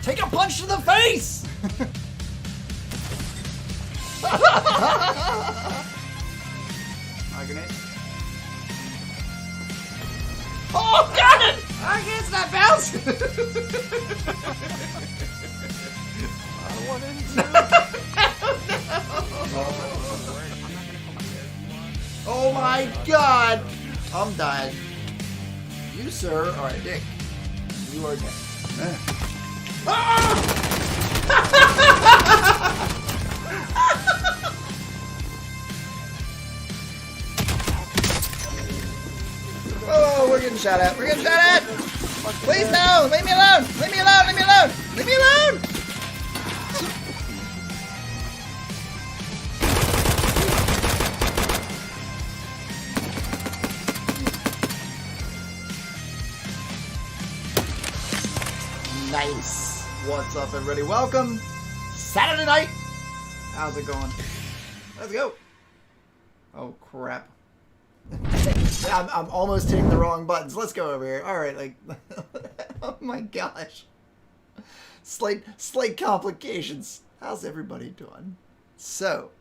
Take a punch to the face! Grenade. Oh, got it! Okay, it's not bounce! I don't want any Oh my god! I'm dying. You, sir, are a dick. You are dead. Oh, we're getting shot at. We're getting shot at! Please no! Leave me alone! Leave me alone! Leave me alone! Leave me alone! Nice. What's up, everybody? Welcome. Saturday night. How's it going? Let's go. Oh, crap. I'm almost hitting the wrong buttons. Let's go over here. All right, like, oh my gosh. Slight complications. How's everybody doing? So,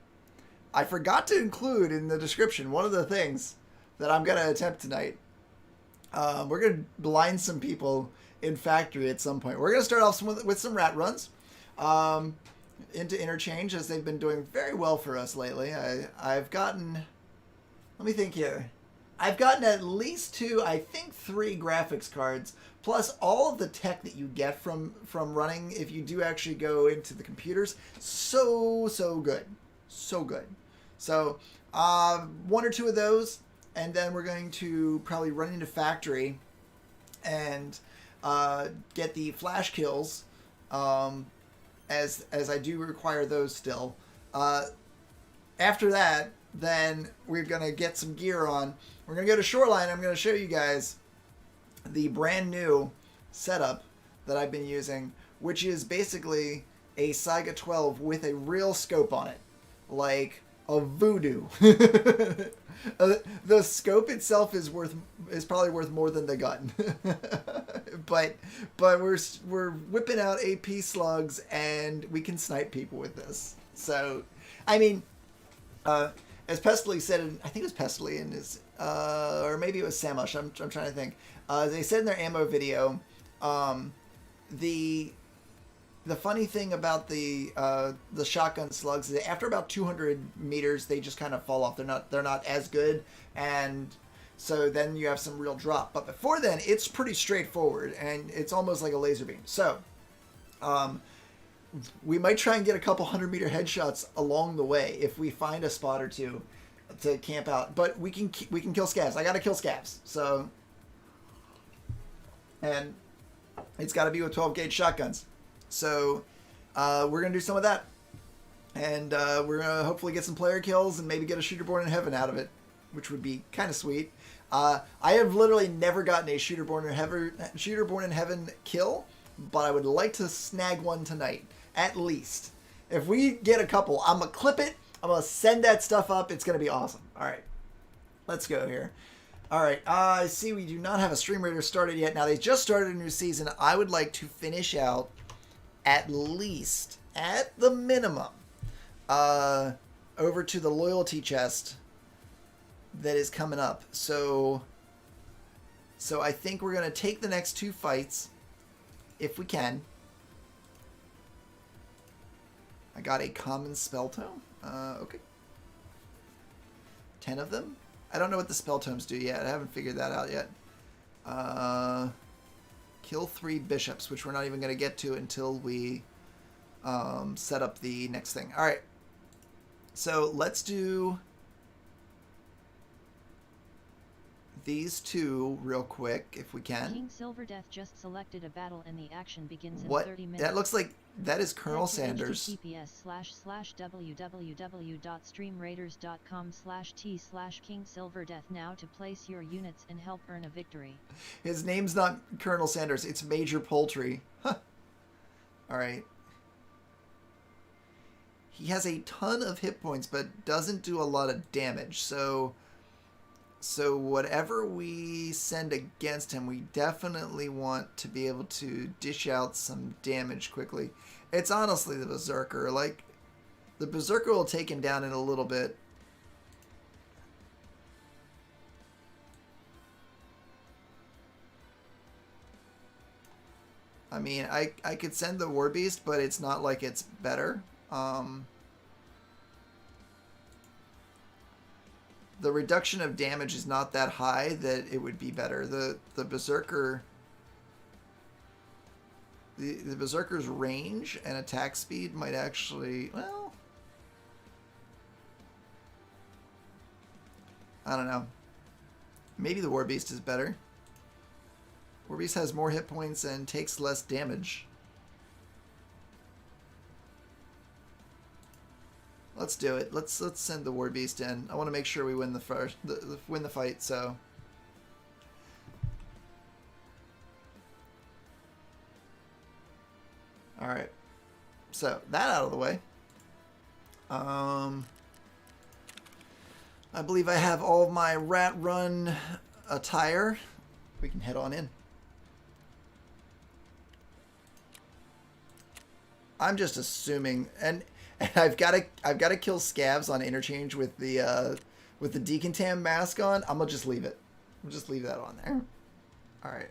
I forgot to include in the description one of the things that I'm going to attempt tonight. We're going to blind some people in Factory at some point. We're going to start off with some rat runs into Interchange, as they've been doing very well for us lately. I've gotten... Let me think here. I've gotten at least 2, I think 3 graphics cards, plus all of the tech that you get from running if you do actually go into the computers. So good. So good. So, 1 or 2 of those, and then we're going to probably run into Factory and get the flash kills, as I do require those still. After that, then we're going to get some gear on. We're going to go to Shoreline. I'm going to show you guys the brand new setup that I've been using, which is basically a Saiga 12 with a real scope on it. Like a voodoo. The scope itself is probably worth more than the gun. but we're whipping out AP slugs, and we can snipe people with this. So, I mean, as Pestily said, I think it was Pestily in his, or maybe it was Samush, I'm trying to think. They said in their ammo video, the funny thing about the shotgun slugs is that after about 200 meters, they just kind of fall off. They're not as good, and so then you have some real drop. But before then, it's pretty straightforward, and it's almost like a laser beam. So, we might try and get a couple 100-meter headshots along the way if we find a spot or two to camp out. But we can kill scavs. I gotta kill scavs. So, and it's got to be with 12-gauge shotguns. So, we're gonna do some of that, and we're gonna hopefully get some player kills and maybe get a Shooter Born in Heaven out of it, which would be kind of sweet. I have literally never gotten a Shooter Born in Heaven kill, but I would like to snag one tonight. At least. If we get a couple, I'm going to clip it. I'm going to send that stuff up. It's going to be awesome. All right. Let's go here. All right. I see we do not have a Stream Raiders started yet. Now, they just started a new season. I would like to finish out at least, at the minimum, over to the loyalty chest that is coming up. So I think we're going to take the next 2 fights, if we can. I got a common spell tome. Okay. 10 of them? I don't know what the spell tomes do yet. I haven't figured that out yet. Kill 3 bishops, which we're not even going to get to until we set up the next thing. Alright. So let's do these 2 real quick, if we can. King Silverdeath just selected a battle and the action begins in What? 30 minutes. That looks like that is Colonel Sanders. https://www.streamraiders.com/t/King Silverdeath now to place your units and help earn a victory. His name's not Colonel Sanders, it's Major Poultry. Huh. Alright. He has a ton of hit points, but doesn't do a lot of damage, so So whatever we send against him, we definitely want to be able to dish out some damage quickly. It's honestly the Berserker. Like, the Berserker will take him down in a little bit. I mean, I could send the War Beast, but it's not like it's better. The reduction of damage is not that high that it would be better. The Berserker... The Berserker's range and attack speed might actually... Well... I don't know. Maybe the War Beast is better. War Beast has more hit points and takes less damage. Let's do it. Let's send the War Beast in. I want to make sure we win win the fight. So. All right. So that out of the way. I believe I have all of my Rat Run attire. We can head on in. I'm just assuming, and I've got to kill scavs on interchange with the decontam mask on. I'm gonna just leave it. We'll just leave that on there. All right.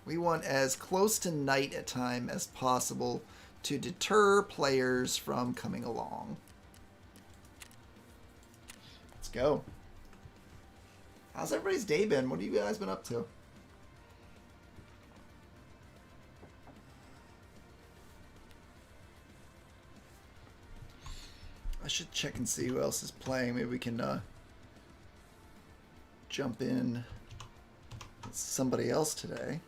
We want as close to night at time as possible to deter players from coming along. Let's go. How's everybody's day been? What have you guys been up to? I should check and see who else is playing. Maybe we can jump in with somebody else today.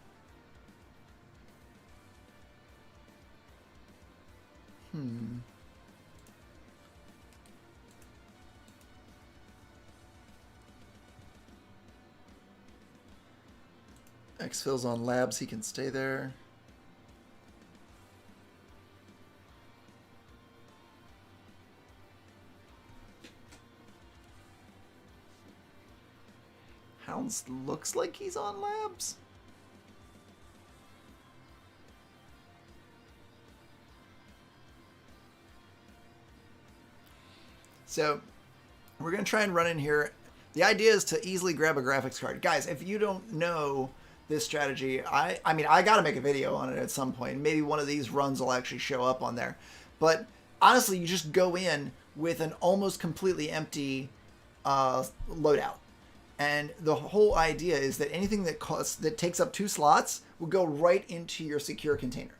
Xphil's on labs. He can stay there. Hounds looks like he's on labs. So we're going to try and run in here. The idea is to easily grab a graphics card. Guys, if you don't know this strategy, I mean, I got to make a video on it at some point. Maybe one of these runs will actually show up on there. But honestly, you just go in with an almost completely empty loadout. And the whole idea is that anything that takes up 2 slots will go right into your secure container.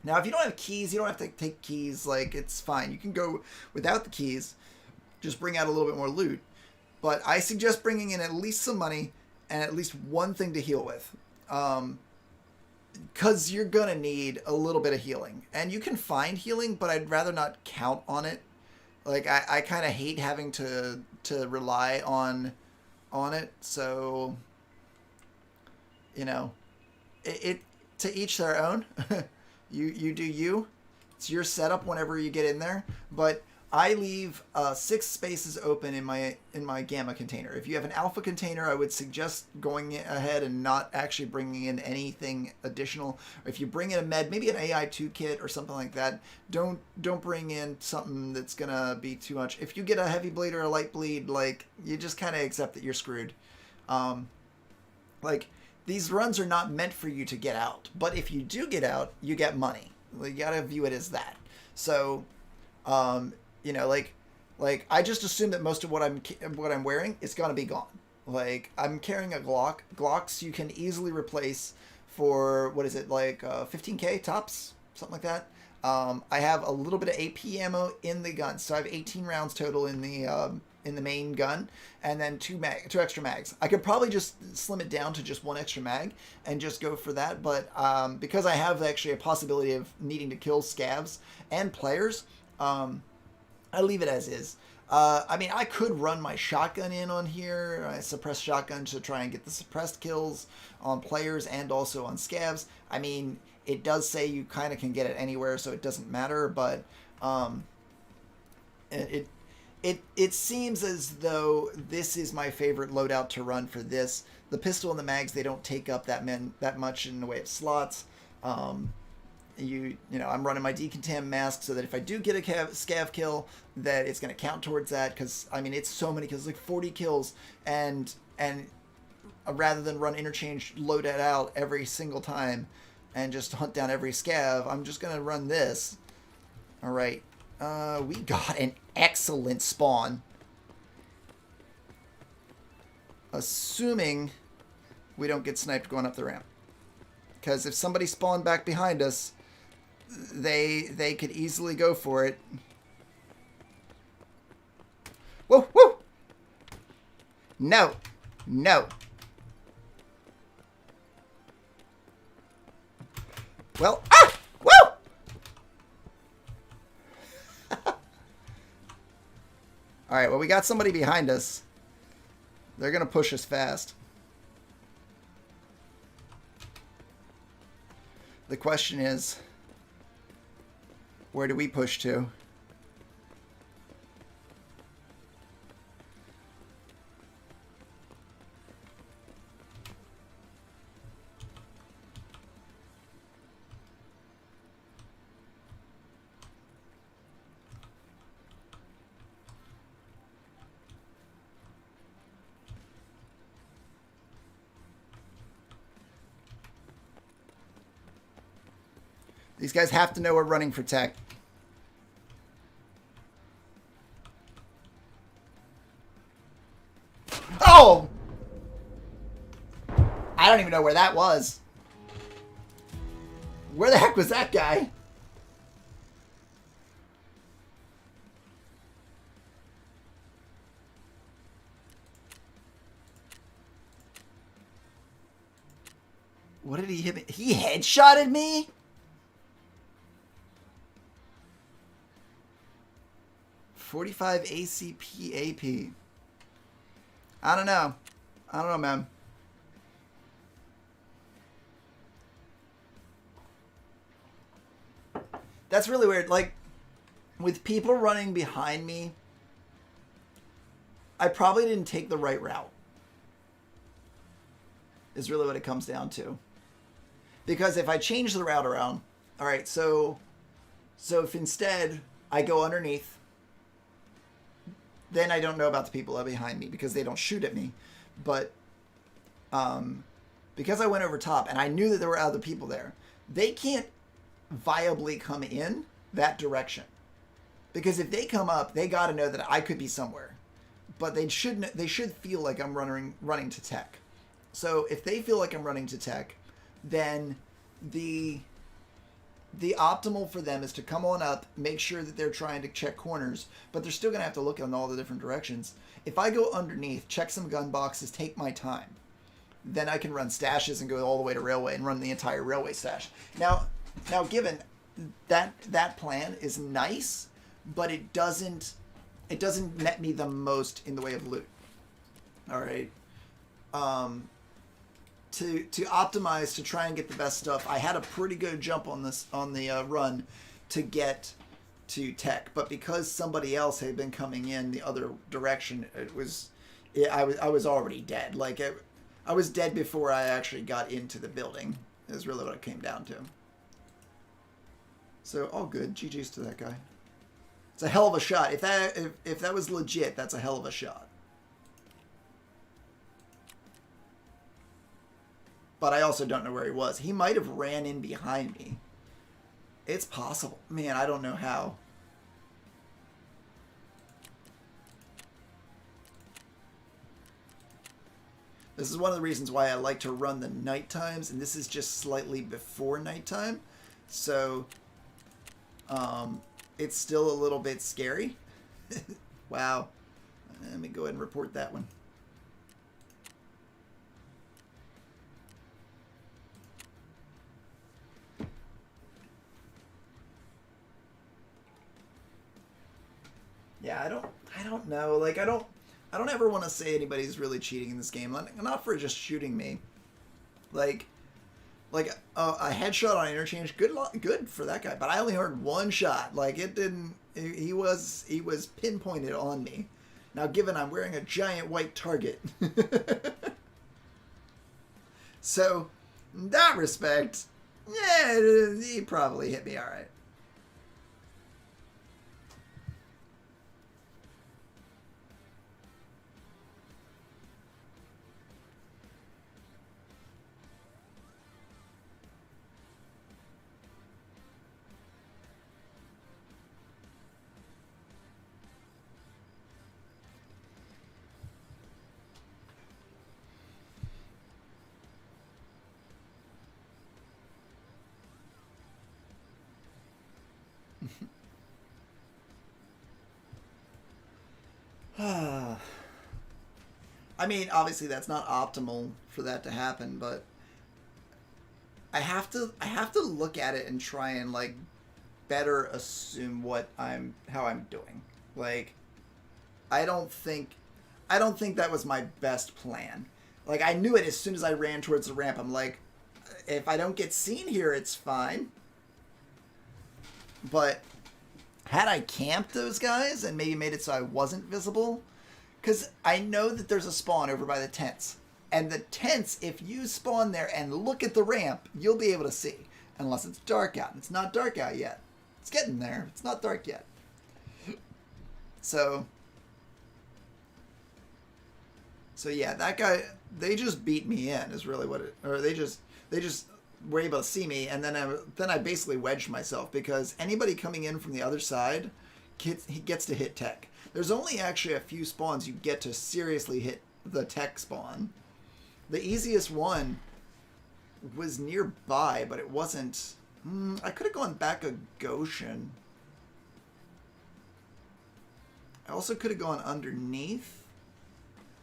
Now, if you don't have keys, you don't have to take keys. Like, it's fine. You can go without the keys. Just bring out a little bit more loot. But I suggest bringing in at least some money and at least one thing to heal with. Because you're going to need a little bit of healing. And you can find healing, but I'd rather not count on it. Like, I kind of hate having to rely on it. So, you know, it to each their own. You do you. It's your setup whenever you get in there. But I leave 6 spaces open in my gamma container. If you have an alpha container, I would suggest going ahead and not actually bringing in anything additional. Or if you bring in a med, maybe an AI2 kit or something like that, don't bring in something that's gonna be too much. If you get a heavy bleed or a light bleed, like, you just kind of accept that you're screwed. Like, these runs are not meant for you to get out, but if you do get out, you get money. You gotta view it as that. So, you know, like I just assume that most of what I'm wearing is gonna be gone. Like, I'm carrying a Glock. Glocks you can easily replace for, what is it, like 15K tops, something like that. I have a little bit of AP ammo in the gun, so I have 18 rounds total in the main gun, and then 2 extra mags. I could probably just slim it down to just 1 extra mag and just go for that, but because I have actually a possibility of needing to kill scavs and players, I leave it as is. I mean, I could run my shotgun in on here. I suppress shotgun to try and get the suppressed kills on players and also on scavs. I mean, it does say you kind of can get it anywhere, so it doesn't matter, but It seems as though this is my favorite loadout to run for this. The pistol and the mags, they don't take up that much in the way of slots. You know, I'm running my decontam mask so that if I do get a scav kill, that it's going to count towards that, because I mean it's so many kills, like 40 kills, and rather than run interchange loadout out every single time and just hunt down every scav, I'm just going to run this. All right. We got an excellent spawn. Assuming we don't get sniped going up the ramp. Because if somebody spawned back behind us, they could easily go for it. Whoa, whoa! No. No. Well, ah! Woo! Alright, well, we got somebody behind us. They're going to push us fast. The question is, where do we push to? These guys have to know we're running for tech. Oh! I don't even know where that was. Where the heck was that guy? What did he hit me? He headshotted me? .45 ACP AP. I don't know. I don't know, man. That's really weird. Like, with people running behind me, I probably didn't take the right route. Is really what it comes down to. Because if I change the route around, all right, so if instead I go underneath, then I don't know about the people that are behind me because they don't shoot at me. But because I went over top and I knew that there were other people there, they can't viably come in that direction. Because if they come up, they got to know that I could be somewhere. But they should feel like I'm running to tech. So if they feel like I'm running to tech, then the optimal for them is to come on up, make sure that they're trying to check corners, but they're still going to have to look in all the different directions. If I go underneath, check some gun boxes, take my time, then I can run stashes and go all the way to railway and run the entire railway stash. Now given that plan is nice, but it doesn't net me the most in the way of loot. All right. To optimize to try and get the best stuff, I had a pretty good jump on the run to get to tech, but because somebody else had been coming in the other direction, I was already dead. Like I was dead before I actually got into the building. Is really what it came down to. So all good. GG's to that guy. It's a hell of a shot. If that was legit, that's a hell of a shot. But I also don't know where he was. He might have ran in behind me. It's possible. Man, I don't know how. This is one of the reasons why I like to run the night times, and this is just slightly before nighttime. So, it's still a little bit scary. Wow. Let me go ahead and report that one. Yeah, I don't know. Like, I don't ever want to say anybody's really cheating in this game. Not for just shooting me. Like like a headshot on interchange, good for that guy. But I only heard one shot. Like it didn't. He was pinpointed on me. Now, given I'm wearing a giant white target, so in that respect, yeah, he probably hit me all right. I mean, obviously that's not optimal for that to happen, but I have to look at it and try and like better assume how I'm doing. Like I don't think that was my best plan. Like I knew it as soon as I ran towards the ramp. I'm like, if I don't get seen here, it's fine. But had I camped those guys and maybe made it so I wasn't visible, because I know that there's a spawn over by the tents. And the tents, if you spawn there and look at the ramp, you'll be able to see. Unless it's dark out. And it's not dark out yet. It's getting there. It's not dark yet. So yeah, that guy, they just beat me in is really what it, or they just were able to see me, and then I basically wedged myself because anybody coming in from the other side gets to hit tech. There's only actually a few spawns you get to seriously hit the tech spawn. The easiest one was nearby, but it wasn't. I could have gone back a Goshen. I also could have gone underneath.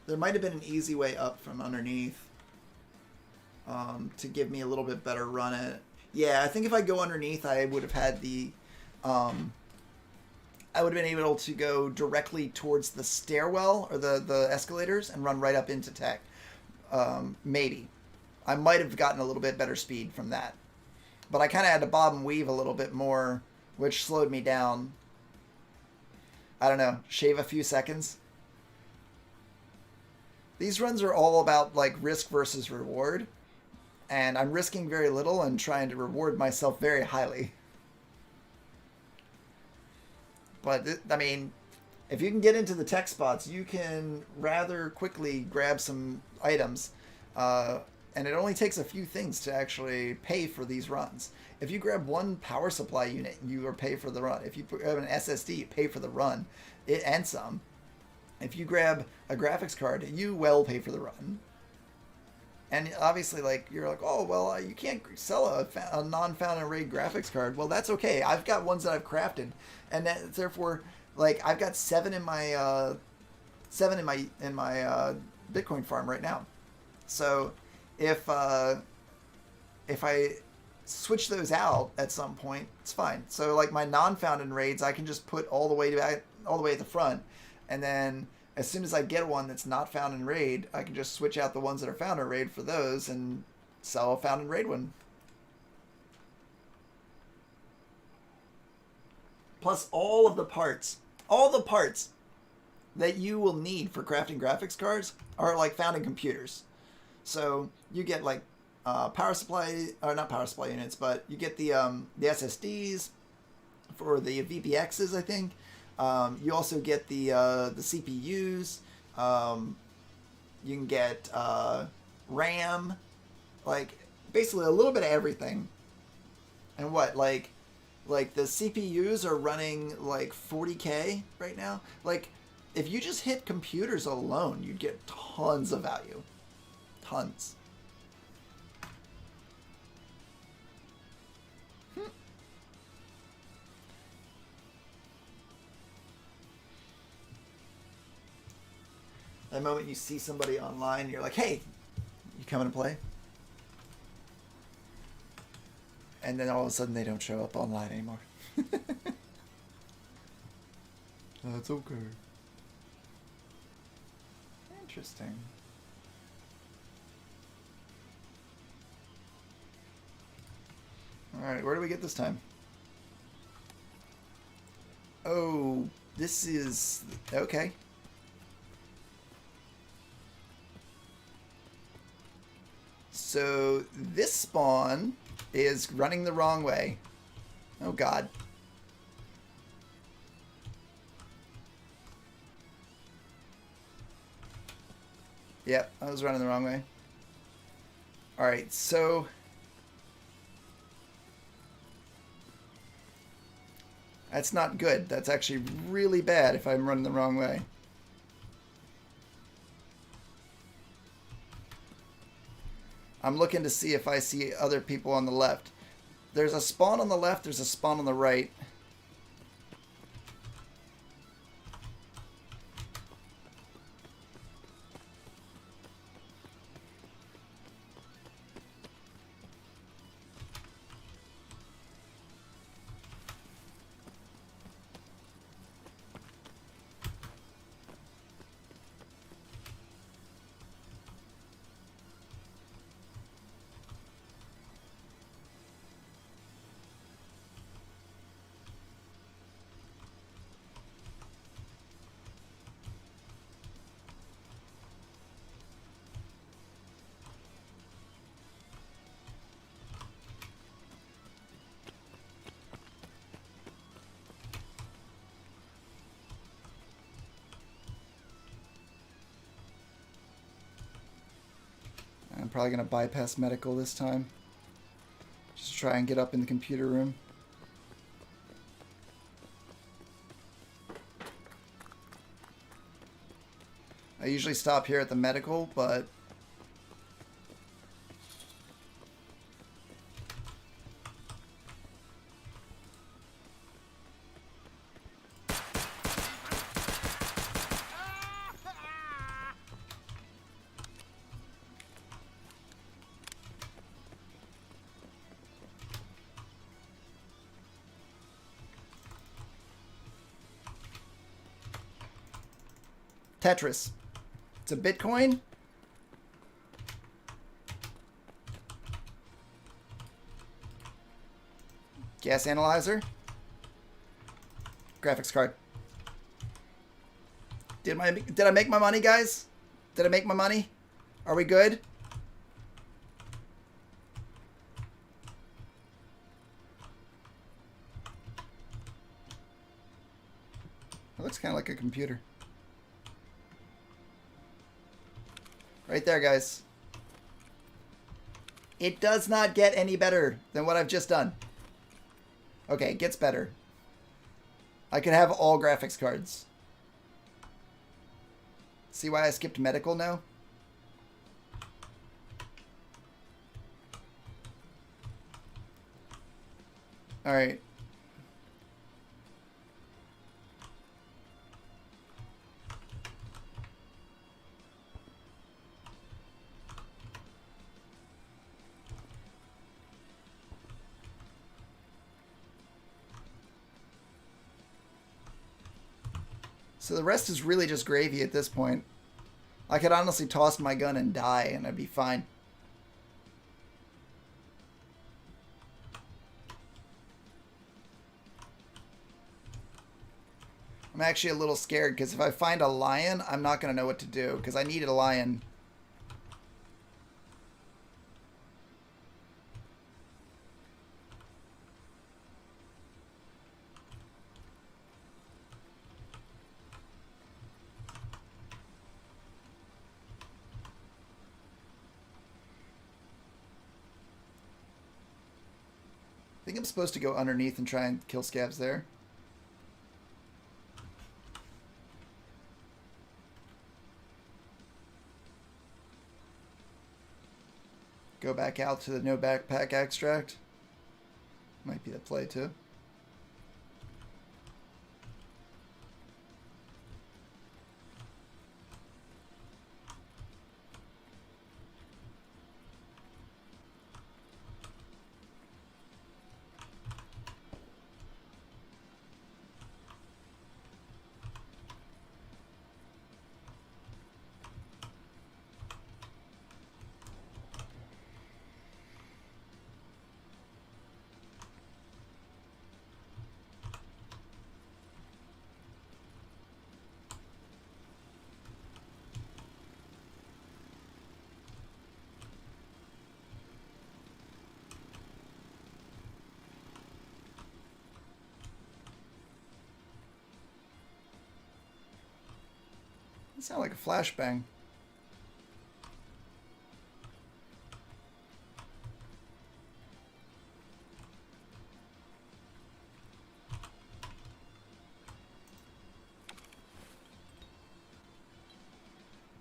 There might have been an easy way up from underneath. To give me a little bit better run at it. Yeah, I think if I go underneath, I would have had the... I would have been able to go directly towards the stairwell or the escalators and run right up into tech. Maybe. I might have gotten a little bit better speed from that. But I kind of had to bob and weave a little bit more, which slowed me down. I don't know, shave a few seconds. These runs are all about like risk versus reward. And I'm risking very little and trying to reward myself very highly. But, I mean, if you can get into the tech spots, you can rather quickly grab some items. And it only takes a few things to actually pay for these runs. If you grab one power supply unit, you are pay for the run. If you grab an SSD, you pay for the run. And some. If you grab a graphics card, you will pay for the run. And obviously, like, you're like, oh, well, you can't sell a non-found and raid graphics card. Well, that's okay. I've got ones that I've crafted. And that, therefore, like, I've got 7 in my Bitcoin farm right now. So if I switch those out at some point, it's fine. So like my non-found in raids, I can just put all the way at the front, and then as soon as I get one that's not found in raid, I can just switch out the ones that are found in raid for those and sell a found in raid one. Plus all the parts that you will need for crafting graphics cards are like found in computers. So you get like power supply, or not power supply units, but you get the SSDs for the VPXs, I think. You also get the CPUs. You can get RAM, like basically a little bit of everything. And what, like the CPUs are running like 40K right now. Like if you just hit computers alone, you'd get tons of value. Tons. The moment you see somebody online, you're like, hey, you coming to play? And then all of a sudden they don't show up online anymore. That's okay. Interesting. Alright, where do we get this time? Oh, this is... okay. So, this spawn is running the wrong way. Oh, God. Yep, I was running the wrong way. Alright, so... that's not good. That's actually really bad if I'm running the wrong way. I'm looking to see if I see other people on the left. There's a spawn on the left, there's a spawn on the right. I'm probably going to bypass medical this time. Just try and get up in the computer room. I usually stop here at the medical, but... Tetris. It's a Bitcoin. Gas analyzer. Graphics card. Did I make my money, guys? Did I make my money? Are we good? It looks kind of like a computer. Right there, guys. It does not get any better than what I've just done. Okay, it gets better. I could have all graphics cards. See why I skipped medical now? Alright. So the rest is really just gravy at this point. I could honestly toss my gun and die and I'd be fine. I'm actually a little scared because if I find a lion, I'm not going to know what to do because I needed a lion. I think I'm supposed to go underneath and try and kill scabs there. Go back out to the no backpack extract. Might be the play too. That sounded like a flashbang.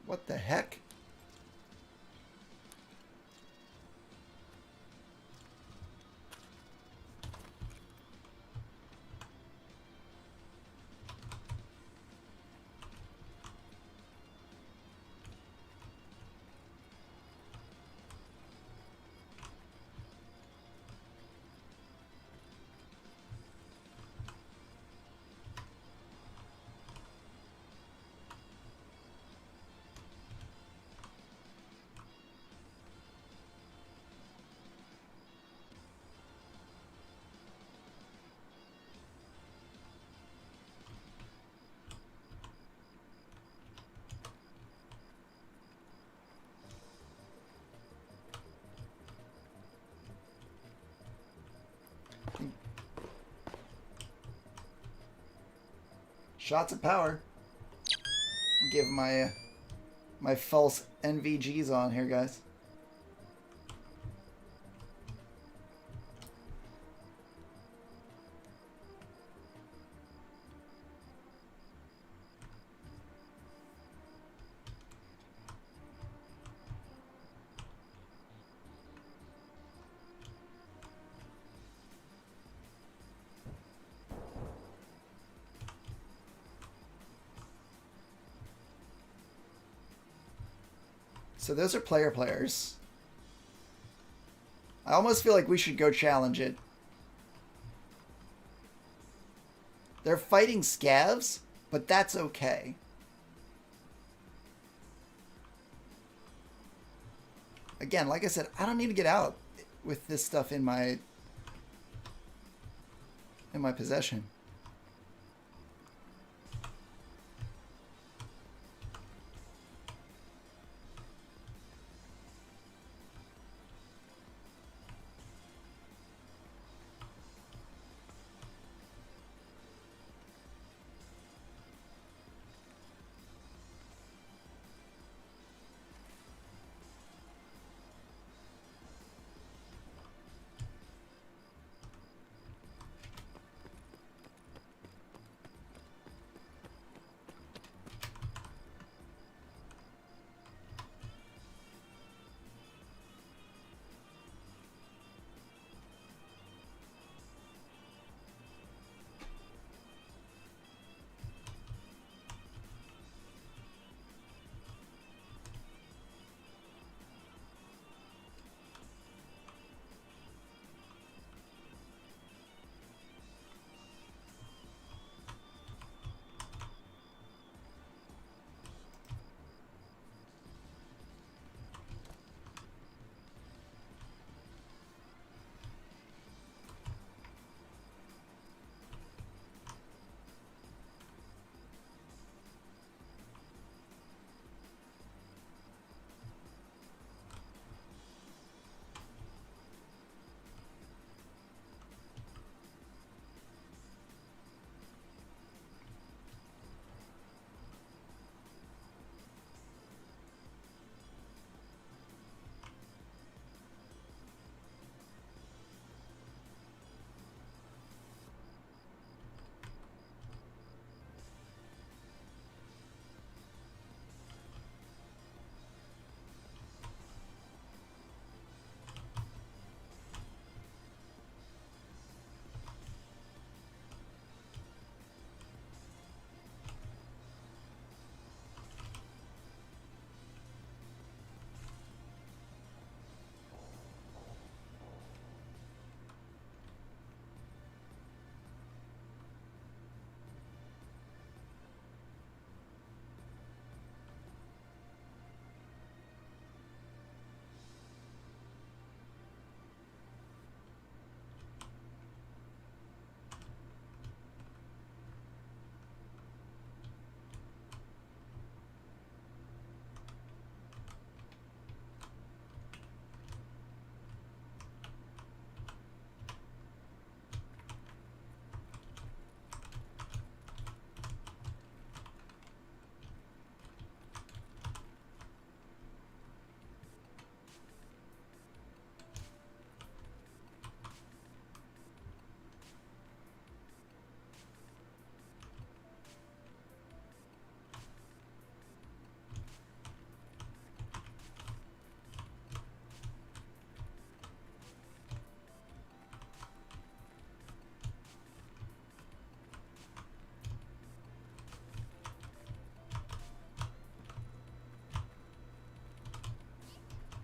What the heck? Shots of power. Give my my false NVGs on here, guys. So those are players. I almost feel like we should go challenge it. They're fighting scavs, but that's okay. Again, like I said, I don't need to get out with this stuff in my possession.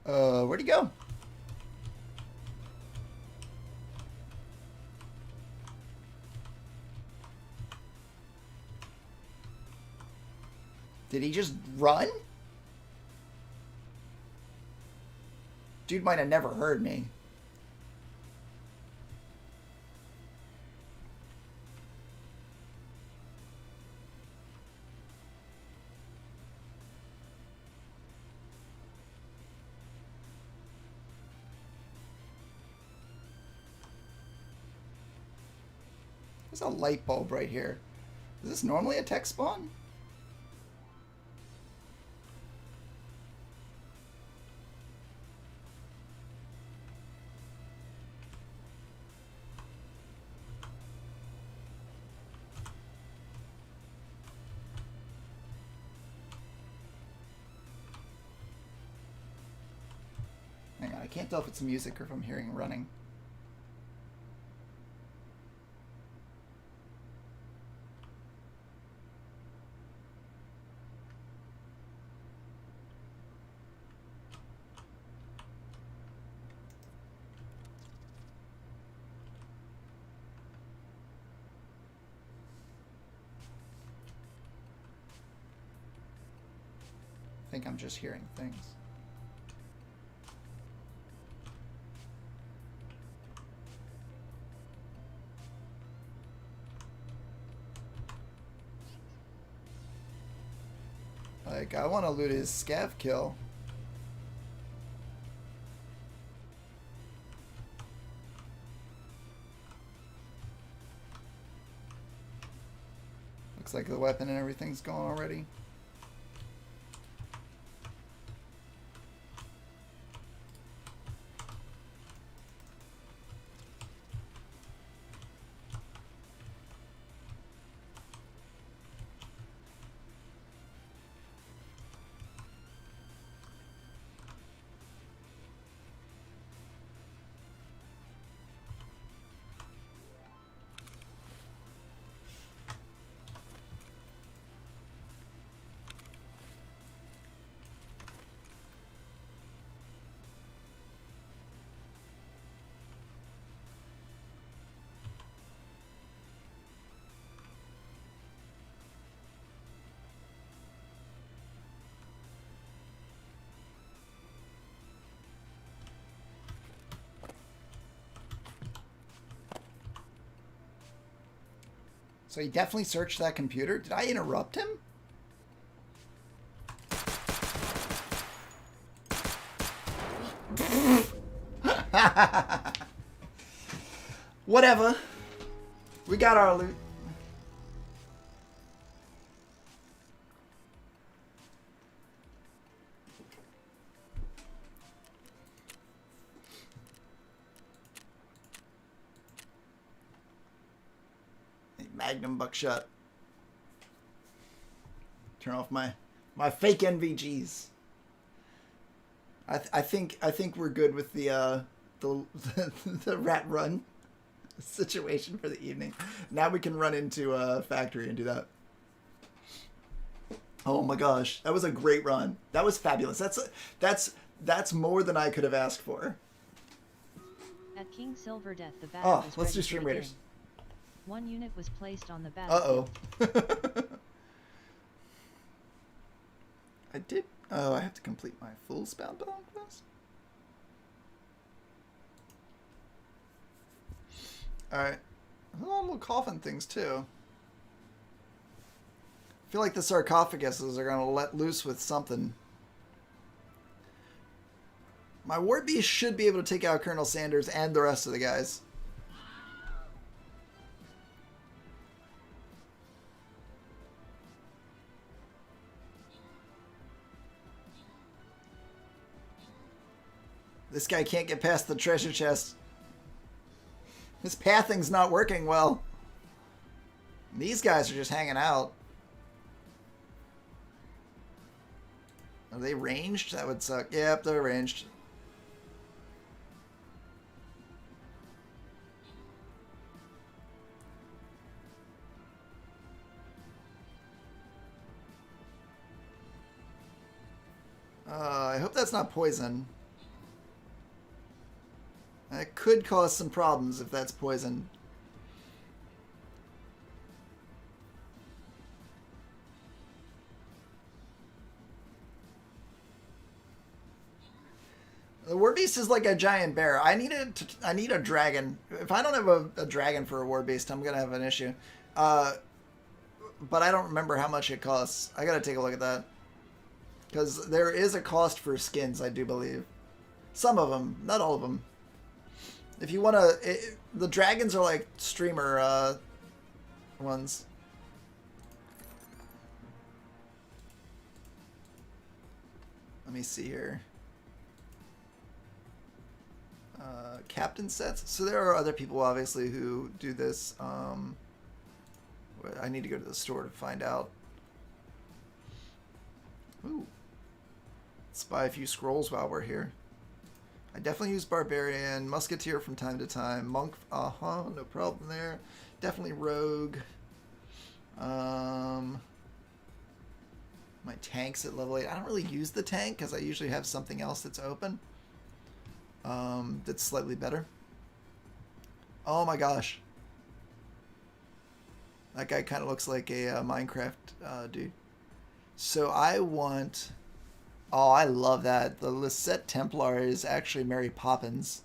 Where'd he go? Did he just run? Dude might have never heard me. There's a light bulb right here. Is this normally a tech spawn? Hang on, I can't tell if it's music or if I'm hearing running. I think I'm just hearing things. Like, I want to loot his scav kill. Looks like the weapon and everything's gone already. So he definitely searched that computer. Did I interrupt him? Whatever. We got our loot. Magnum buckshot. Turn off my fake NVGs. I think we're good with the the rat run situation for the evening. Now we can run into a factory and do that. Oh my gosh, that was a great run. That was fabulous. That's more than I could have asked for. At King Silver Death, the battle was let's ready do to Stream begin. Raiders. One unit was placed on the battlefield. I did. Oh, I have to complete my full spell quest. Alright. A lot of little coffin things, too. I feel like the sarcophaguses are going to let loose with something. My ward beast should be able to take out Colonel Sanders and the rest of the guys. This guy can't get past the treasure chest. His pathing's not working well. These guys are just hanging out. Are they ranged? That would suck. Yep, they're ranged. I hope that's not poison. could cause some problems if that's poison. The war beast is like a giant bear. I need a dragon. If I don't have a dragon for a war beast, I'm gonna have an issue. But I don't remember how much it costs. I gotta take a look at that. Because there is a cost for skins, I do believe. Some of them, not all of them. If you want to... The dragons are like streamer ones. Let me see here. Captain sets. So there are other people, obviously, who do this. I need to go to the store to find out. Ooh. Let's buy a few scrolls while we're here. I definitely use Barbarian, Musketeer from time to time, Monk, no problem there. Definitely Rogue. My tank's at level 8. I don't really use the tank because I usually have something else that's open. That's slightly better. Oh my gosh. That guy kind of looks like a Minecraft dude. So I want... Oh, I love that. The Lisette Templar is actually Mary Poppins.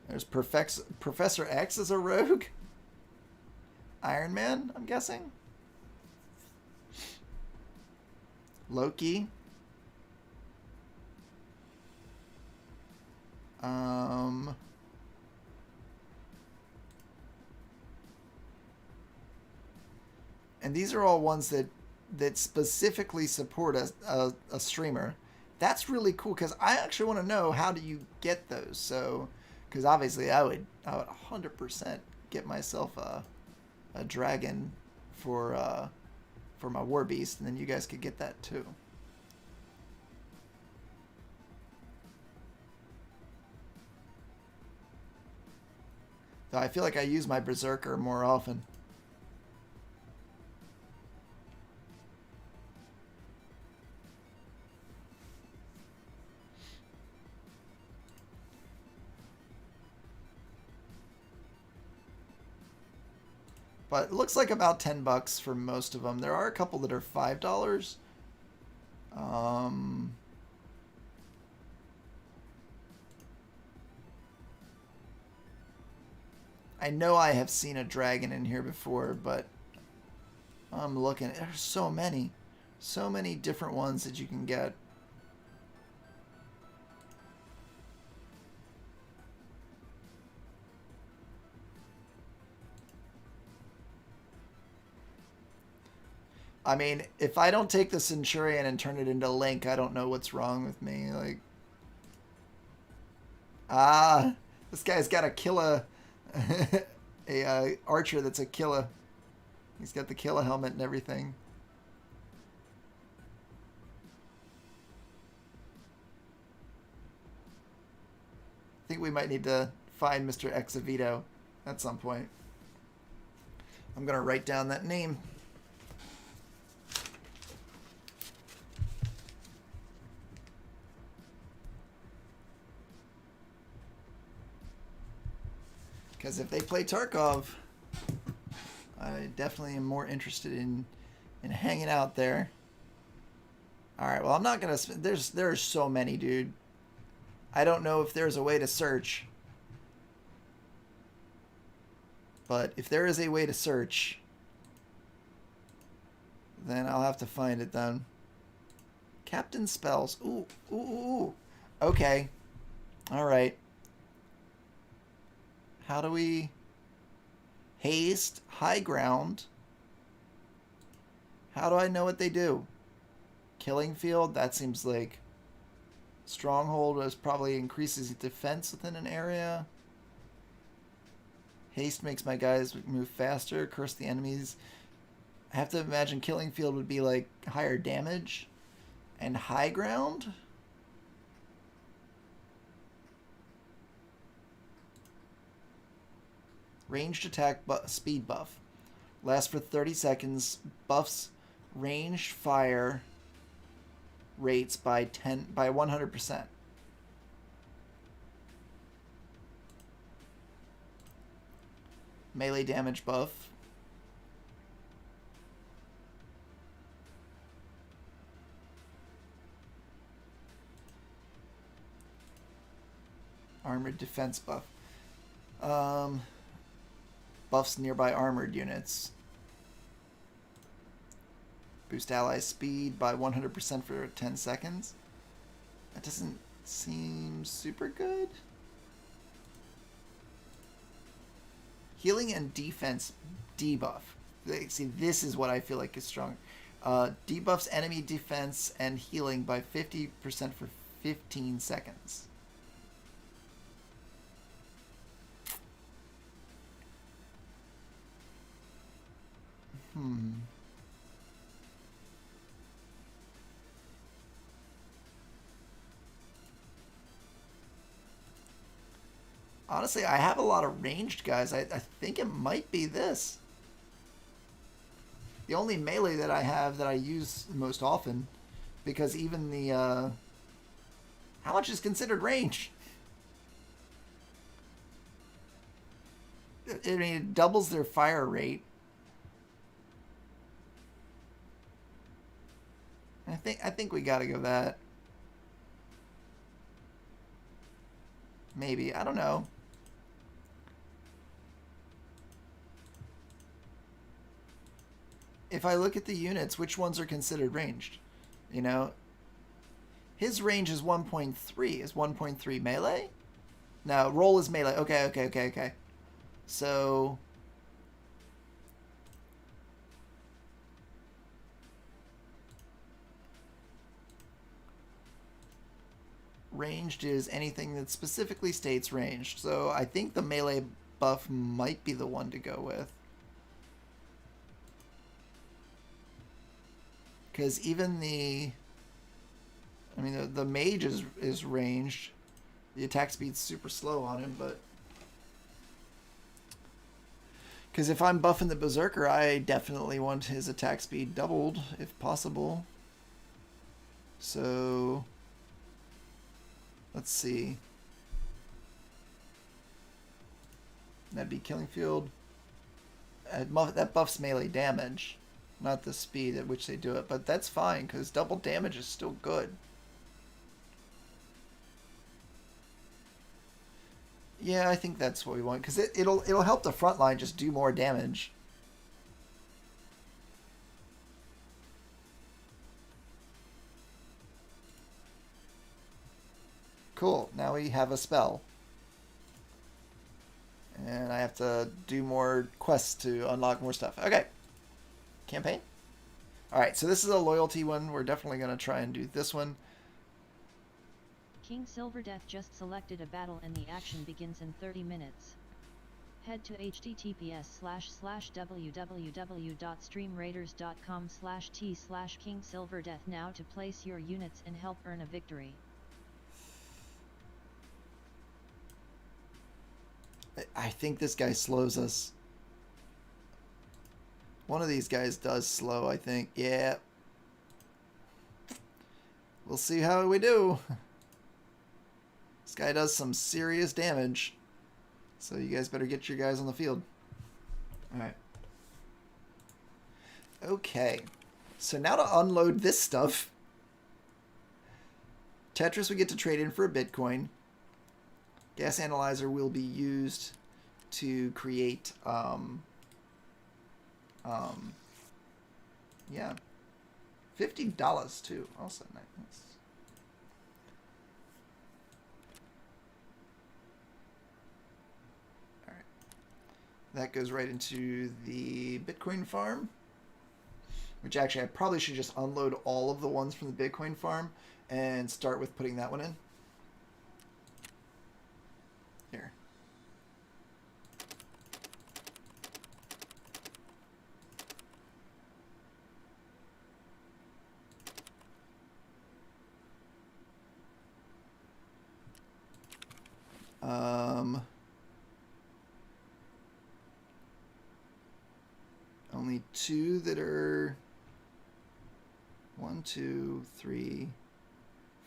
There's Professor X as a rogue. Iron Man, I'm guessing. Loki. And these are all ones that specifically support a streamer. That's really cool because I actually want to know, how do you get those? So, because obviously I would 100% get myself a dragon for my war beast, and then you guys could get that too. Though I feel like I use my berserker more often. But it looks like about $10 for most of them. There are a couple that are $5. I know I have seen a dragon in here before, but I'm looking. There's so many different ones that you can get. I mean, if I don't take the Centurion and turn it into Link, I don't know what's wrong with me. Like, this guy's got a killer, a archer that's a killer. He's got the killer helmet and everything. I think we might need to find Mr. Exavito at some point. I'm gonna write down that name. Because if they play Tarkov, I definitely am more interested in hanging out there. Alright, well, I'm not going to... There's so many, dude. I don't know if there's a way to search. But if there is a way to search, then I'll have to find it then. Captain spells. Ooh, ooh, ooh, ooh. Okay. Alright. How do we... Haste, high ground. How do I know what they do? Killing field, that seems like... Stronghold is probably increases defense within an area. Haste makes my guys move faster, curse the enemies. I have to imagine killing field would be like higher damage. And high ground? Ranged attack speed buff. Lasts for 30 seconds. Buffs ranged fire rates by 100%. Melee damage buff. Armored defense buff. Buffs nearby armored units. Boost ally speed by 100% for 10 seconds. That doesn't seem super good. Healing and defense debuff. See, this is what I feel like is strong. Debuffs enemy defense and healing by 50% for 15 seconds. Honestly, I have a lot of ranged guys. I think it might be this. The only melee that I have that I use most often, because even the... how much is considered range? I mean, it doubles their fire rate. I think we gotta go that. Maybe. I don't know. If I look at the units, which ones are considered ranged? You know? His range is 1.3. Is 1.3 melee? No, roll is melee. Okay. So... ranged is anything that specifically states ranged. So I think the melee buff might be the one to go with. Because even the... I mean, the mage is ranged. The attack speed's super slow on him, but... because if I'm buffing the Berserker, I definitely want his attack speed doubled, if possible. So... let's see. That'd be Killing Field. That buffs melee damage, not the speed at which they do it. But that's fine, because double damage is still good. Yeah, I think that's what we want, because it'll help the front line just do more damage. Cool, now we have a spell. And I have to do more quests to unlock more stuff. Okay. Campaign? Alright, so this is a loyalty one. We're definitely going to try and do this one. King Silverdeath just selected a battle and the action begins in 30 minutes. Head to https://www.streamraiders.com/t/King Silverdeath now to place your units and help earn a victory. I think this guy slows us. One of these guys does slow, I think. Yeah. We'll see how we do. This guy does some serious damage. So you guys better get your guys on the field. Alright. Okay. So now to unload this stuff. Tetris we get to trade in for a Bitcoin. Gas analyzer will be used to create, yeah, $50 too. Also nice. All right, that goes right into the Bitcoin farm. Which actually, I probably should just unload all of the ones from the Bitcoin farm and start with putting that one in. Here. Only two that are 1, 2, 3,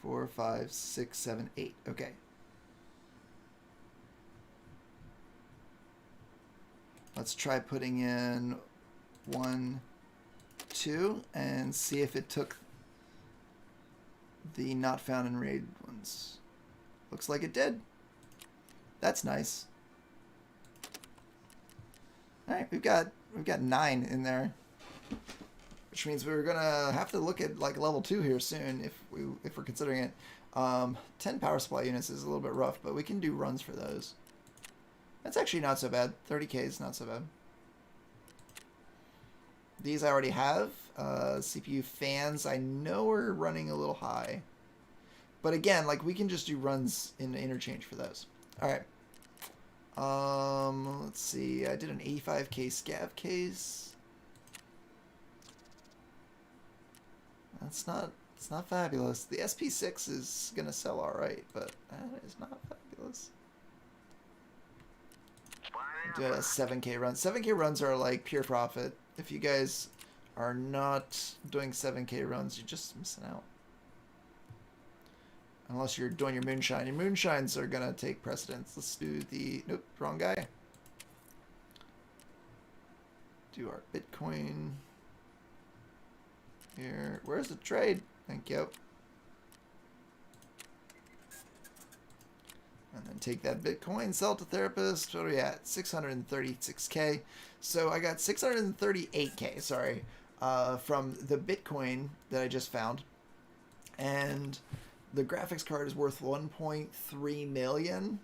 4, 5, 6, 7, 8. Okay. Let's try putting in 1, 2, and see if it took the not found in raid ones. Looks like it did. That's nice. All right, we've got 9 in there, which means we're gonna have to look at like level 2 here soon if we're considering it. 10 power supply units is a little bit rough, but we can do runs for those. That's actually not so bad. 30k is not so bad. These I already have. CPU fans I know are running a little high. But again, like we can just do runs in interchange for those. Alright. Let's see. I did an 85k scav case. It's not fabulous. The SP6 is gonna sell alright, but that is not fabulous. Do a 7k run. 7k runs are like pure profit. If you guys are not doing 7k runs, you're just missing out. Unless you're doing your moonshine. Your moonshines are gonna take precedence. Let's do the... Nope, wrong guy. Do our Bitcoin. Here. Where's the trade? Thank you. And then take that Bitcoin, sell it to therapist. What are we at? 636k. So I got 638k, sorry, from the Bitcoin that I just found. And the graphics card is worth 1.3 million.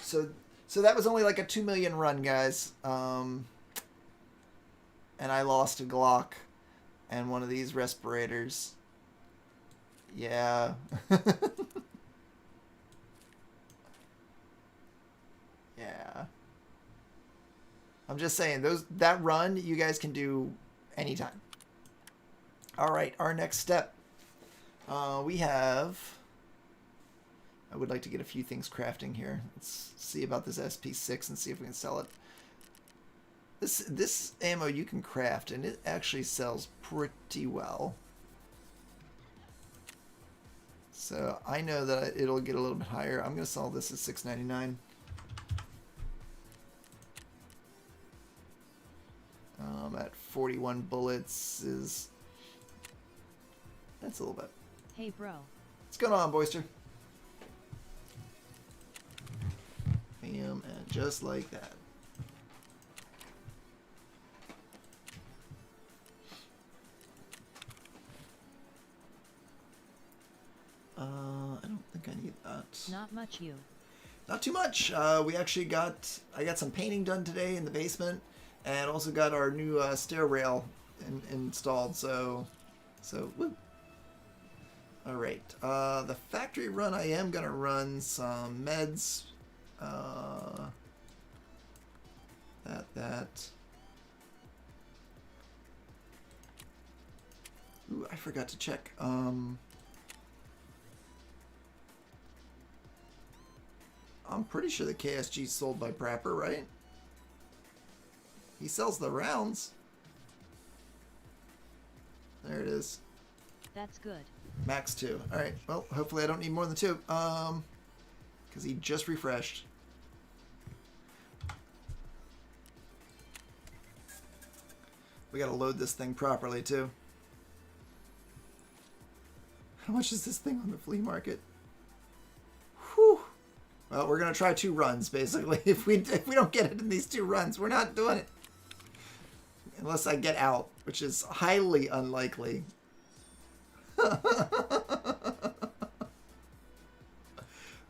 So that was only like a 2 million run, guys. And I lost a Glock and one of these respirators. Yeah. Yeah. I'm just saying, that run you guys can do anytime. Alright, our next step. We have... I would like to get a few things crafting here. Let's see about this SP6 and see if we can sell it. This ammo you can craft, and it actually sells pretty well. So I know that it'll get a little bit higher. I'm going to sell this at $6.99. At 41 bullets is... That's a little bit. Hey bro. What's going on, Boyster? Bam, and just like that. I don't think I need that. Not much you. Not too much. We actually I got some painting done today in the basement, and also got our new stair rail installed. So woo. All right. The factory run, I am gonna run some meds. That. Ooh, I forgot to check. I'm pretty sure the KSG is sold by Prapper, right? He sells the rounds. There it is. That's good. Max 2. Alright, well, hopefully I don't need more than 2. Because he just refreshed. We gotta load this thing properly, too. How much is this thing on the flea market? Whew. Well, we're gonna try 2 runs, basically. If we don't get it in these 2 runs, we're not doing it. Unless I get out, which is highly unlikely.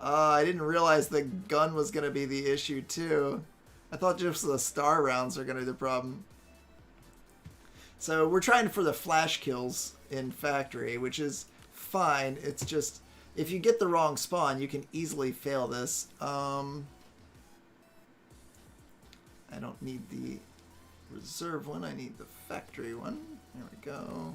I didn't realize the gun was gonna be the issue, too. I thought just the star rounds are gonna be the problem. So we're trying for the flash kills in factory, which is fine. It's just, if you get the wrong spawn, you can easily fail this. I don't need the reserve one. I need the factory one. There we go.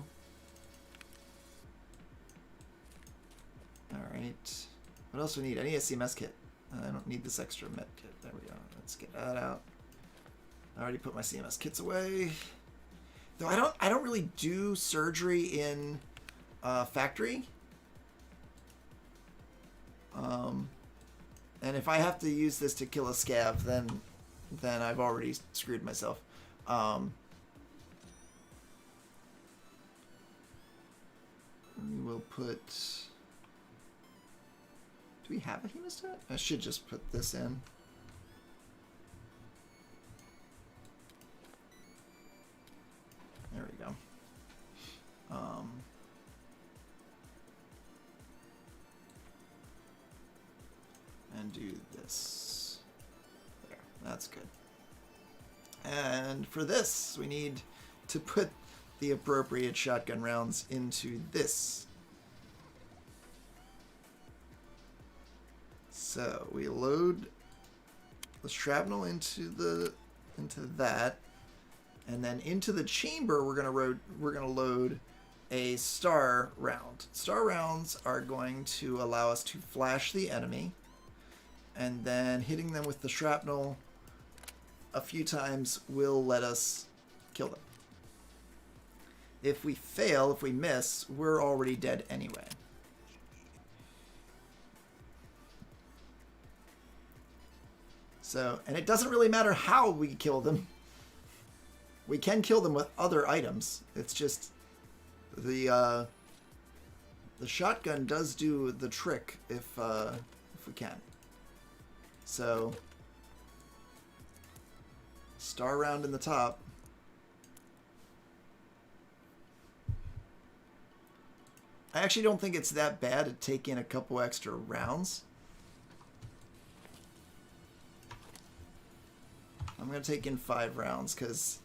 Alright. What else do we need? I need a CMS kit. I don't need this extra med kit. There we go. Let's get that out. I already put my CMS kits away. Though I don't really do surgery in factory. And if I have to use this to kill a scav, then I've already screwed myself. We will put... Do we have a hemostat? I should just put this in. There we go. And do this. There, that's good. And for this, we need to put the appropriate shotgun rounds into this. So we load the shrapnel into that, and then into the chamber we're gonna load a star round. Star rounds are going to allow us to flash the enemy, and then hitting them with the shrapnel a few times will let us kill them. If we fail, if we miss, we're already dead anyway. So, and it doesn't really matter how we kill them. We can kill them with other items. It's just the shotgun does do the trick if we can. So, star round in the top. I actually don't think it's that bad to take in a couple extra rounds. I'm going to take in 5 rounds because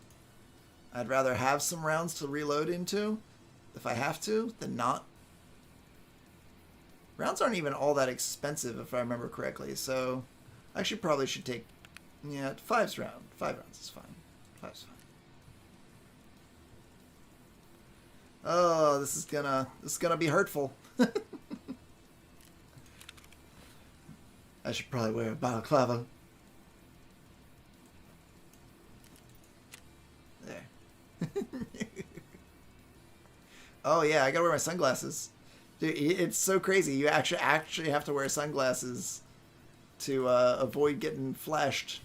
I'd rather have some rounds to reload into if I have to than not. Rounds aren't even all that expensive if I remember correctly, so I actually probably should take, yeah, 5 rounds is fine. 5's fine. Oh, this is gonna be hurtful. I should probably wear a balaclava. There. Oh yeah, I gotta wear my sunglasses. Dude, it's so crazy. You actually have to wear sunglasses to avoid getting flashed.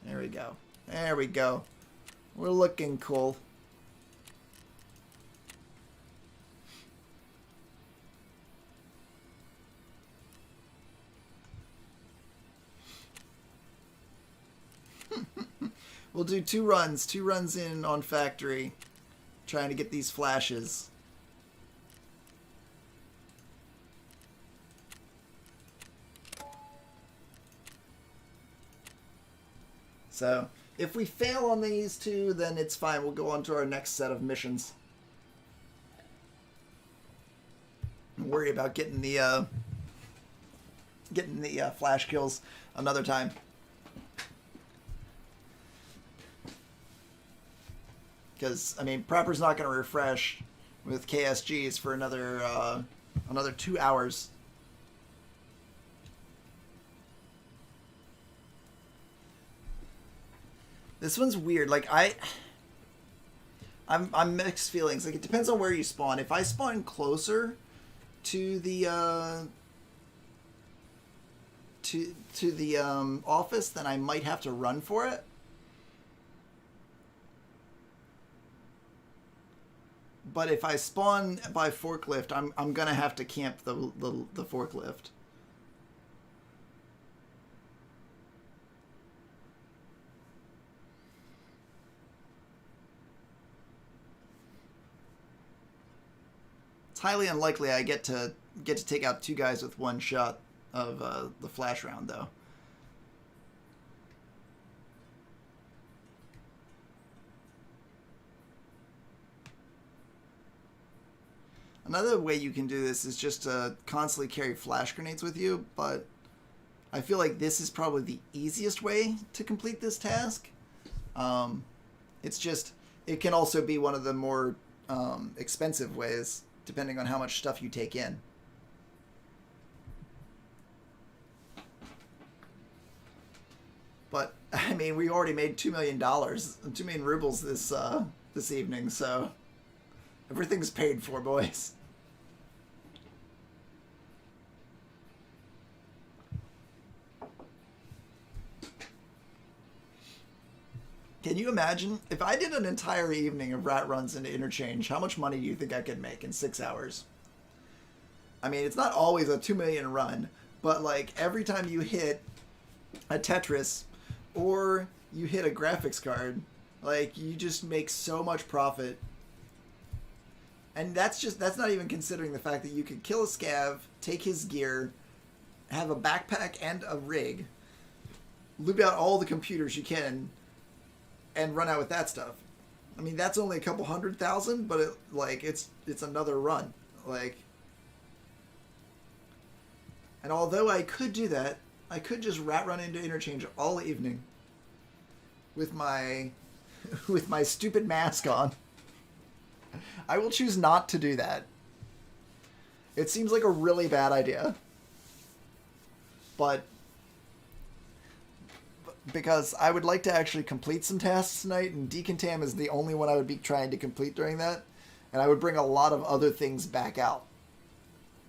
There we go. There we go. We're looking cool. We'll do 2 runs in on factory, trying to get these flashes. So, if we fail on these 2, then it's fine. We'll go on to our next set of missions. Don't worry about getting the flash kills another time. Because, I mean, Proper's not going to refresh with KSGs for another 2 hours. This one's weird. Like, I'm mixed feelings. Like, it depends on where you spawn. If I spawn closer to the office, then I might have to run for it. But if I spawn by forklift, I'm gonna have to camp the forklift. It's highly unlikely I get to take out 2 guys with 1 shot of the flash round, though. Another way you can do this is just to constantly carry flash grenades with you, but I feel like this is probably the easiest way to complete this task. It's just, it can also be one of the more expensive ways, depending on how much stuff you take in. But, I mean, we already made $2 million, 2 million rubles this evening, so everything's paid for, boys. Can you imagine if I did an entire evening of rat runs into interchange? How much money do you think I could make in 6 hours? I mean, it's not always a 2 million run, but like every time you hit a Tetris or you hit a graphics card, like you just make so much profit. And that's not even considering the fact that you could kill a scav, take his gear, have a backpack and a rig, loot out all the computers you can, and run out with that stuff. I mean, that's only a couple 100,000, but it's another run. Like, and although I could do that, I could just rat run into interchange all evening with my stupid mask on. I will choose not to do that. It seems like a really bad idea. But because I would like to actually complete some tasks tonight, and Decontam is the only one I would be trying to complete during that, and I would bring a lot of other things back out.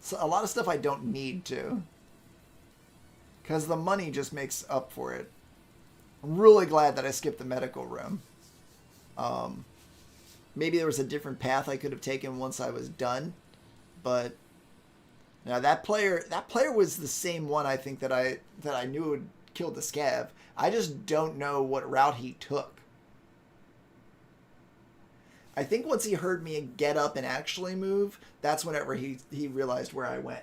So a lot of stuff I don't need to, because the money just makes up for it. I'm really glad that I skipped the medical room. Maybe there was a different path I could have taken once I was done, but now that player was the same one I think that I knew would kill the scav. I just don't know what route he took. I think once he heard me get up and actually move, that's whenever he realized where I went.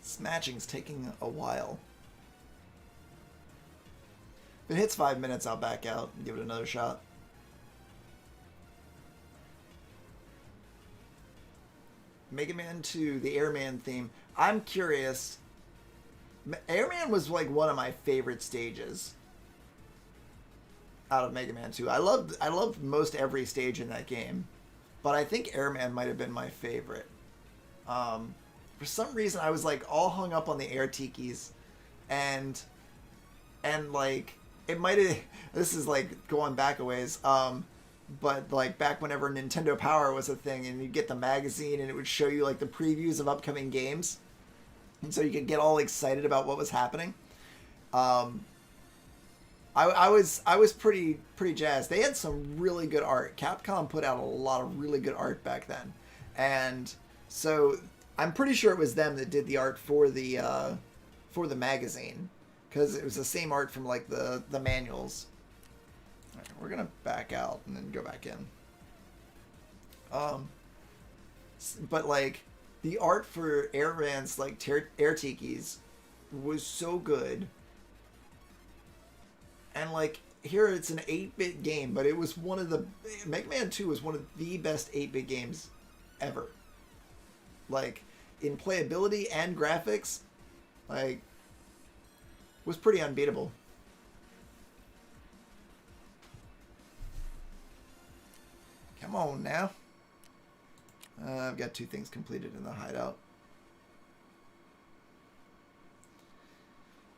This matching's taking a while. If it hits 5 minutes, I'll back out and give it another shot. Mega Man 2, the Airman theme. I'm curious. Airman was like one of my favorite stages out of Mega Man 2. I loved most every stage in that game, but I think Airman might have been my favorite. For some reason, I was like all hung up on the air tikis, and like it might have. This is like going back a ways. But like back whenever Nintendo Power was a thing, and you'd get the magazine and it would show you like the previews of upcoming games, and so you could get all excited about what was happening. I was pretty jazzed. They had some really good art. Capcom put out a lot of really good art back then, and so I'm pretty sure it was them that did the art for the magazine, because it was the same art from like the manuals. Right, we're gonna back out and then go back in. But like the art for Airman's like air tikis was so good, and like here it's an 8-bit game, but it was one of the Mega Man 2 was one of the best 8-bit games ever. Like in playability and graphics, like was pretty unbeatable. Come on now. I've got 2 things completed in the hideout.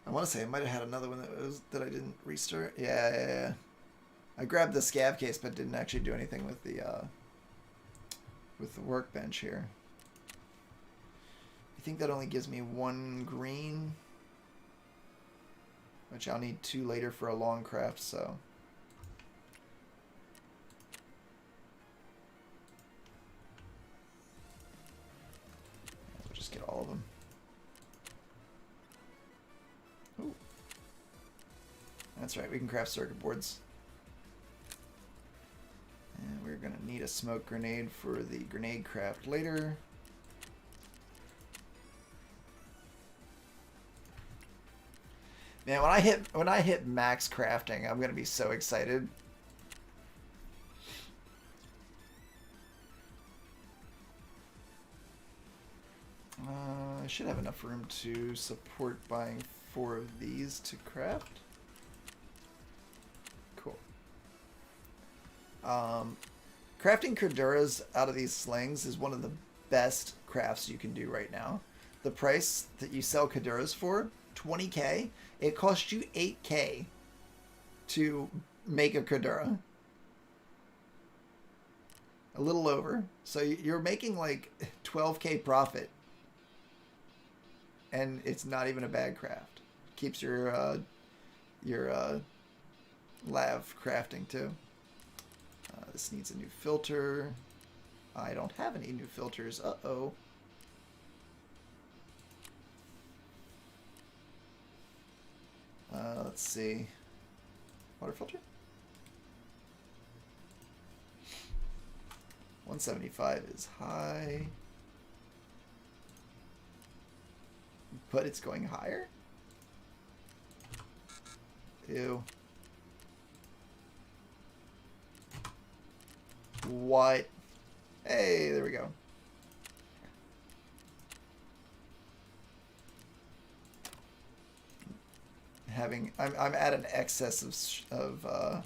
I want to say I might have had another one that I didn't restart. Yeah. I grabbed the scav case, but didn't actually do anything with the workbench here. I think that only gives me 1 green, which I'll need 2 later for a long craft. So. Get all of them. Ooh. That's right, we can craft circuit boards. And we're going to need a smoke grenade for the grenade craft later. Man, when I hit max crafting, I'm going to be so excited. I should have enough room to support buying 4 of these to craft. Cool. Crafting Kuduras out of these slings is one of the best crafts you can do right now. The price that you sell Kuduras for, 20k, it costs you 8k to make a Kudura. A little over. So you're making like 12K profit. And it's not even a bad craft. Keeps your lav crafting too. This needs a new filter. I don't have any new filters. Uh-oh. Let's see. Water filter? 175 is high. But it's going higher? Ew. What? Hey, there we go. I'm at an excess of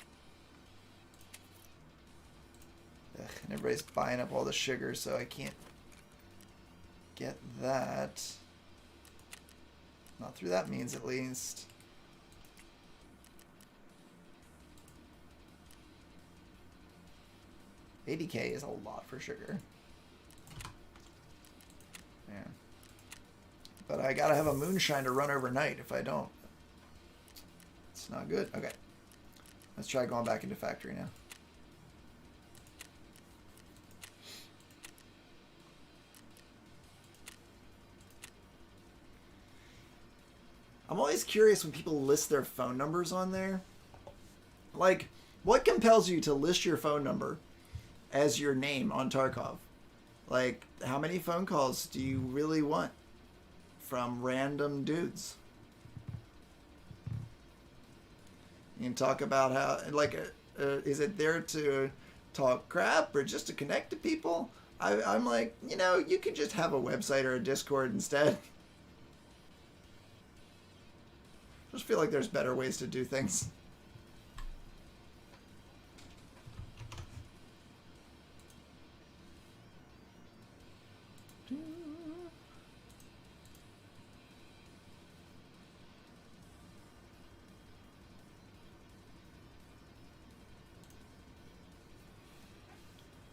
and everybody's buying up all the sugar, so I can't get that. Not through that means, at least. $80K is a lot for sugar. Yeah. But I gotta have a moonshine to run overnight. If I don't, it's not good. Okay. Let's try going back into factory now. I'm always curious when people list their phone numbers on there. Like, what compels you to list your phone number as your name on Tarkov? Like, how many phone calls do you really want from random dudes? You can talk about how, like, is it there to talk crap or just to connect to people? I'm like, you know, you could just have a website or a Discord instead. Just feel like there's better ways to do things.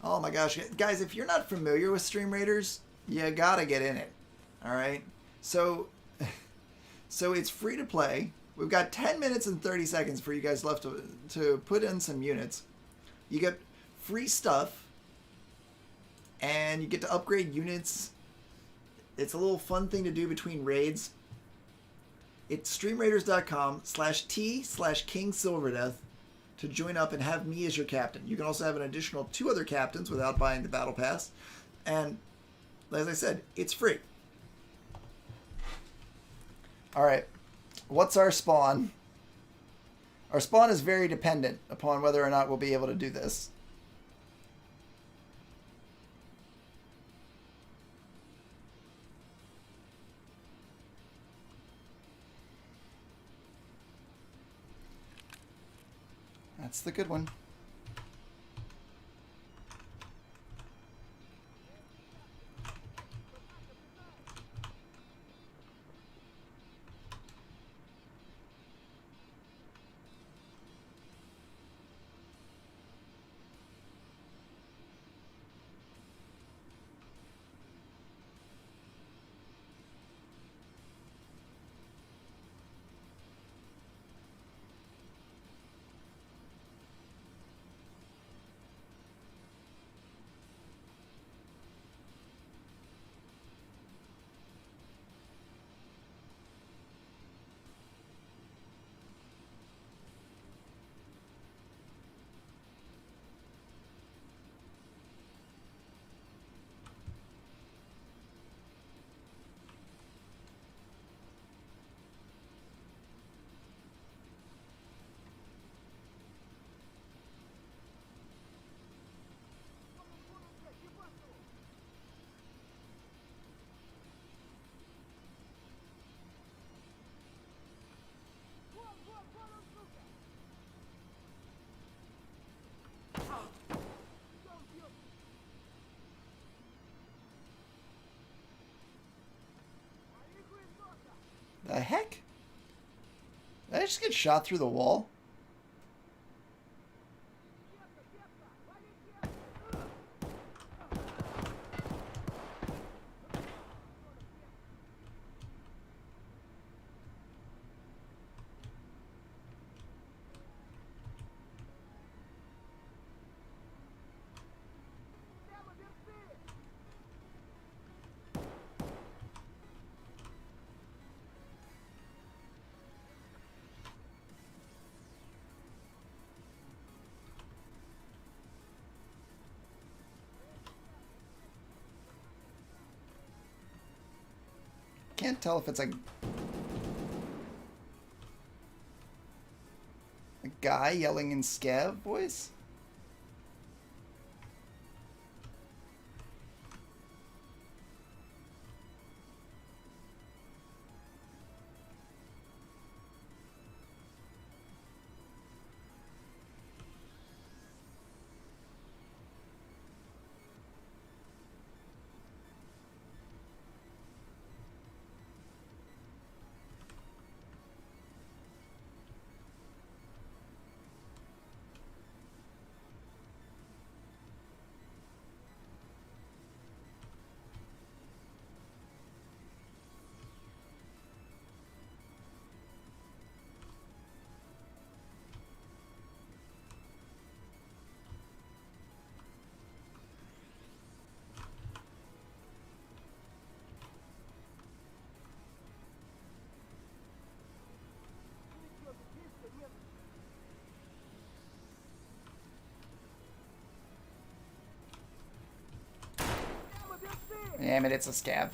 Oh my gosh, guys, if you're not familiar with Stream Raiders, you gotta get in it. Alright? So it's free to play. We've got 10 minutes and 30 seconds for you guys left to put in some units. You get free stuff, and you get to upgrade units. It's a little fun thing to do between raids. It's streamraiders.com/T/KingSilverdeath to join up and have me as your captain. You can also have an additional 2 other captains without buying the battle pass. And as I said, it's free. Alright, what's our spawn? Our spawn is very dependent upon whether or not we'll be able to do this. That's the good one. The heck? Did I just get shot through the wall? can't tell if it's a guy yelling in scav voice. Damn it, it's a scav.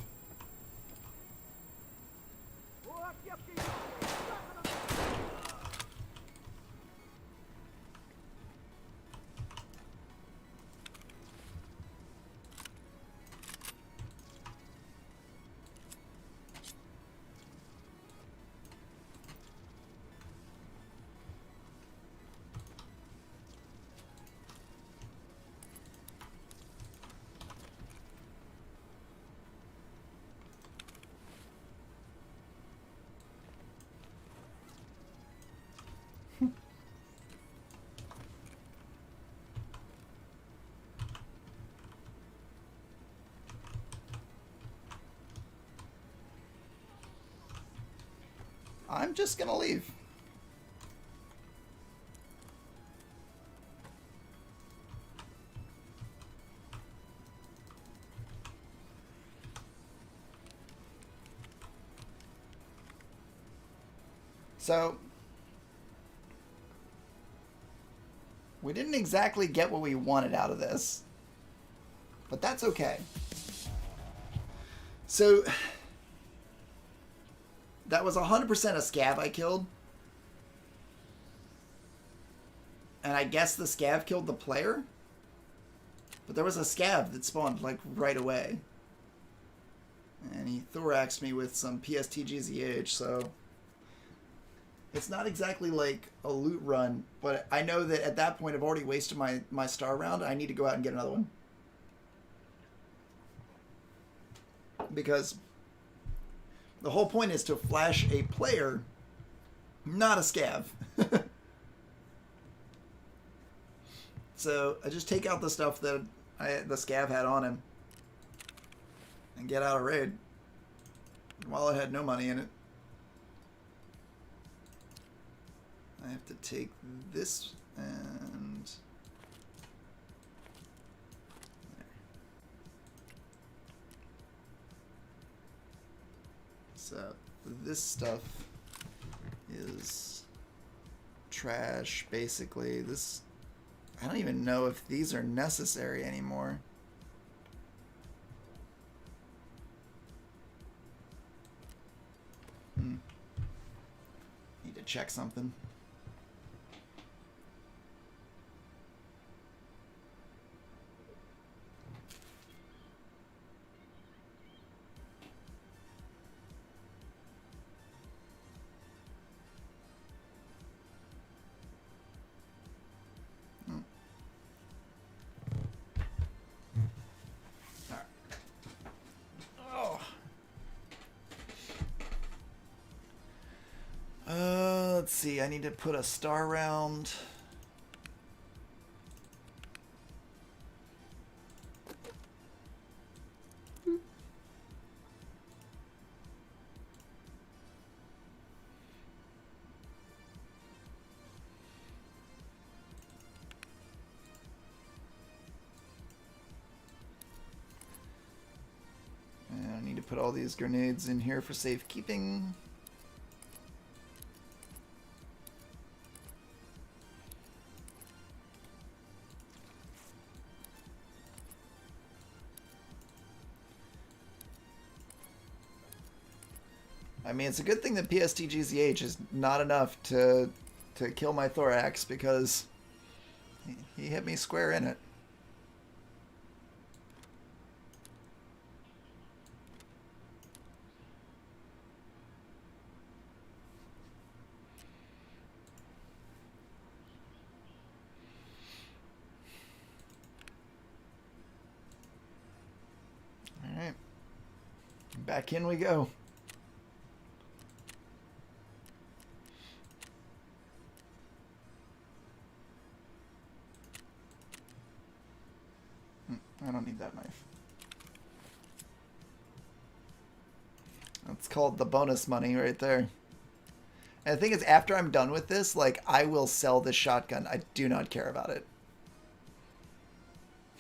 I'm just gonna leave. So, we didn't exactly get what we wanted out of this, but that's okay. So, that was 100% a scav I killed. And I guess the scav killed the player? But there was a scav that spawned, like, right away. And he thoraxed me with some PSTGZH, so... It's not exactly like a loot run, but I know that at that point I've already wasted my star round. I need to go out and get another one. Because the whole point is to flash a player, not a scav. So I just take out the stuff that the scav had on him and get out of raid while it had no money in it. I have to take this and there. So this stuff is trash, basically. This, I don't even know if these are necessary anymore. Need to check something. Let's see, I need to put a star round. And I need to put all these grenades in here for safekeeping. I mean, it's a good thing that PSTGZH is not enough to kill my thorax, because he hit me square in it. Alright. Back in we go. I don't need that knife. That's called the bonus money right there. And the thing is, after I'm done with this, like, I will sell this shotgun. I do not care about it.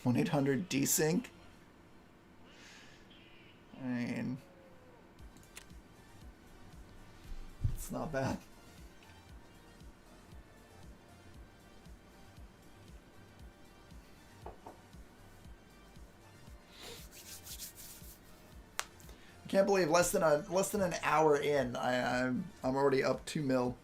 1-800-DSync? I mean, it's not bad. I can't believe less than an hour in, I'm already up 2 mil.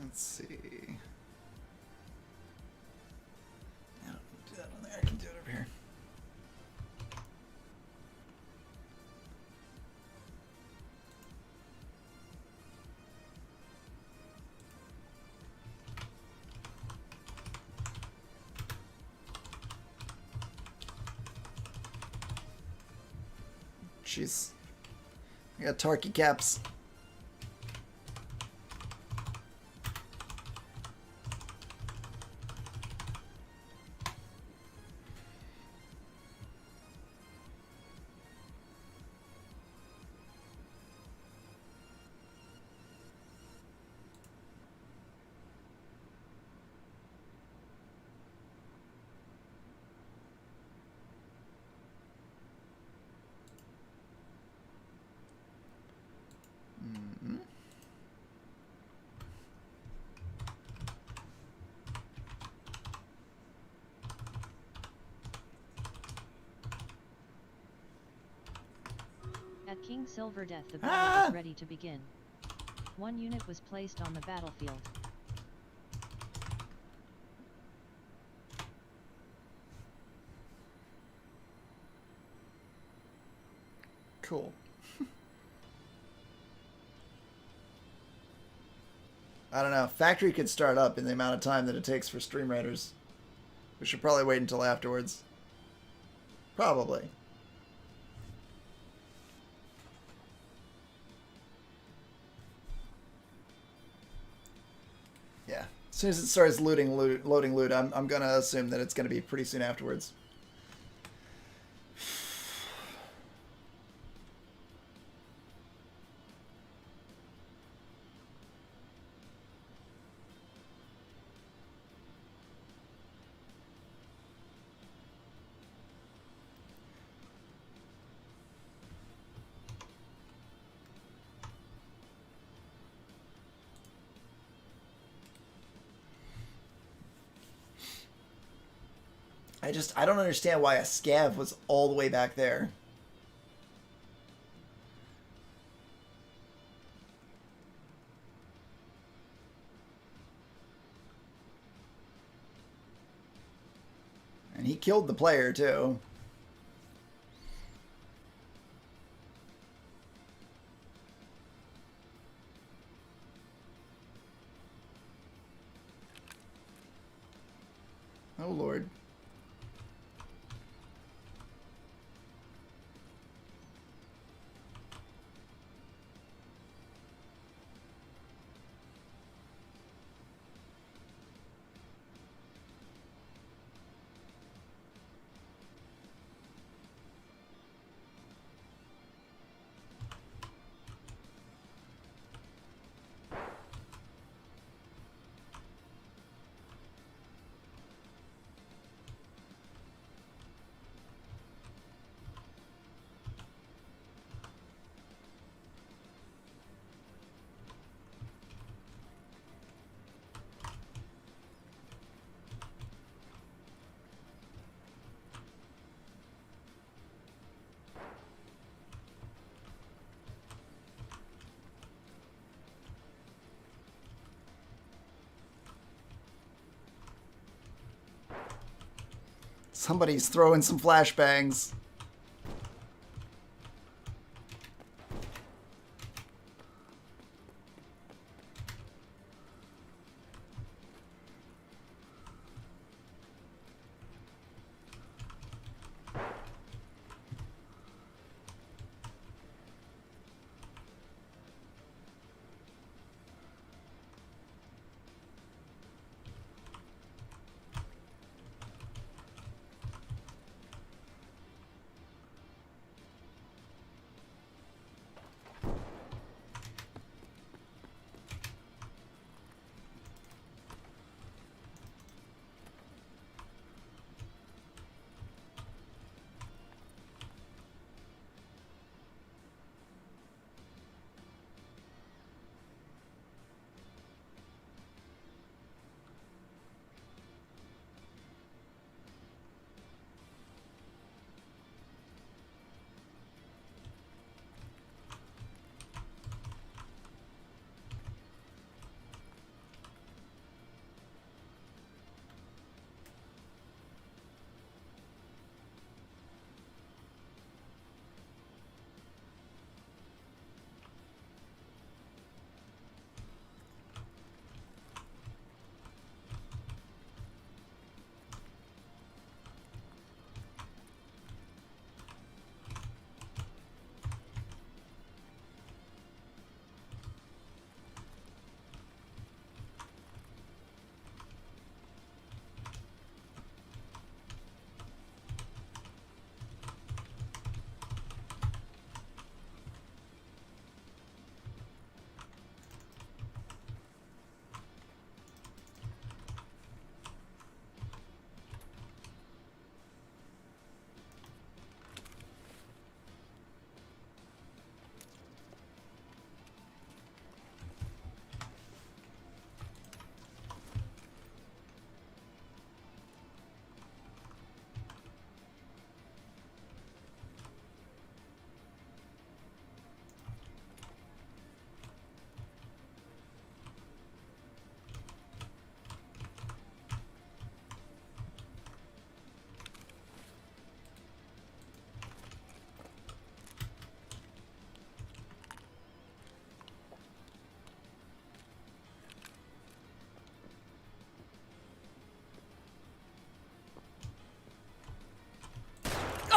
Let's see. I don't do that on there. I can do it over here. Jeez. I got Tarky caps. At King Silver Death, the battle was ready to begin. One unit was placed on the battlefield. Cool. I don't know. Factory could start up in the amount of time that it takes for Stream Raiders. We should probably wait until afterwards. Probably. Yeah. As soon as it starts loading loot, I'm gonna assume that it's gonna be pretty soon afterwards. I don't understand why a scav was all the way back there. And he killed the player too. Oh Lord. Somebody's throwing some flashbangs.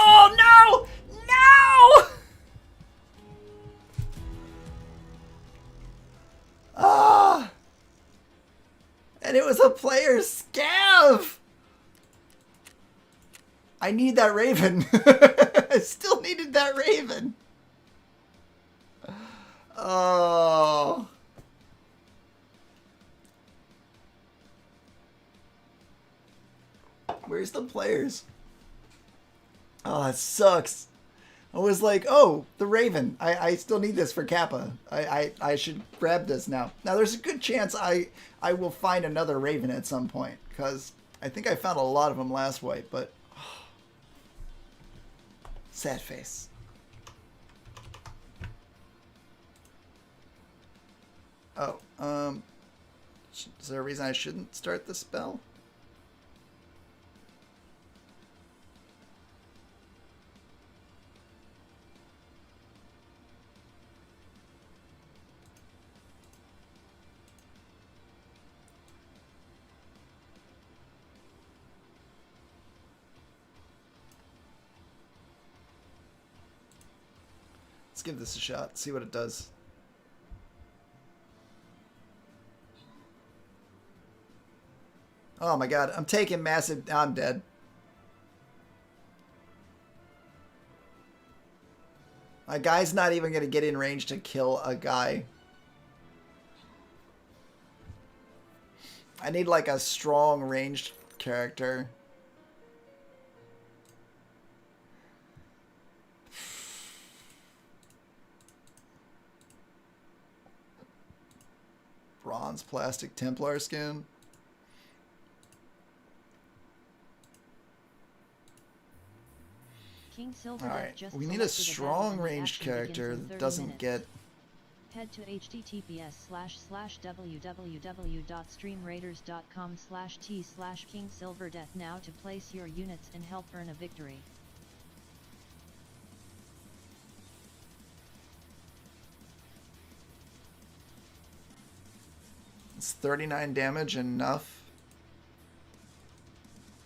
Oh, no! No! Ah! And it was a player scav! I need that raven. I still needed that raven. Oh. Where's the players? Oh, it sucks. I was like, oh, the raven. I still need this for Kappa. I should grab this now. Now, there's a good chance I will find another raven at some point, because I think I found a lot of them last wipe, but... Oh, sad face. Oh, is there a reason I shouldn't start the spell? Let's give this a shot, see what it does. Oh my god, I'm taking massive... I'm dead. My guy's not even going to get in range to kill a guy. I need like a strong ranged character. Bronze plastic Templar skin. King Silver Alright, just we need a selected strong battle and the ranged action begins character in that 30 doesn't minutes. get Head to https://www.streamraiders.com/t/KingSilverDeath now to place your units and help earn a victory. It's 39 damage enough.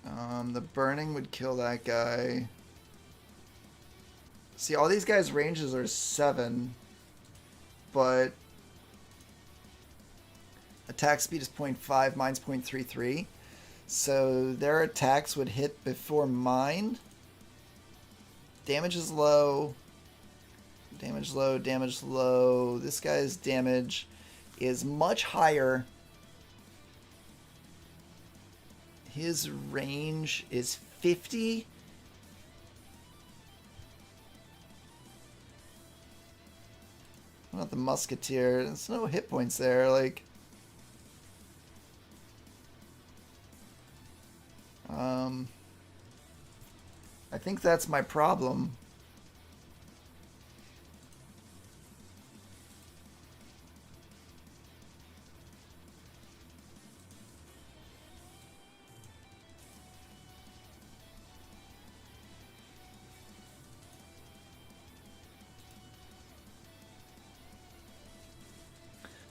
The burning would kill that guy. See, all these guys' ranges are 7, but attack speed is 0.5, mine's 0.33. So their attacks would hit before mine. Damage is low. Damage low, damage low. This guy's damage is much higher. His range is 50. What about the musketeer? There's no hit points there. Like, I think that's my problem.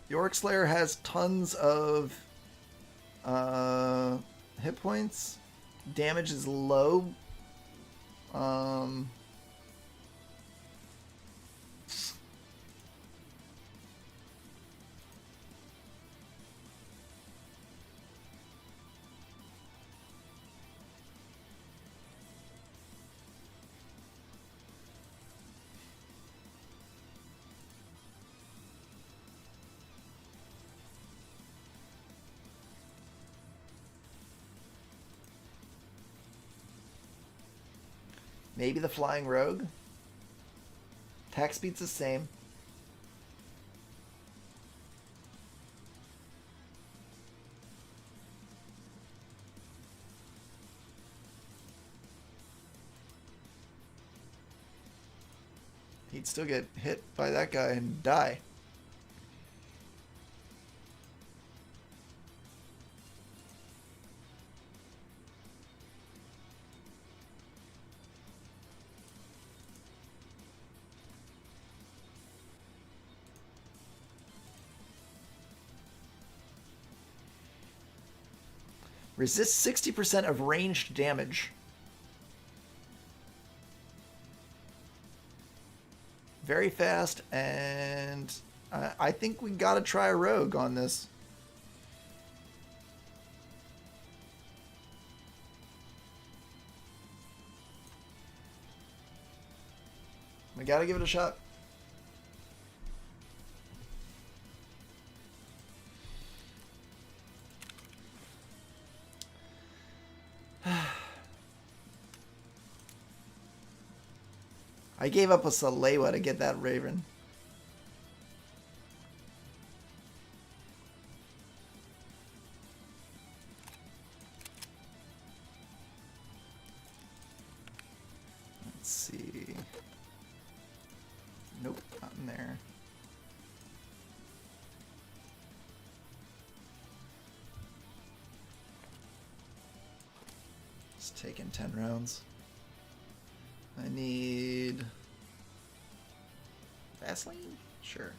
The Orc Slayer has tons of hit points. Damage is low. Maybe the Flying Rogue. Attack speed's the same. He'd still get hit by that guy and die. Resists 60% of ranged damage. Very fast, and I think we gotta try a rogue on this. We gotta give it a shot. I gave up a Salewa to get that Raven. Let's see. Nope, not in there. It's taking 10 rounds. I need Vaseline? Sure.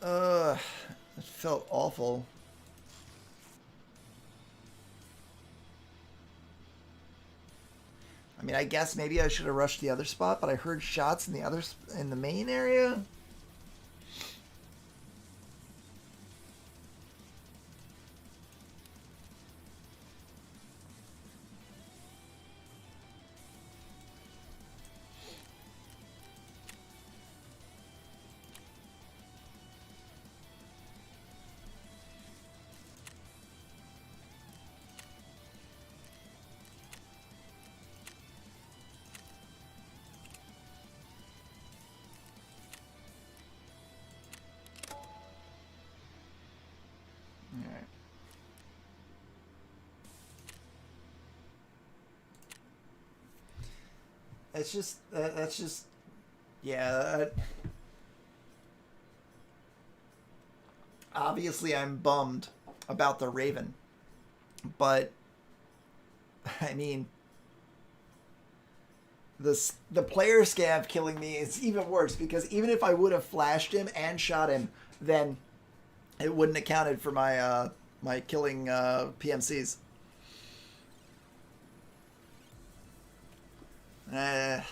It felt awful. I mean, I guess maybe I should have rushed the other spot, but I heard shots in the main area. It's just that's just yeah. Obviously, I'm bummed about the Raven, but I mean, the player scav killing me is even worse because even if I would have flashed him and shot him, then it wouldn't have counted for my my killing PMCs. I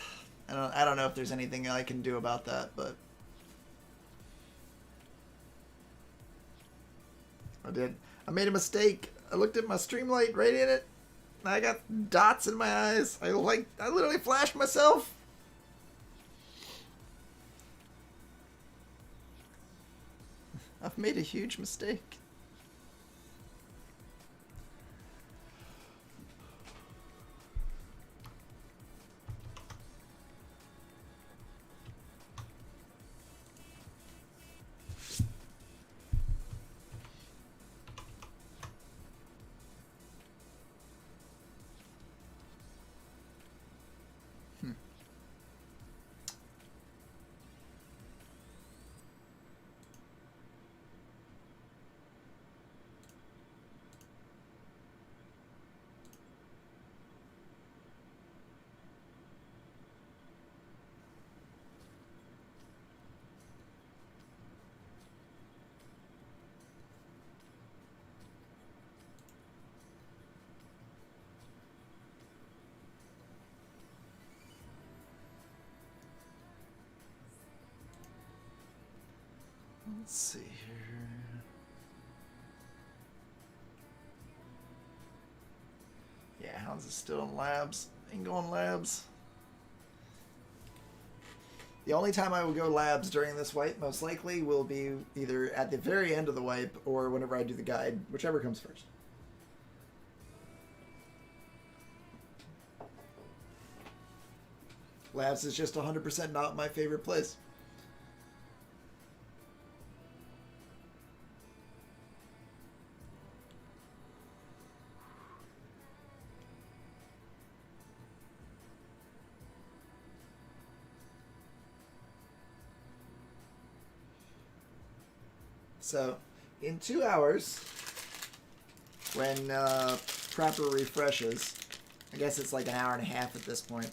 don't know if there's anything I can do about that, but I made a mistake. I looked at my streamlight right in it. And I got dots in my eyes. I literally flashed myself. I've made a huge mistake. Let's see here. Yeah, Hounds is still in labs. Ain't going labs. The only time I will go labs during this wipe, most likely, will be either at the very end of the wipe or whenever I do the guide, whichever comes first. Labs is just 100% not my favorite place. So, in 2 hours, when Prepper refreshes, I guess it's like an hour and a half at this point.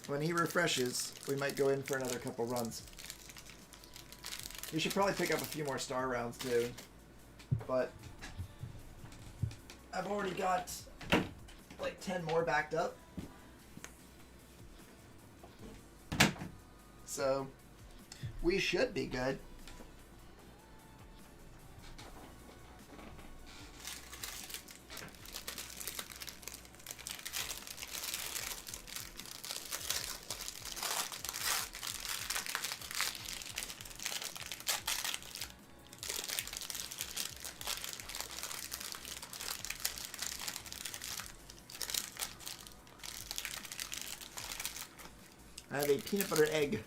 When he refreshes, we might go in for another couple runs. We should probably pick up a few more star rounds too, but I've already got like 10 more backed up. So, we should be good. I have a peanut butter egg.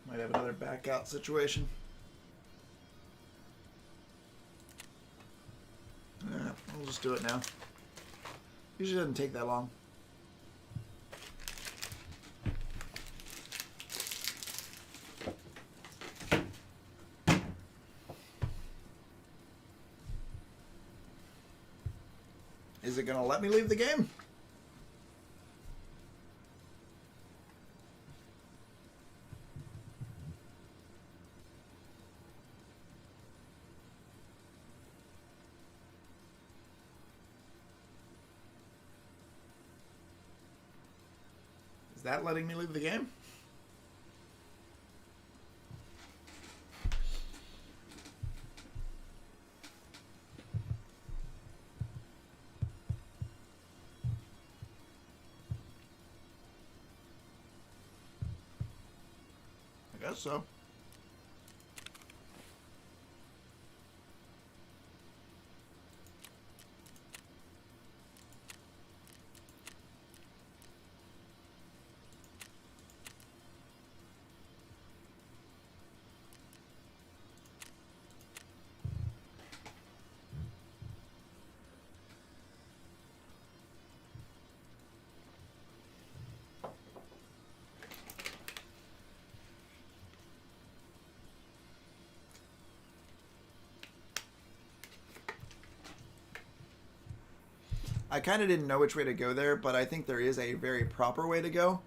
Might have another back out situation. Yeah, I'll just do it now. Usually doesn't take that long. Is it gonna let me leave the game? Is that letting me leave the game? I guess so. I kind of didn't know which way to go there, but I think there is a very proper way to go.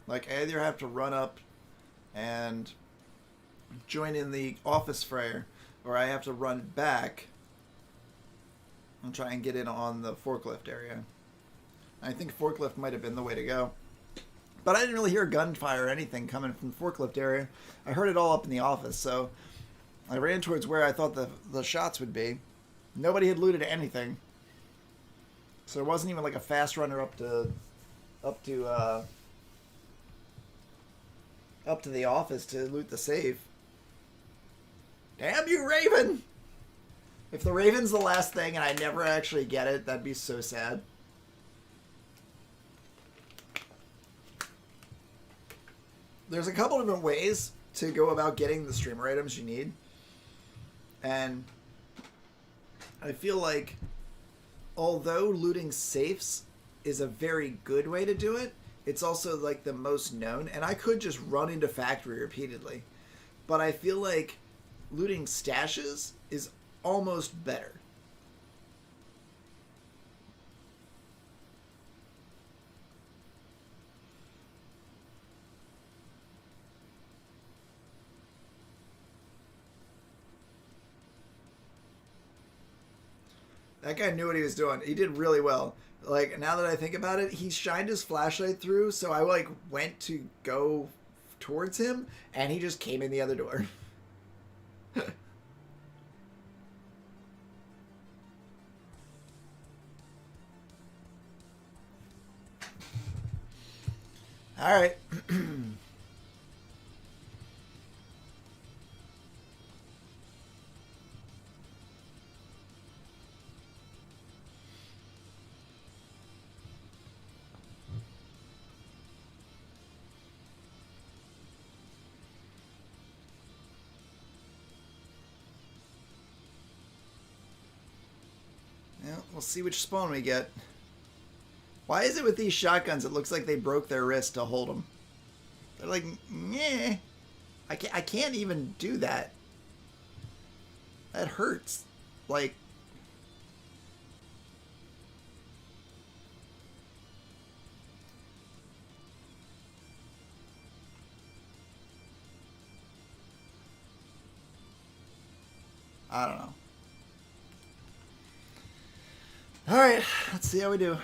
Like, I either have to run up and join in the office fray, or I have to run back and try and get in on the forklift area. I think forklift might have been the way to go. But I didn't really hear gunfire or anything coming from the forklift area. I heard it all up in the office, so I ran towards where I thought the shots would be. Nobody had looted anything. So it wasn't even like a fast runner up to the office to loot the safe. Damn you, Raven! If the Raven's the last thing and I never actually get it, that'd be so sad. There's a couple different ways to go about getting the streamer items you need. And I feel like although looting safes is a very good way to do it, it's also like the most known. And I could just run into factory repeatedly. But I feel like looting stashes is almost better. That guy knew what he was doing. He did really well. Like, now that I think about it, he shined his flashlight through, so I, like, went to go towards him, and he just came in the other door. All right. Yeah, we'll see which spawn we get. Why is it with these shotguns it looks like they broke their wrist to hold them? They're like, meh. I can't even do that. That hurts. Like, I don't know. All right, let's see how we do.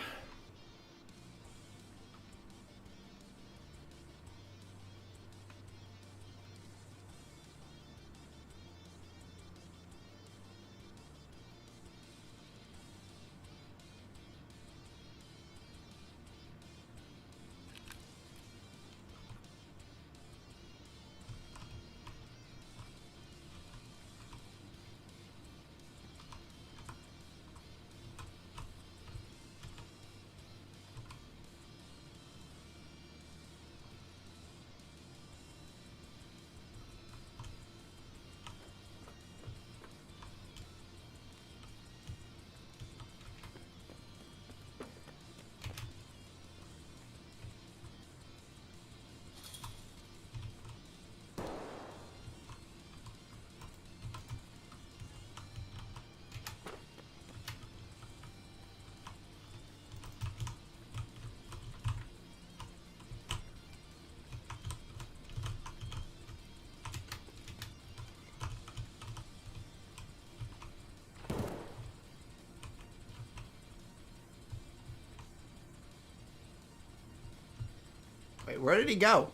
Where did he go?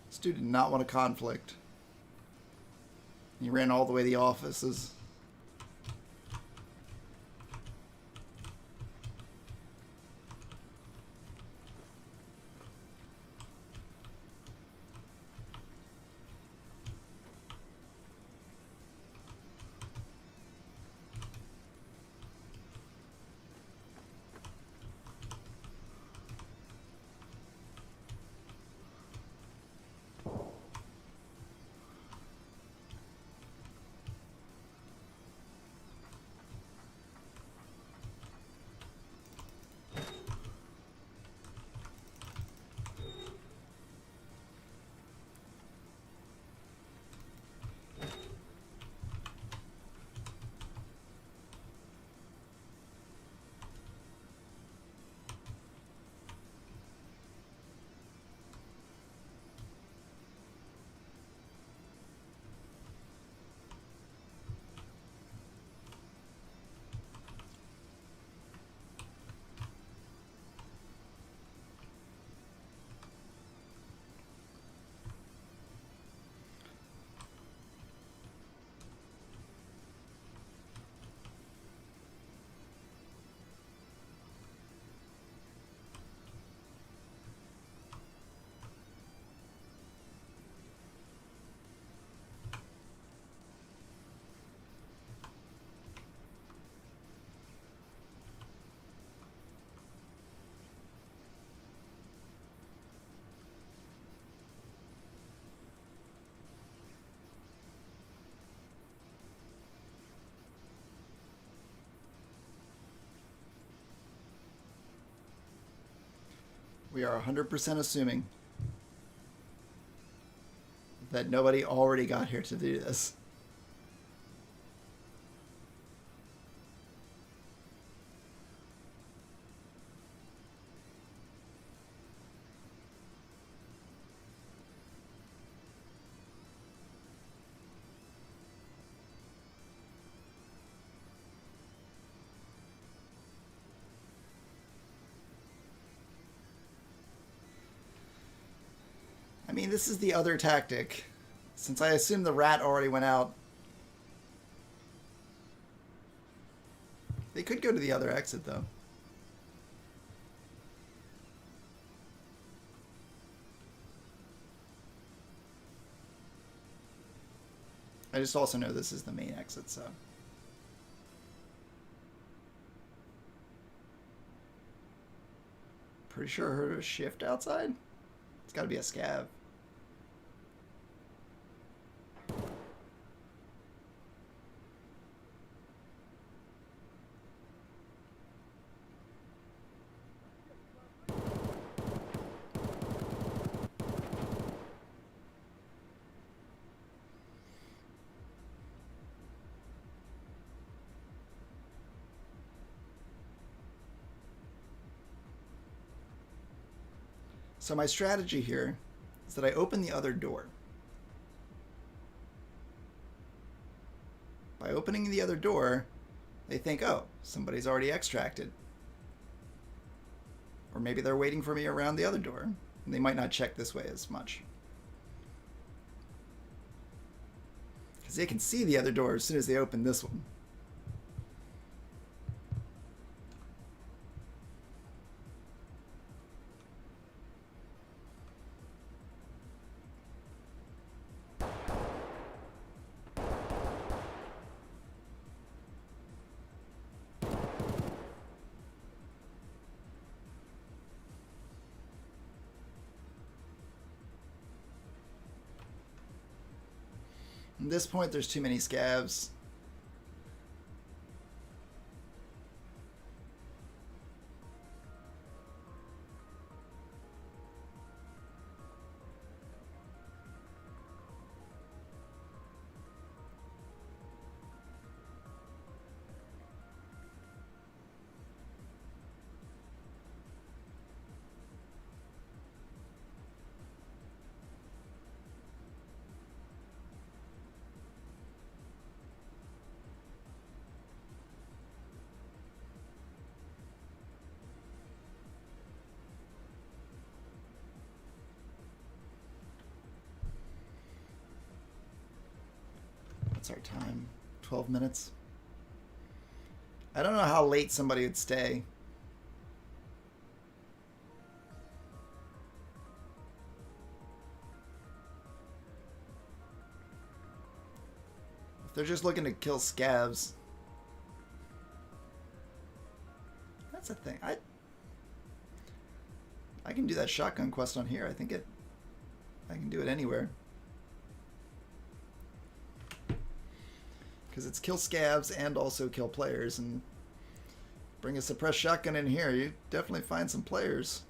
This dude did not want a conflict. He ran all the way to the offices. We are 100% assuming that nobody already got here to do this. I mean, this is the other tactic. Since I assume the rat already went out, they could go to the other exit, though. I just also know this is the main exit, so... Pretty sure I heard a shift outside. It's gotta be a scav. So my strategy here is that I open the other door. By opening the other door, they think, oh, somebody's already extracted. Or maybe they're waiting for me around the other door. And they might not check this way as much. Because they can see the other door as soon as they open this one. At this point, there's too many scavs. What's our time? 12 minutes? I don't know how late somebody would stay. If they're just looking to kill scavs. That's the thing. I can do that shotgun quest on here. I can do it anywhere. Because it's kill scavs and also kill players, and bring a suppressed shotgun in here, you definitely find some players.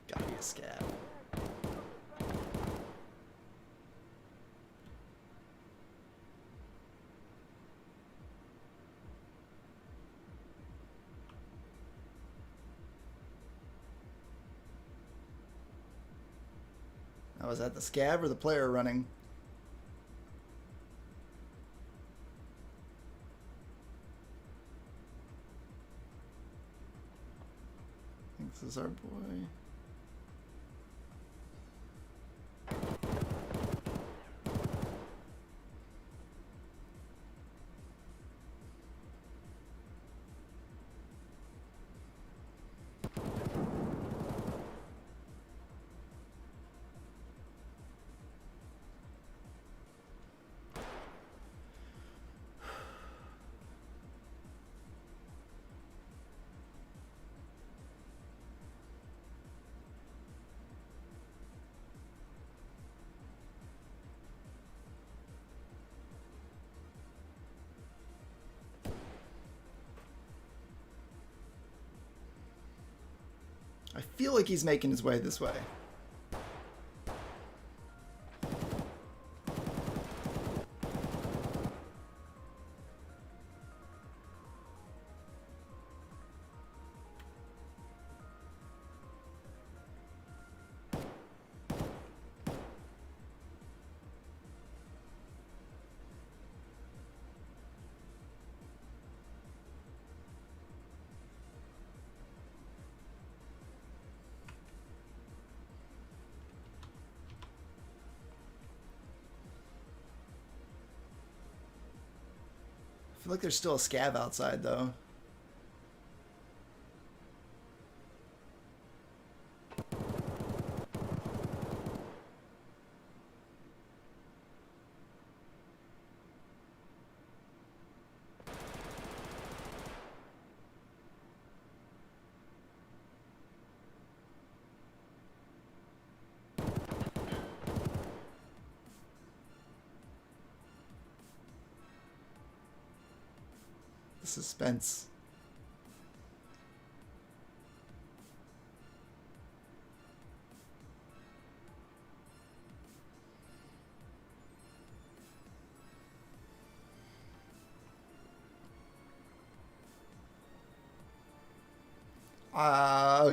Gotta be a scav. Oh, is that the scav or the player running? I think this is our boy. I feel like he's making his way this way. I feel like there's still a scav outside, though. suspense.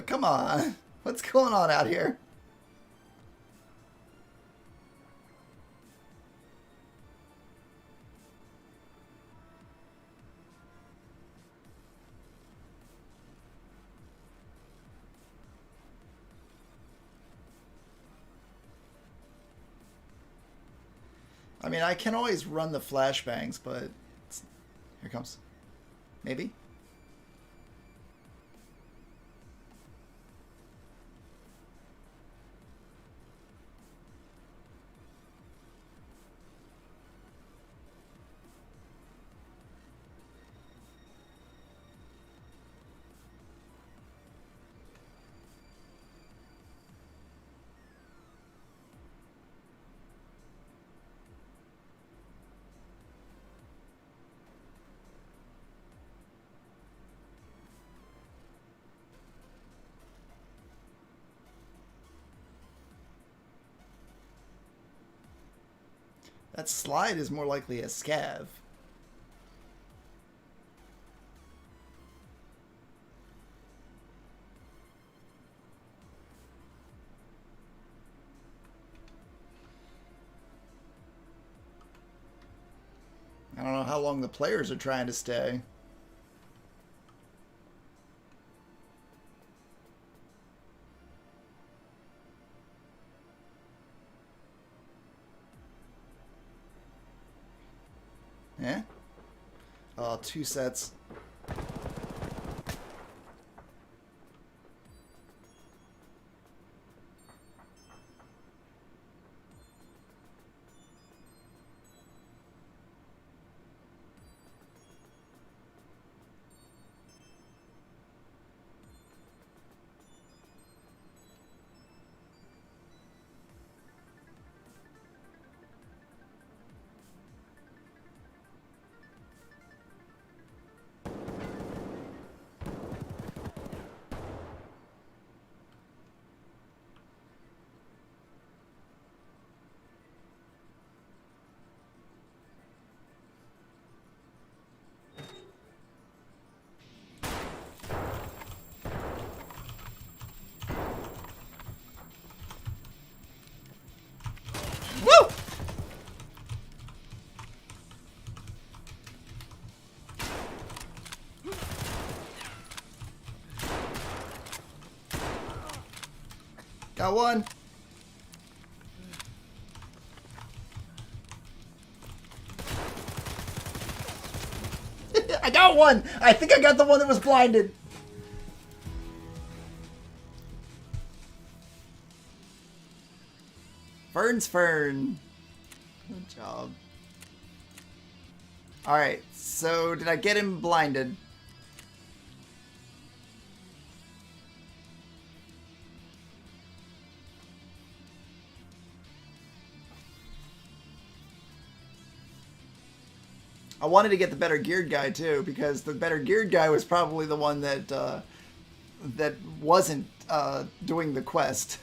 Come on. What's going on out here? I mean, I can always run the flashbangs, but here it comes. Maybe? That slide is more likely a scav. I don't know how long the players are trying to stay. Yeah? Oh, 2 sets. Woo! Got one. I got one. I think I got the one that was blinded. Fern's Fern. Good job. Alright, so did I get him blinded? I wanted to get the better geared guy too, because the better geared guy was probably the one that that wasn't doing the quest.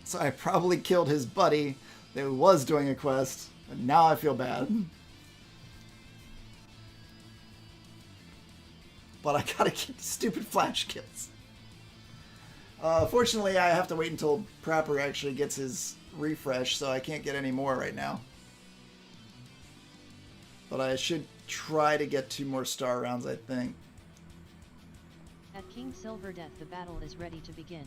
So I probably killed his buddy that was doing a quest, and now I feel bad. But I gotta get these stupid flash kills. Fortunately, I have to wait until Prapper actually gets his refresh, so I can't get any more right now. But I should try to get 2 more star rounds, I think. At King Silverdeath, the battle is ready to begin.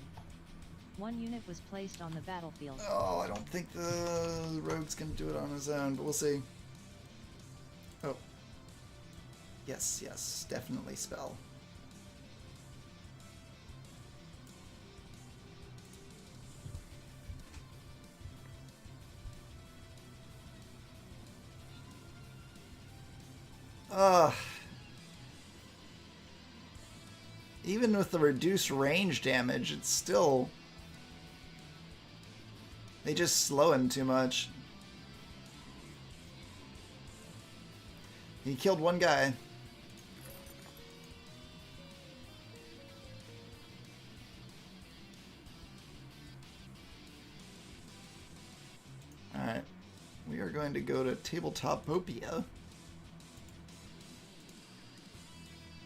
1 unit was placed on the battlefield. Oh, I don't think the rogue's gonna do it on his own, but we'll see. Oh. Yes, yes, definitely spell. Even with the reduced range damage, it's still... They just slow him too much. He killed one guy. Alright. We are going to go to Tabletopopia.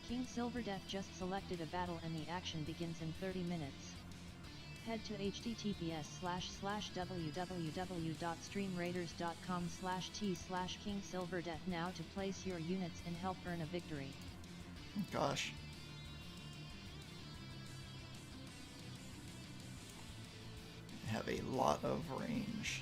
King Silverdeath just selected a battle and the action begins in 30 minutes. Head to https://www.streamraiders.com/t/King Silverdeath now to place your units and help earn a victory. Gosh. I have a lot of range.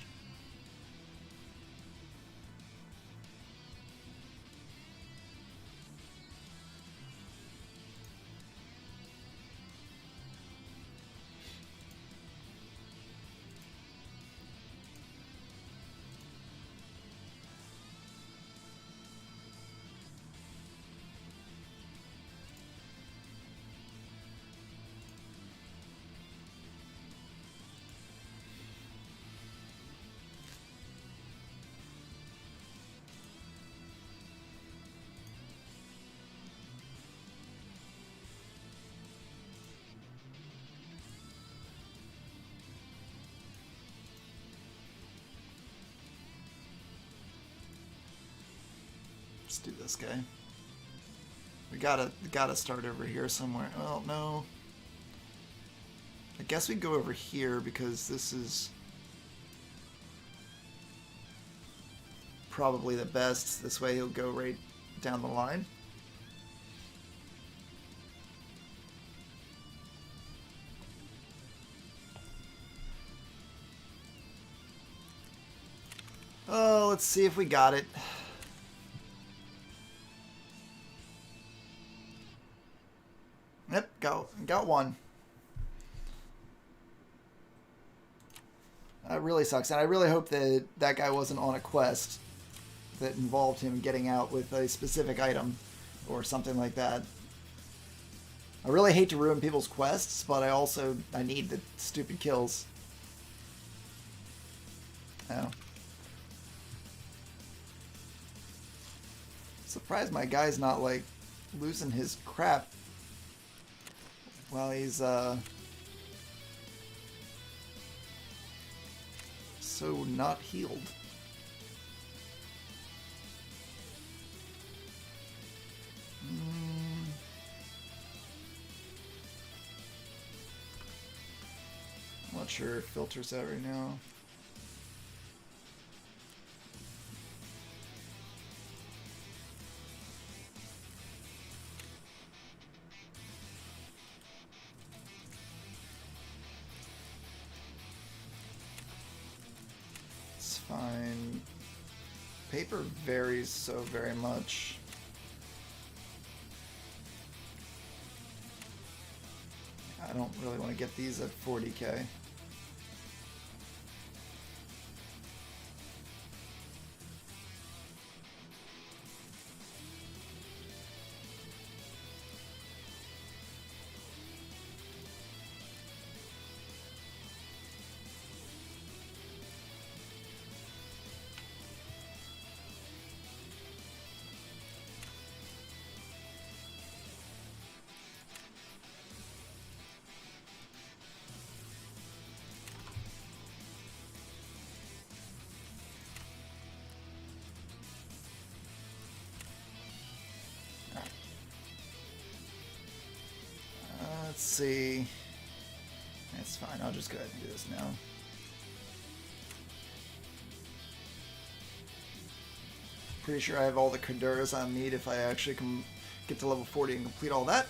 Let's do this guy. We gotta start over here somewhere. Oh no. I guess we go over here because this is probably the best. This way he'll go right down the line. Oh, let's see if we got it. Yep, got one. That really sucks, and I really hope that that guy wasn't on a quest that involved him getting out with a specific item or something like that. I really hate to ruin people's quests, but I need the stupid kills. Oh. Surprised my guy's not, like, losing his crap while he's, so not healed. I'm not sure if filter's out right now. Fine. Paper varies so very much. I don't really want to get these at 40k. Let's see. That's fine. I'll just go ahead and do this now. Pretty sure I have all the Kaduras I need if I actually can get to level 40 and complete all that.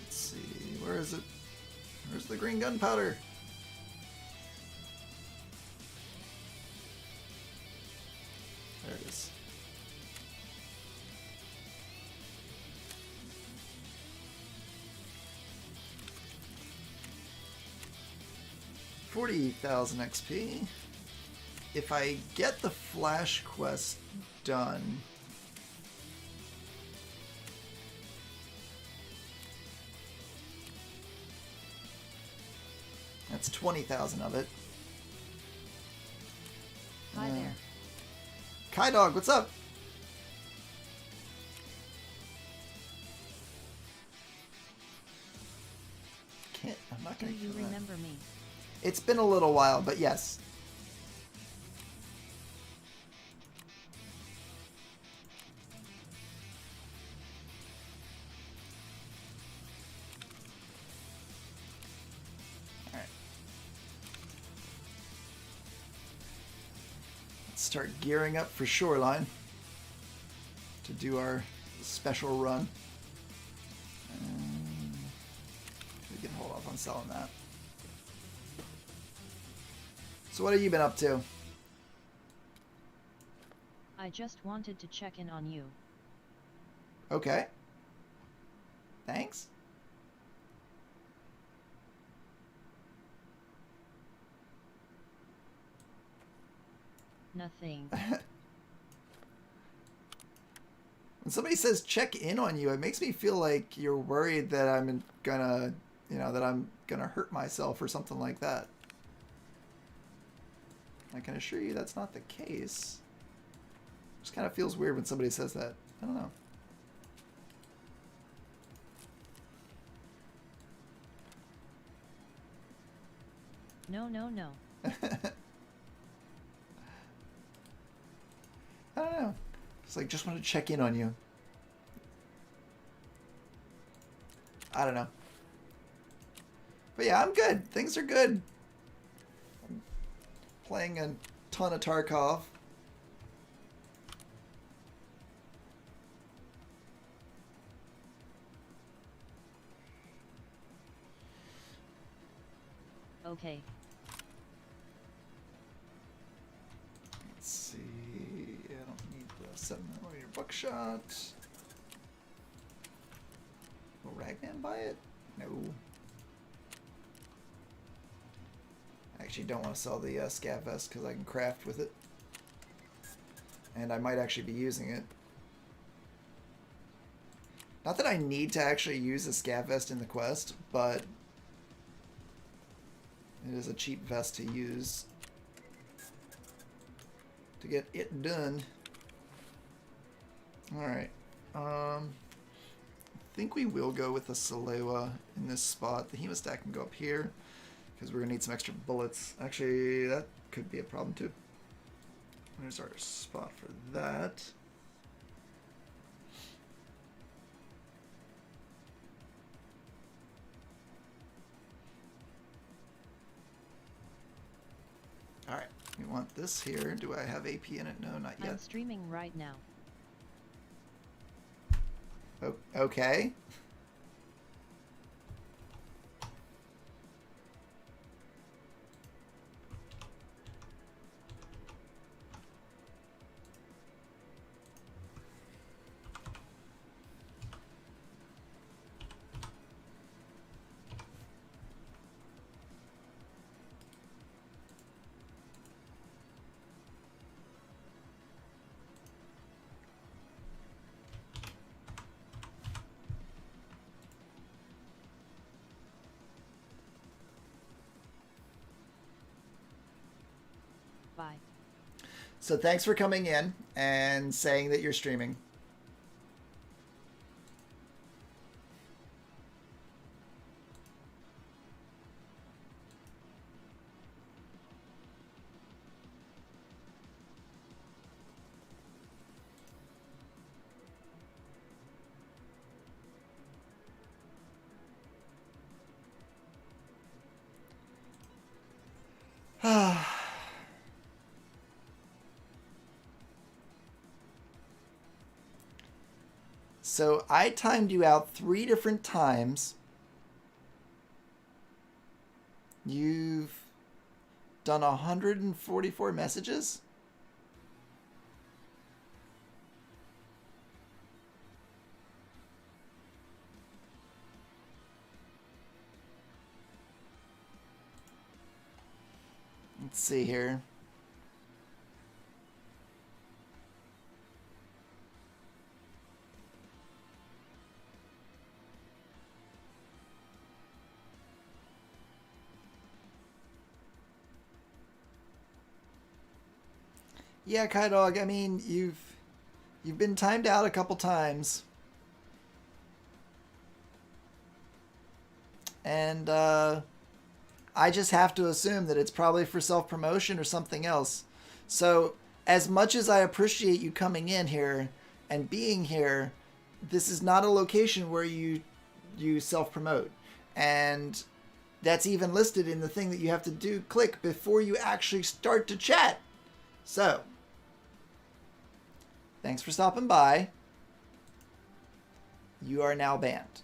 Let's see. Where is it? Where's the green gunpowder? There it is. $40,000 XP. If I get the flash quest done, That's 20,000 of it. Hi there. Kai Dog, what's up? I'm not Do gonna you remember me? It's been a little while, but yes. Alright. Let's start gearing up for Shoreline to do our special run. We can hold off on selling that. So what have you been up to? I just wanted to check in on you. Okay. Thanks. Nothing. When somebody says check in on you, it makes me feel like you're worried that I'm gonna, that I'm gonna hurt myself or something like that. I can assure you that's not the case. It just kind of feels weird when somebody says that. I don't know. No, no, no. I don't know. It's like, just want to check in on you. I don't know. But yeah, I'm good. Things are good. I'm playing a ton of Tarkov. Okay. Let's see. I don't need the 7mm buckshot. Will Ragman buy it? No. I actually don't want to sell the scav vest because I can craft with it. And I might actually be using it. Not that I need to actually use the scav vest in the quest, but it is a cheap vest to use to get it done. Alright. I think we will go with the Salewa in this spot. The Hemostack can go up here because we're going to need some extra bullets. Actually, that could be a problem too. There's our spot for that. Alright, we want this here. Do I have AP in it? No, not yet. I'm streaming right now. Oh, okay. Bye. So thanks for coming in and saying that you're streaming. So I timed you out 3 different times. You've done 144 messages? Let's see here. Yeah, Kai Dog, I mean, you've been timed out a couple times. And I just have to assume that it's probably for self-promotion or something else. So, as much as I appreciate you coming in here and being here, this is not a location where you self-promote. And that's even listed in the thing that you have to click before you actually start to chat. So, thanks for stopping by. You are now banned.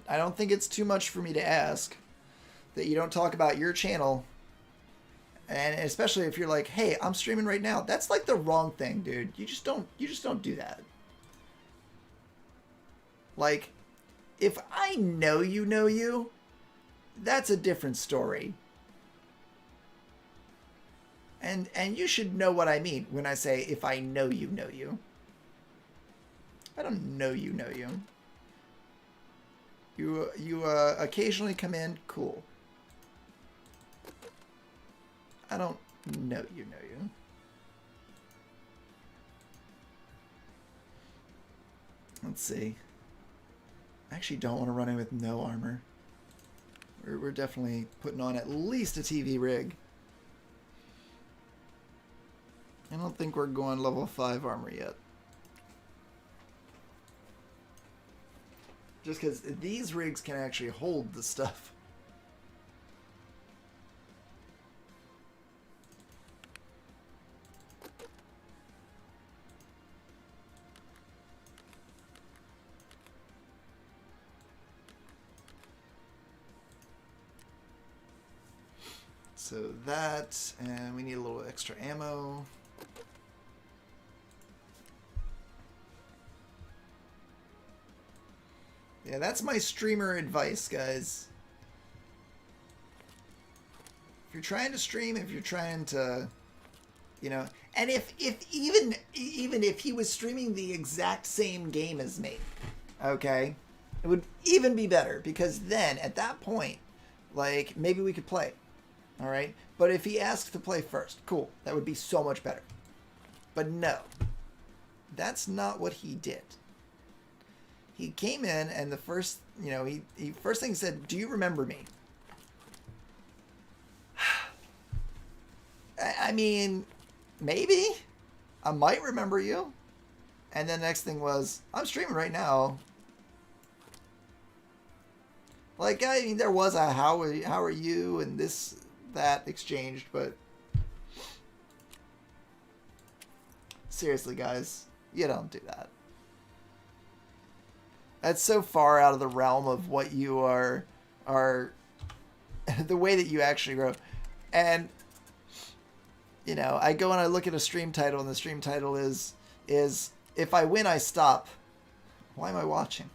I don't think it's too much for me to ask that you don't talk about your channel, and especially if you're like, "Hey, I'm streaming right now." That's like the wrong thing, dude. You just don't do that. Like, if I know you, that's a different story. And you should know what I mean when I say if I know you. I don't know you. You occasionally come in, cool. I don't know you. Let's see. I actually don't want to run in with no armor. We're definitely putting on at least a TV rig. I don't think we're going level 5 armor yet. Just because these rigs can actually hold the stuff. So that, and we need a little extra ammo. Yeah, that's my streamer advice, guys. If you're trying to stream, if you're trying to, you know, and if even if he was streaming the exact same game as me, okay, it would even be better, because then at that point, like, maybe we could play, all right? But if he asks to play first, cool, that would be so much better. But no, that's not what he did. He came in, and the first, you know, he first thing he said, "Do you remember me?" I mean, maybe. I might remember you. And then the next thing was, "I'm streaming right now." Like, I mean, there was a how are you and this, that exchanged, but seriously, guys, you don't do that. That's so far out of the realm of what you are the way that you actually grow. And, you know, I go and I look at a stream title, and the stream title is "If I win, I stop." Why am I watching?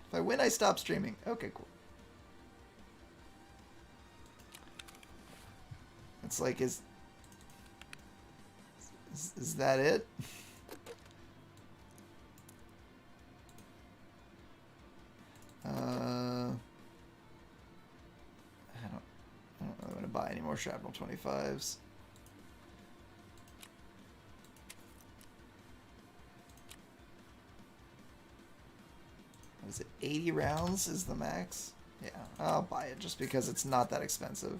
If I win, I stop streaming. Okay, cool. It's like, is that it? I don't really want to buy any more shrapnel 25s. What is it? 80 rounds is the max? Yeah, I'll buy it just because it's not that expensive.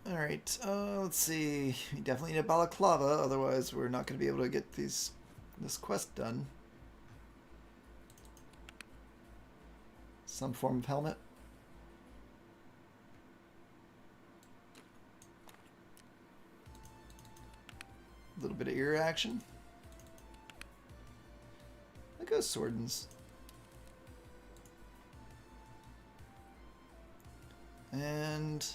Alright, let's see. We definitely need a balaclava, otherwise we're not going to be able to get this quest done. Some form of helmet. A little bit of ear action. There goes Swordens. And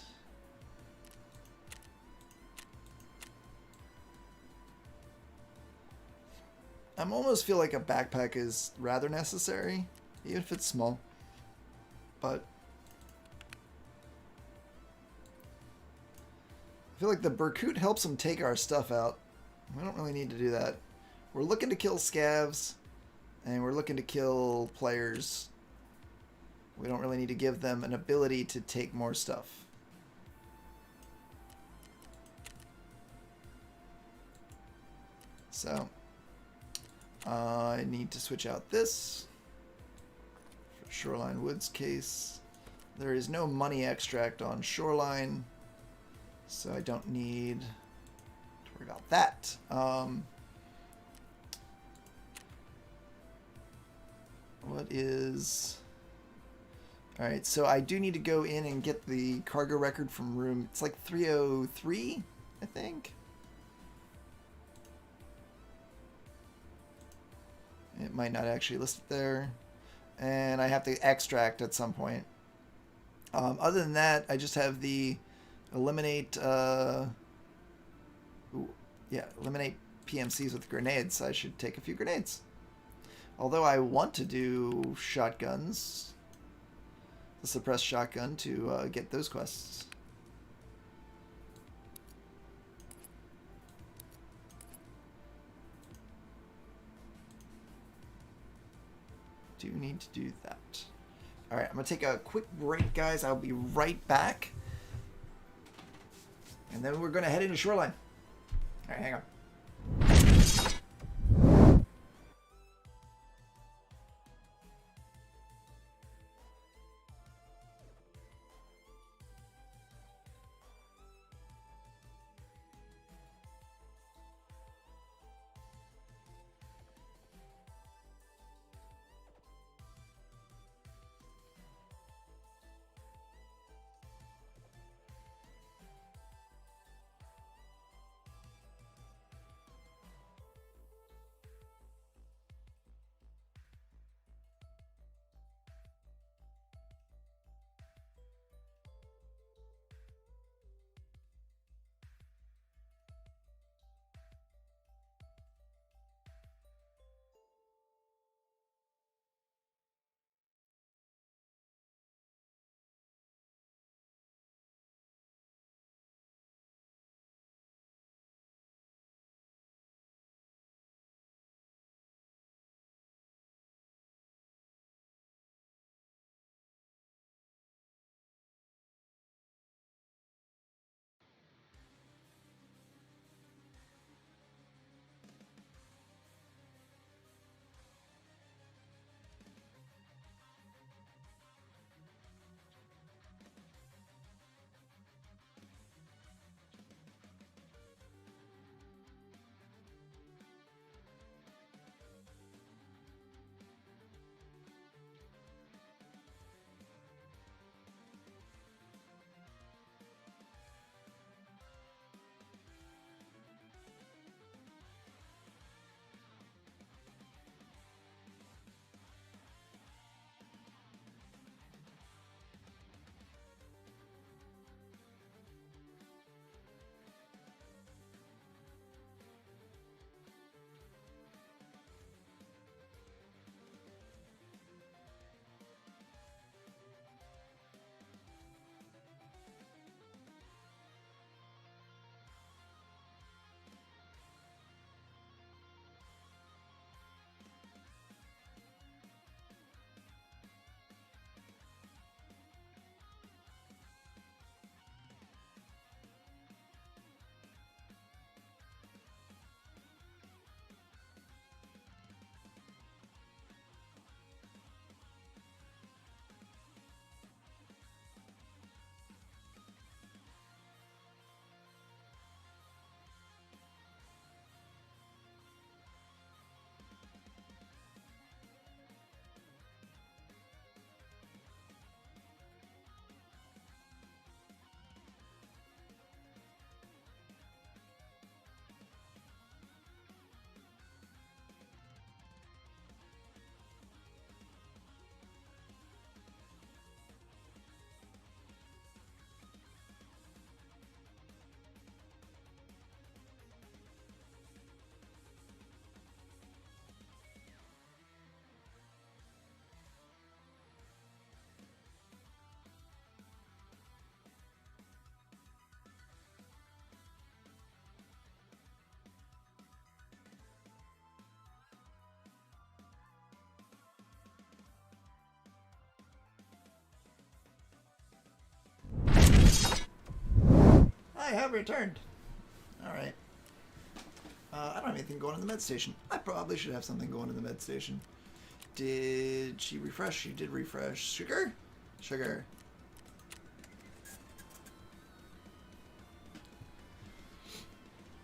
I almost feel like a backpack is rather necessary, even if it's small. But I feel like the Berkut helps them take our stuff out. We don't really need to do that. We're looking to kill scavs, and we're looking to kill players. We don't really need to give them an ability to take more stuff. So, I need to switch out this for Shoreline Woods case. There is no money extract on Shoreline, so I don't need to worry about that. What is... Alright, so I do need to go in and get the cargo record from room... It's like 303, I think? It might not actually list it there. And I have to extract at some point. Other than that, I just have the eliminate... eliminate PMCs with grenades. I should take a few grenades. Although I want to do shotguns. The suppressed shotgun to get those quests. Do need to do that. Alright, I'm going to take a quick break, guys. I'll be right back. And then we're going to head into Shoreline. Alright, hang on. have returned. Alright. I don't have anything going in the med station. I probably should have something going in the med station. Did she refresh? She did refresh. Sugar? Sugar.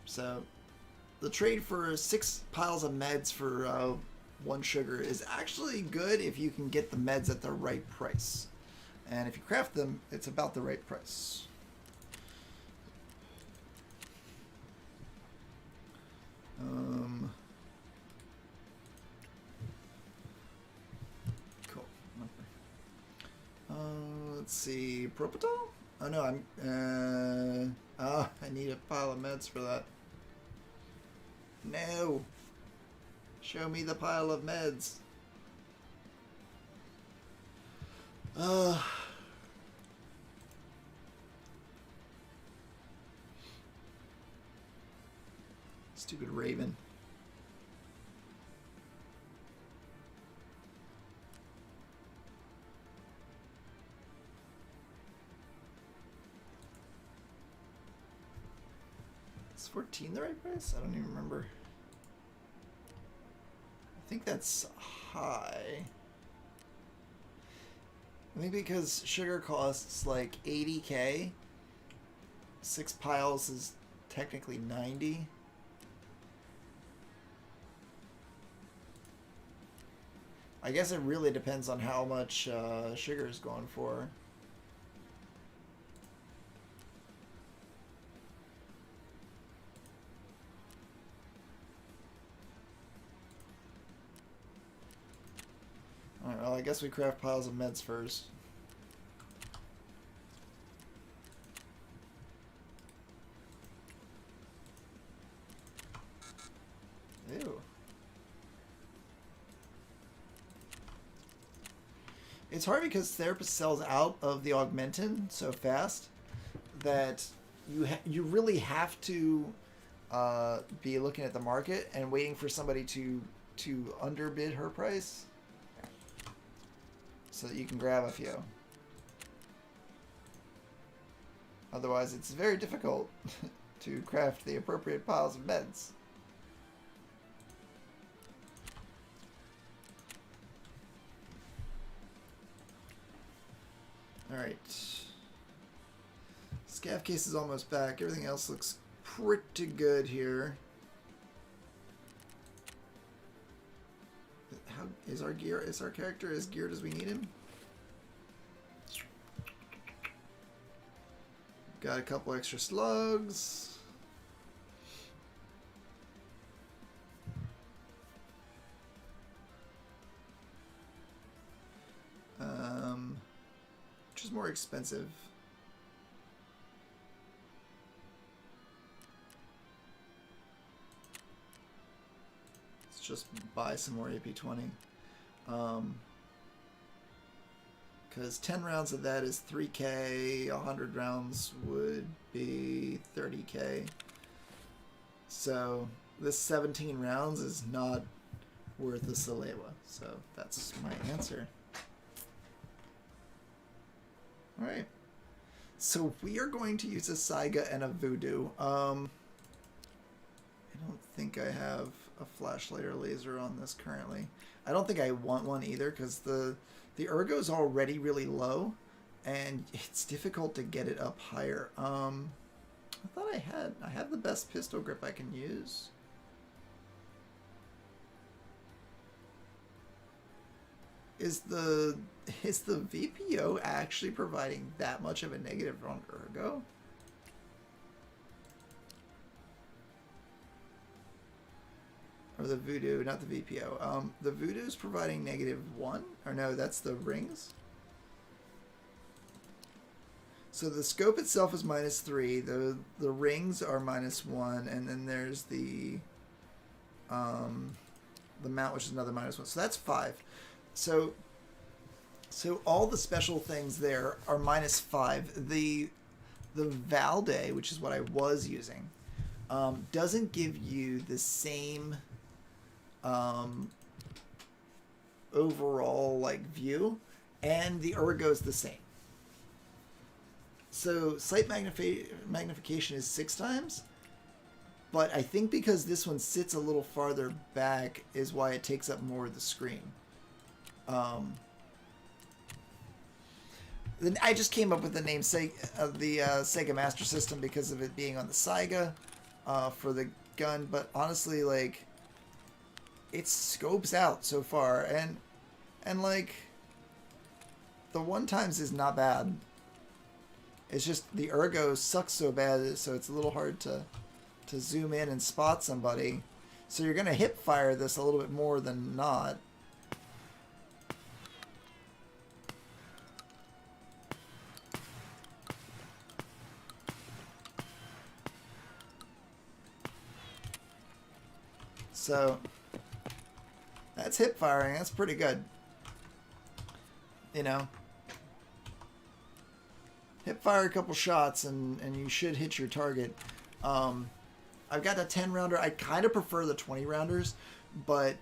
So, the trade for 6 piles of meds for 1 sugar is actually good if you can get the meds at the right price. And if you craft them, it's about the right price. Cool. Let's see. Propitol? Oh no, I need a pile of meds for that. No. Show me the pile of meds. Stupid Raven. Is 14 the right price? I don't even remember. I think that's high. I think because sugar costs like 80k, 6 piles is technically 90. I guess it really depends on how much sugar is going for. Alright, well, I guess we craft piles of meds first. Ew. It's hard because Therapist sells out of the Augmentin so fast that you really have to be looking at the market and waiting for somebody to underbid her price so that you can grab a few. Otherwise, it's very difficult to craft the appropriate piles of meds. Alright. Scav case is almost back. Everything else looks pretty good here. How is our gear? Is our character as geared as we need him? Got a couple extra slugs. Which is more expensive? Let's just buy some more AP20. Because 10 rounds of that is 3k, 100 rounds would be 30k. So this 17 rounds is not worth a Salewa. So that's my answer. Alright. So we are going to use a Saiga and a Voodoo. I don't think I have a flashlight or laser on this currently. I don't think I want one either because the ergo is already really low and it's difficult to get it up higher. I thought I have the best pistol grip I can use. Is the VPO actually providing that much of a negative on ergo? Or the Voodoo, not the VPO. The Voodoo is providing -1, or no, that's the rings. So the scope itself is -3. The rings are -1, and then there's the mount, which is another -1. So that's 5. So all the special things there are -5. The Valde, which is what I was using, doesn't give you the same overall like view, and the ergo is the same. So sight magnification is 6 times, but I think because this one sits a little farther back is why it takes up more of the screen. Then I just came up with the name of the Sega Master System because of it being on the Saiga for the gun, but honestly, like, it scopes out so far, and like, the 1 times is not bad. It's just the ergo sucks so bad, so it's a little hard to zoom in and spot somebody. So you're gonna hip fire this a little bit more than not. So that's hip firing. That's pretty good. You know, hip fire a couple shots and you should hit your target. I've got a 10 rounder. I kind of prefer the 20 rounders, but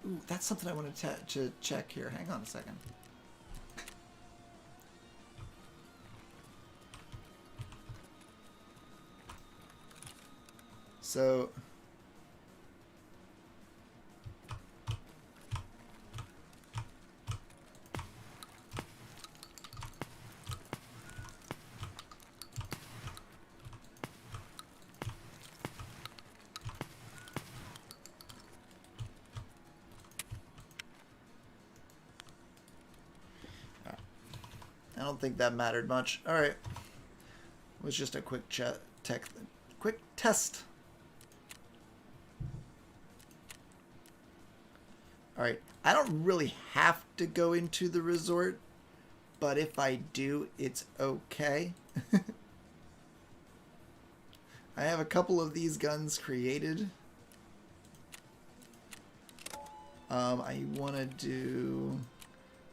ooh, that's something I want to check here. Hang on a second. So I don't think that mattered much. All right, it was just a quick quick test. All right, I don't really have to go into the resort, but if I do, it's okay. I have a couple of these guns created. I want to do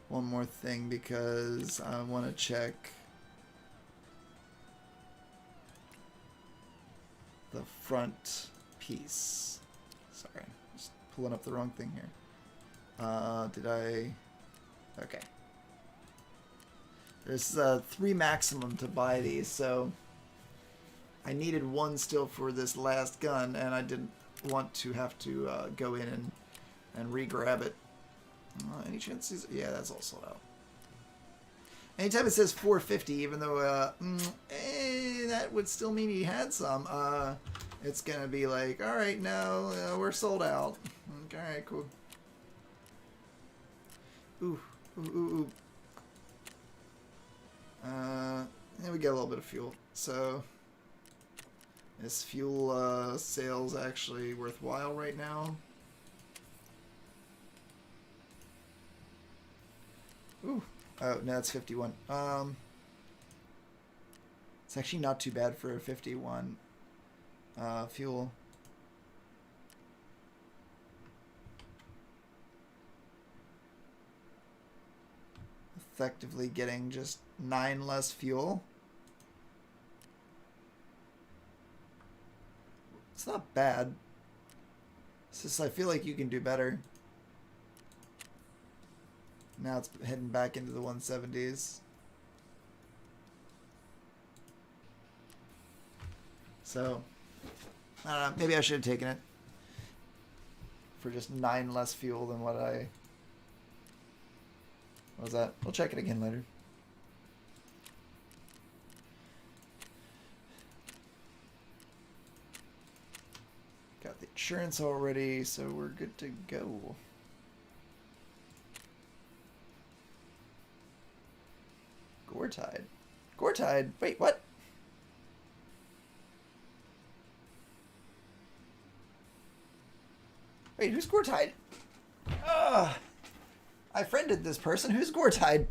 one more thing because I want to check the front piece. Sorry, just pulling up the wrong thing here. Did I? Okay. There's 3 maximum to buy these, so I needed 1 still for this last gun, and I didn't want to have to go in and re-grab it. Any chances? Yeah, that's all sold out. Anytime it says 450, even though that would still mean he had some, it's gonna be like, all right, no, we're sold out. Okay, all right, cool. Ooh, ooh, ooh, ooh. And we get a little bit of fuel. So is fuel sales actually worthwhile right now? Ooh. Oh, no, it's 51. It's actually not too bad for a 51 fuel. Effectively getting just 9 less fuel. It's not bad. It's just I feel like you can do better. Now it's heading back into the 170s. So, I don't know. Maybe I should have taken it for just 9 less fuel than what I... What was that? We'll check it again later. Got the insurance already, so we're good to go. Gore-Tide. Gore-Tide? Wait, what? Wait, who's Gore-Tide? Ugh! I friended this person. Who's Gore-Tide?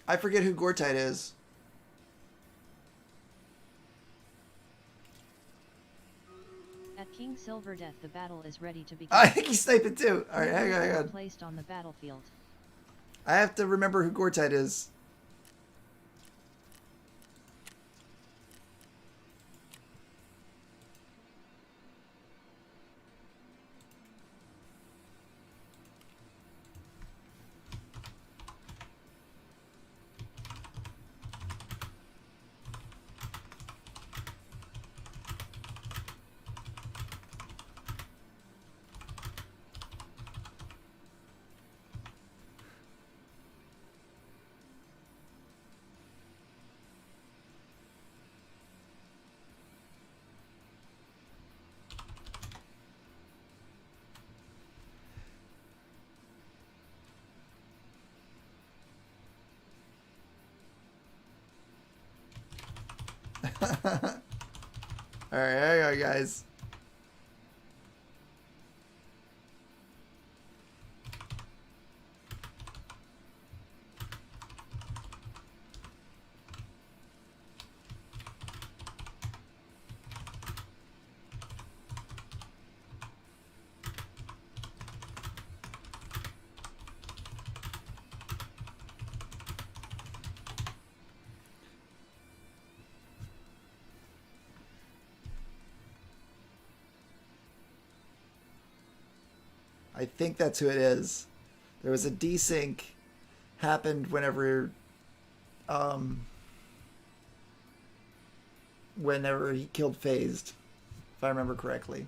I forget who Gore-Tide is. At King Silver Death, the battle is ready to begin. I think he's sniping too. All right, hang on. Placed on the battlefield. I have to remember who Gore-Tide is. Alright, there you go, guys. I think that's who it is. There was a desync happened whenever he killed Phased, if I remember correctly.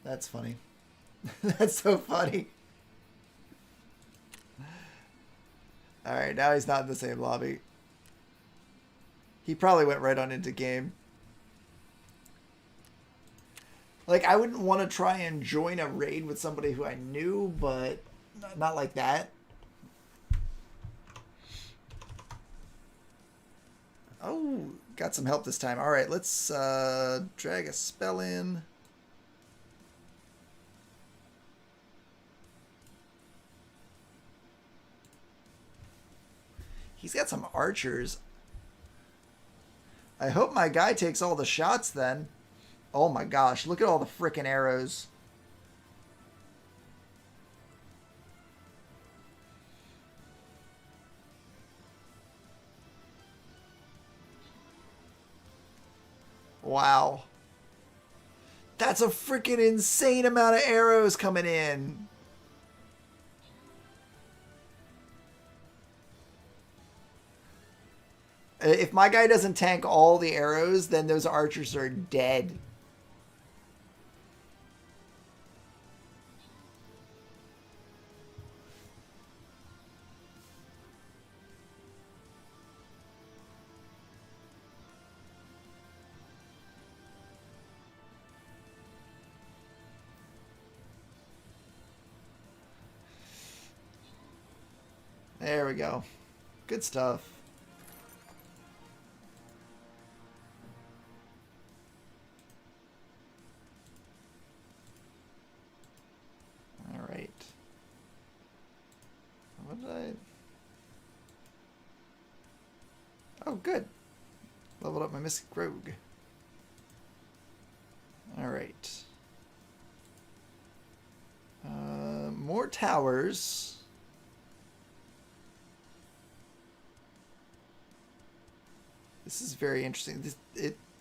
That's funny. That's so funny. Alright, now he's not in the same lobby. He probably went right on into game. Like, I wouldn't want to try and join a raid with somebody who I knew, but not like that. Oh, got some help this time. Alright, let's drag a spell in. He's got some archers. I hope my guy takes all the shots then. Oh my gosh, look at all the frickin' arrows. Wow. That's a frickin' insane amount of arrows coming in. If my guy doesn't tank all the arrows, then those archers are dead. There we go. Good stuff. Alright. What did I... Oh, good. Leveled up my Mystic Rogue. Alright. More towers. This is very interesting.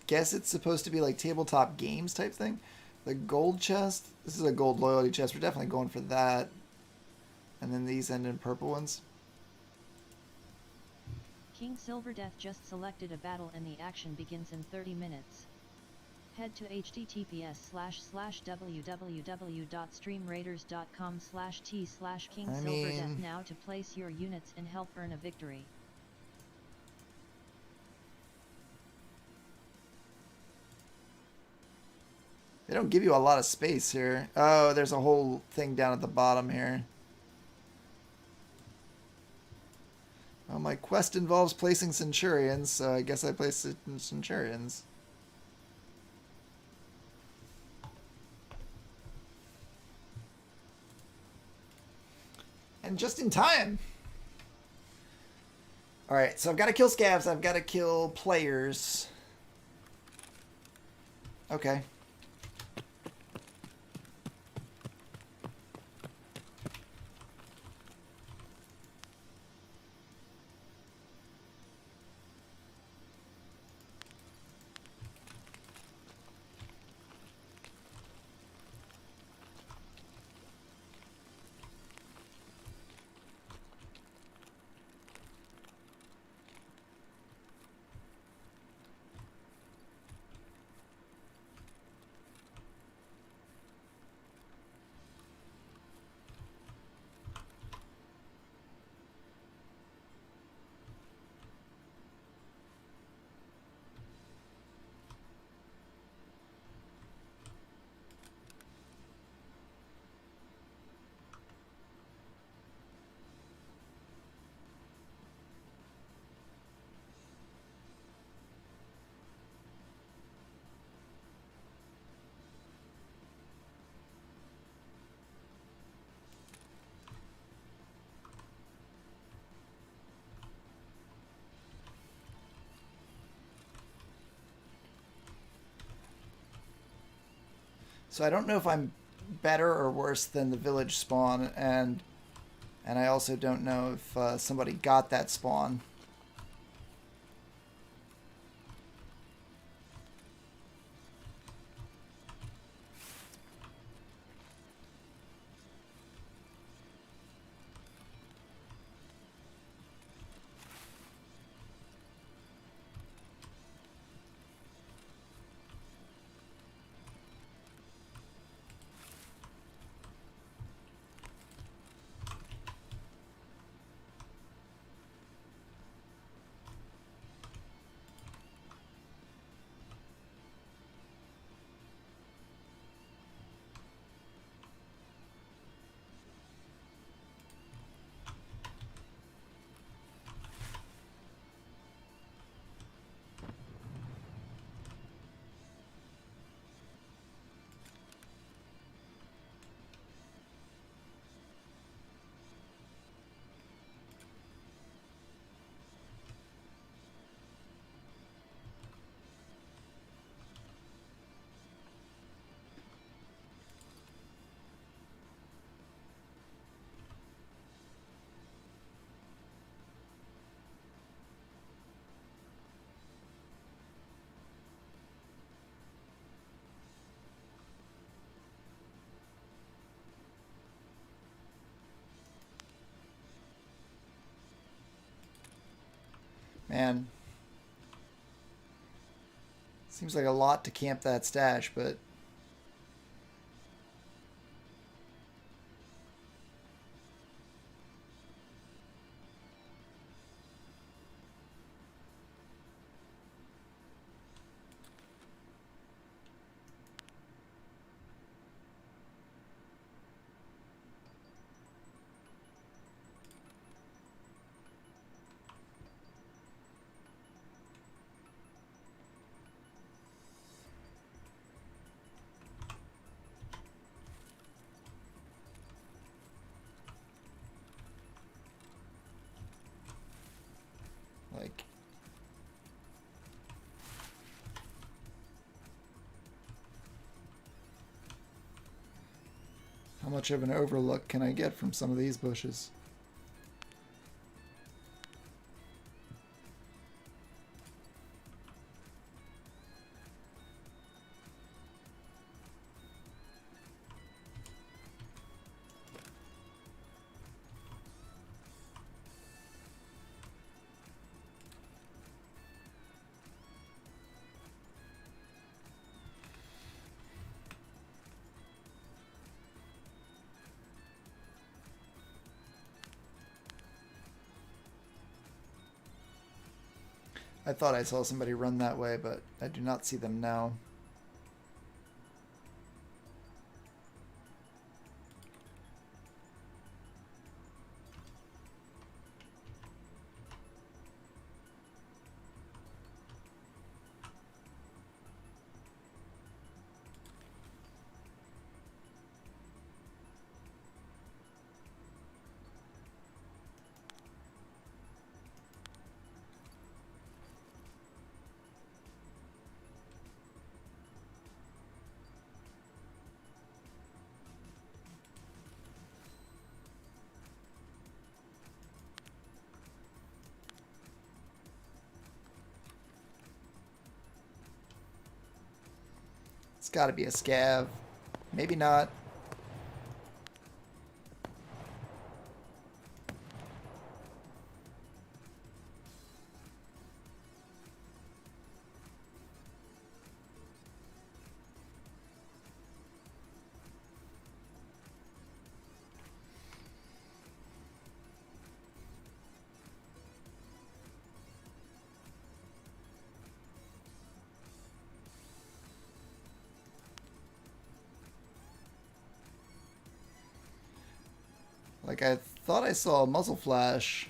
Guess it's supposed to be like tabletop games type thing. The gold chest. This is a gold loyalty chest. We're definitely going for that. And then these end in purple ones. King Silverdeath just selected a battle and the action begins in 30 minutes. Head to https://www.streamraiders.com/t/King Silverdeath now to place your units and help earn a victory. They don't give you a lot of space here. Oh, there's a whole thing down at the bottom here. Well, my quest involves placing Centurions, so I guess I place Centurions. And just in time. Alright, so I've got to kill scavs. I've got to kill players. So I don't know if I'm better or worse than the village spawn, and I also don't know if somebody got that spawn. Man, seems like a lot to camp that stash, but like, how much of an overlook can I get from some of these bushes? I thought I saw somebody run that way, but I do not see them now. It's got to be a scav. Maybe not. Like, I thought I saw a muzzle flash.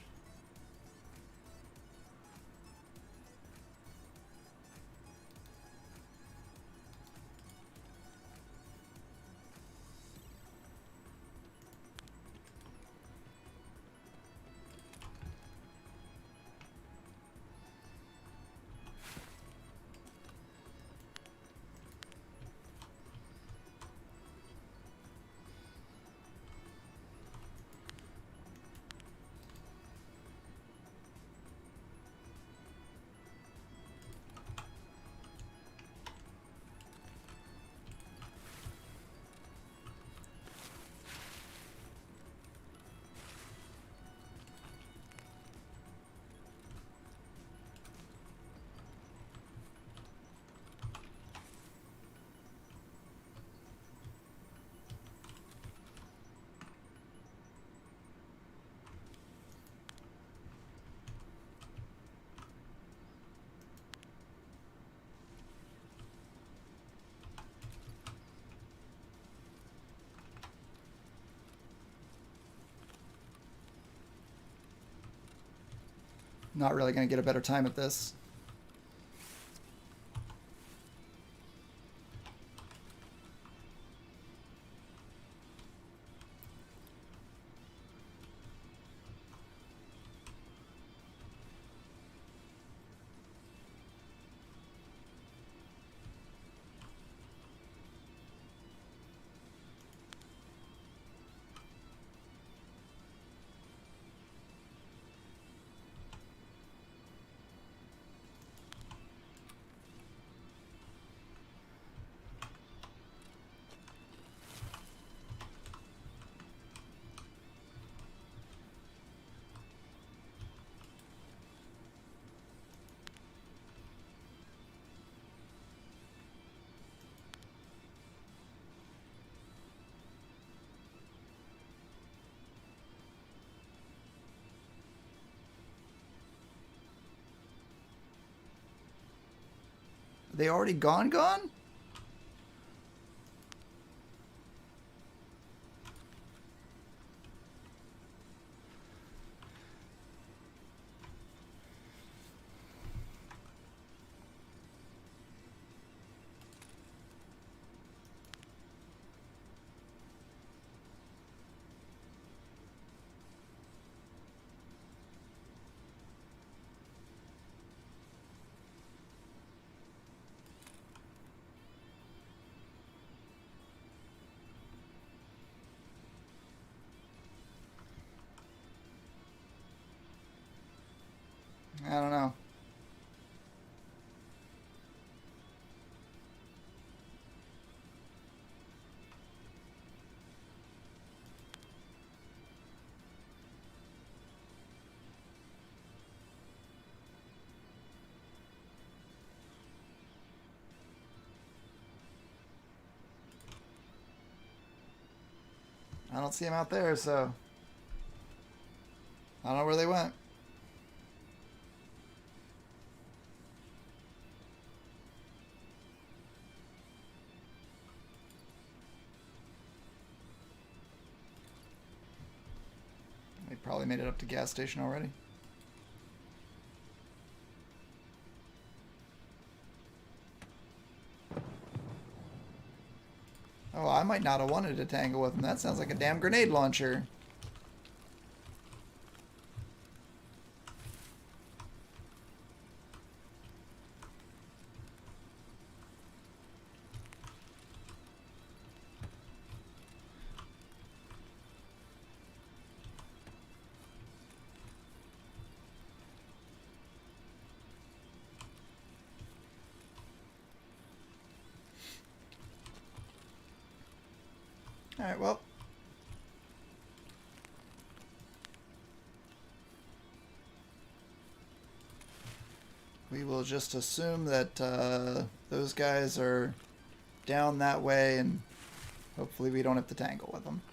Not really going to get a better time at this. They already gone? I don't know. I don't see him out there, so I don't know where they went. They probably made it up to gas station already. Oh, I might not have wanted to tangle with him. That sounds like a damn grenade launcher. Alright, well. We will just assume that those guys are down that way, and hopefully we don't have to tangle with them.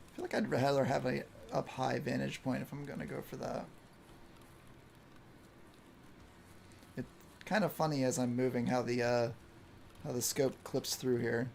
I feel like I'd rather have a up high vantage point if I'm going to go for that. It's kind of funny as I'm moving how the scope clips through here.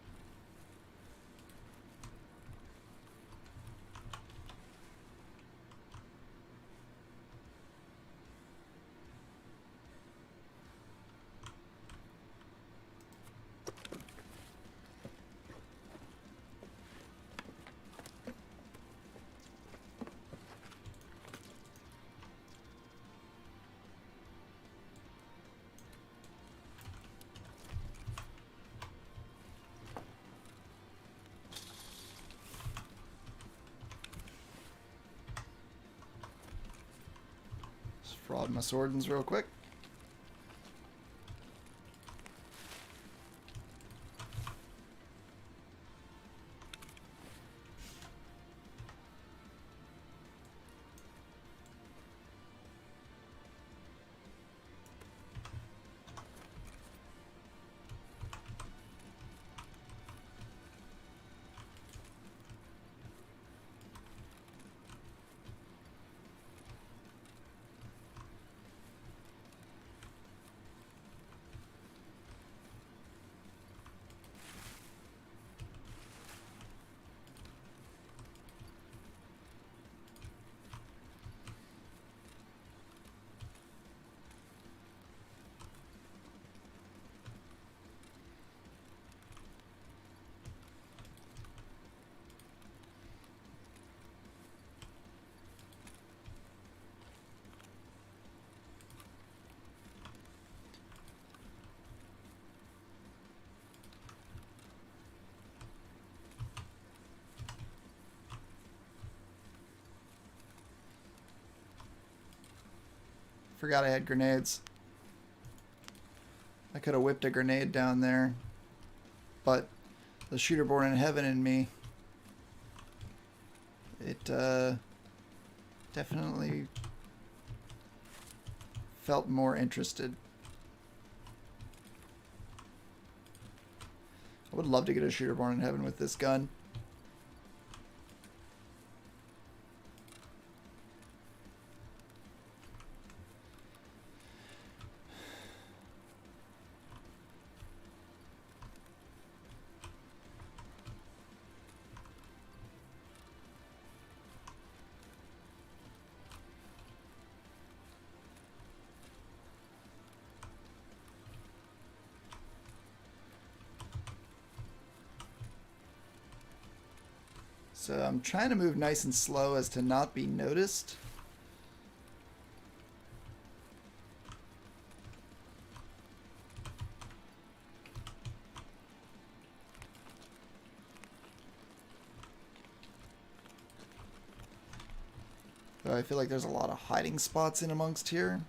Fraud my swordens real quick. Forgot I had grenades. I could have whipped a grenade down there. But the shooter born in heaven in me, it definitely felt more interested. I would love to get a shooter born in heaven with this gun. So I'm trying to move nice and slow as to not be noticed. Though I feel like there's a lot of hiding spots in amongst here.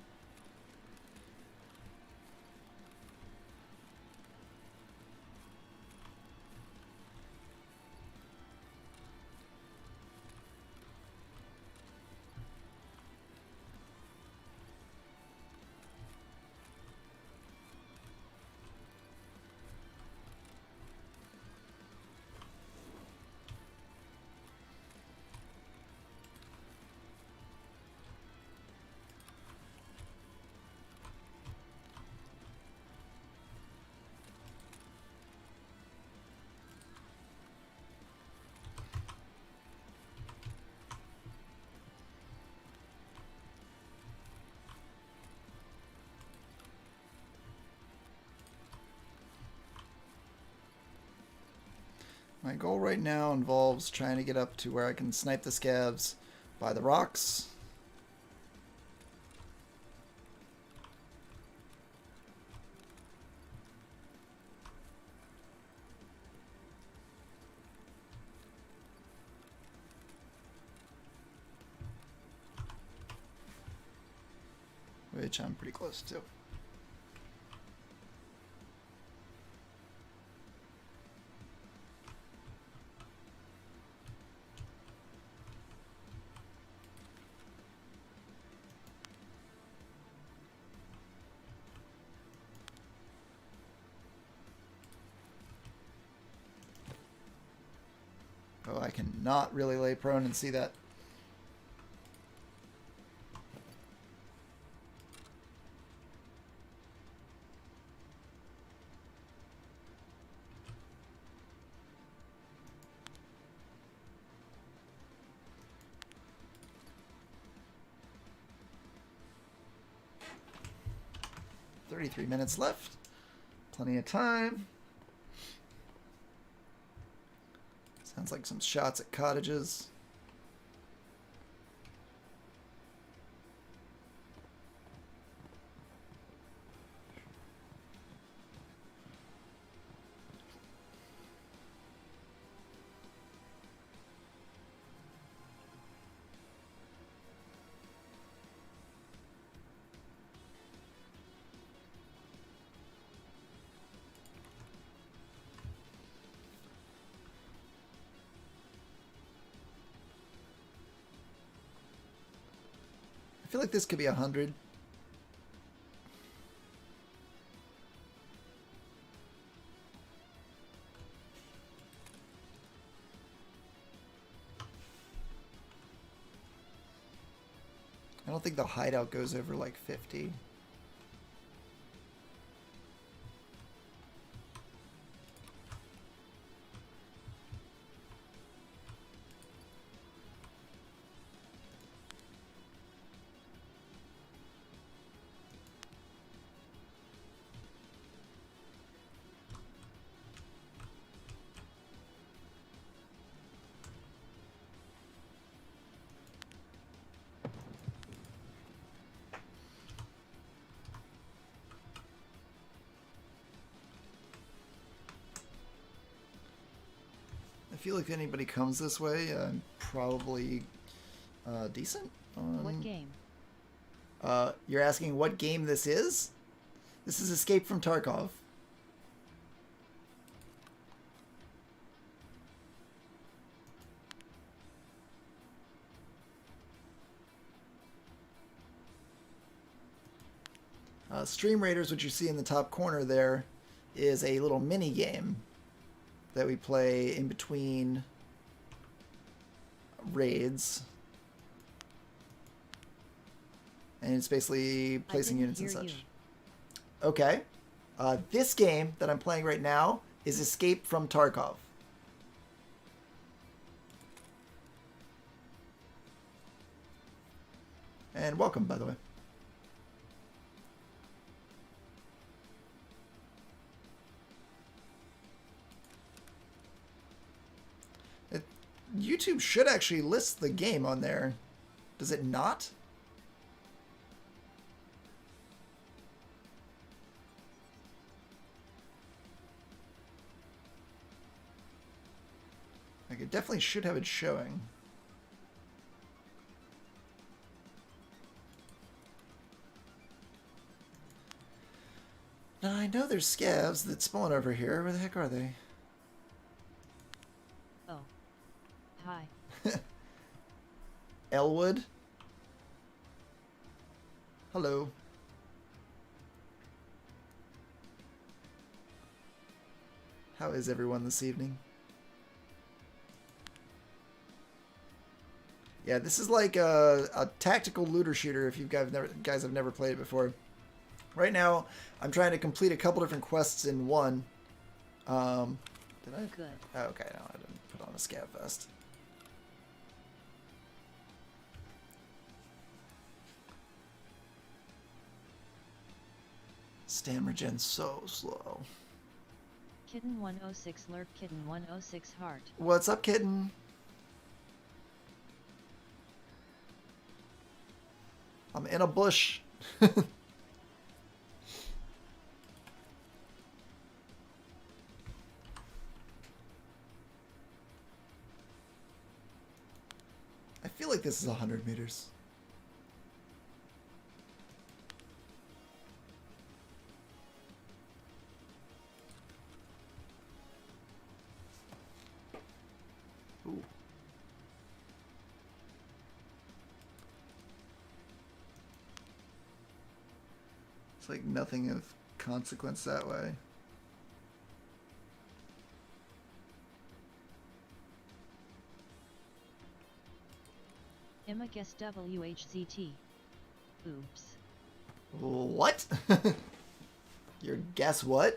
My goal right now involves trying to get up to where I can snipe the scavs by the rocks. Which I'm pretty close to. Oh, I cannot really lay prone and see that. "33 minutes left. Plenty of time. Sounds like some shots at cottages. I feel like this could be 100. I don't think the hideout goes over like 50. I feel like if anybody comes this way, I'm probably decent. What game? You're asking what game this is? This is Escape from Tarkov. Stream Raiders, which you see in the top corner there, is a little mini game that we play in between raids. And it's basically placing units and such. Okay. This game that I'm playing right now is Escape from Tarkov. And welcome, by the way. YouTube should actually list the game on there. Does it not? Like, it definitely should have it showing. Now, I know there's scavs that spawn over here. Where the heck are they? Oh. Hi. Elwood? Hello. How is everyone this evening? Yeah, this is like a tactical looter shooter if you guys have never played it before. Right now, I'm trying to complete a couple different quests in one. Did I? Good. Oh, okay, no, I didn't put on a scav vest. Stammer gen so slow. Kitten 106 lurk kitten 106 heart. What's up, kitten? I'm in a bush. I feel like this is 100 meters. Ooh. It's like nothing of consequence that way. Emma guess WHCT. Oops. What? Your guess what?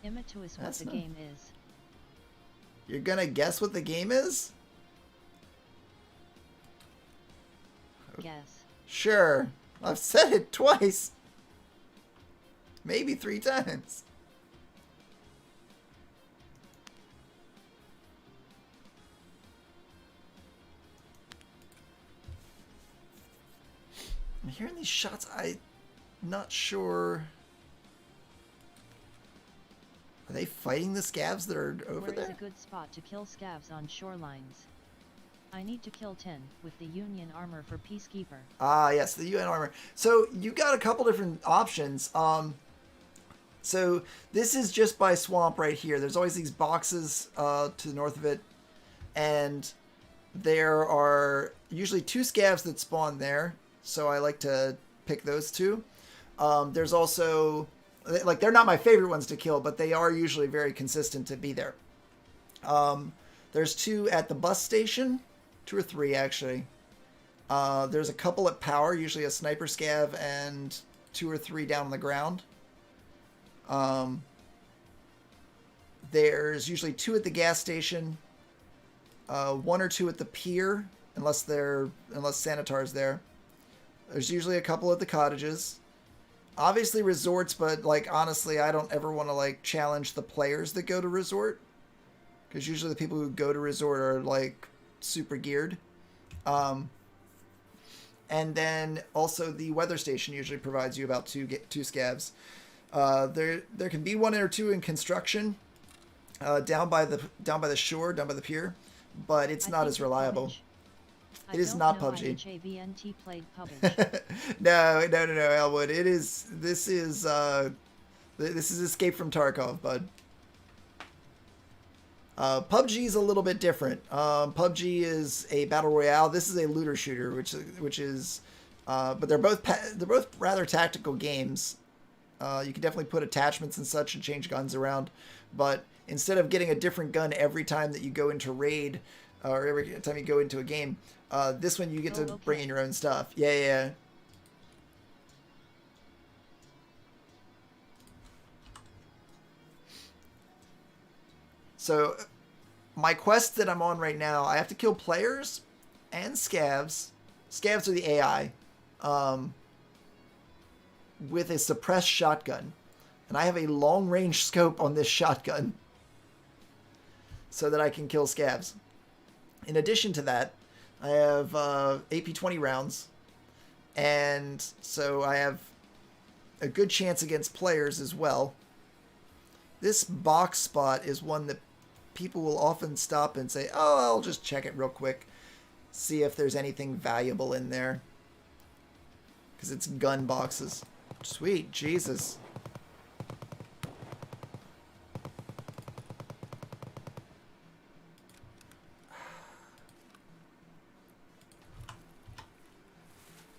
Emma to us what That's the not- game is. You're gonna guess what the game is? Guess. Sure. I've said it twice. Maybe 3 times. I'm hearing these shots. I'm not sure. Are they fighting the scavs that are over Where is there? a good spot to kill scavs on shorelines? I need to kill 10 with the Union armor for Peacekeeper. Ah, yes, the UN armor. So you got a couple different options. So this is just by swamp right here. There's always these boxes to the north of it, and there are usually 2 scavs that spawn there. So I like to pick those 2. There's also, like, they're not my favorite ones to kill, but they are usually very consistent to be there. There's 2 at the bus station. 2 or 3 actually. There's a couple at power, usually a sniper scav, and 2 or 3 down on the ground. There's usually 2 at the gas station, 1 or 2 at the pier, unless Sanitar's there. There's usually a couple at the cottages. Obviously resorts, but like honestly, I don't ever want to like challenge the players that go to resort, because usually the people who go to resort are like super geared. And then also the weather station usually provides you about 2 scavs. There can be 1 or 2 in construction, down by the shore, down by the pier, but it's I not think as it's reliable. Pubbage. It is not PUBG. IHAVNT played Pubbage. No, Elwood. This is Escape from Tarkov, bud. PUBG is a little bit different. PUBG is a battle royale. This is a looter shooter, which is, but they're both rather tactical games. You can definitely put attachments and such and change guns around, but instead of getting a different gun every time that you go into raid, or every time you go into a game, this one you get to bring in your own stuff. Yeah. So, my quest that I'm on right now, I have to kill players and scavs. Scavs are the AI. With a suppressed shotgun. And I have a long-range scope on this shotgun. So that I can kill scavs. In addition to that, I have AP-20 rounds. And so I have a good chance against players as well. This box spot is one that people will often stop and say, oh, I'll just check it real quick. See if there's anything valuable in there. Because it's gun boxes. Sweet Jesus.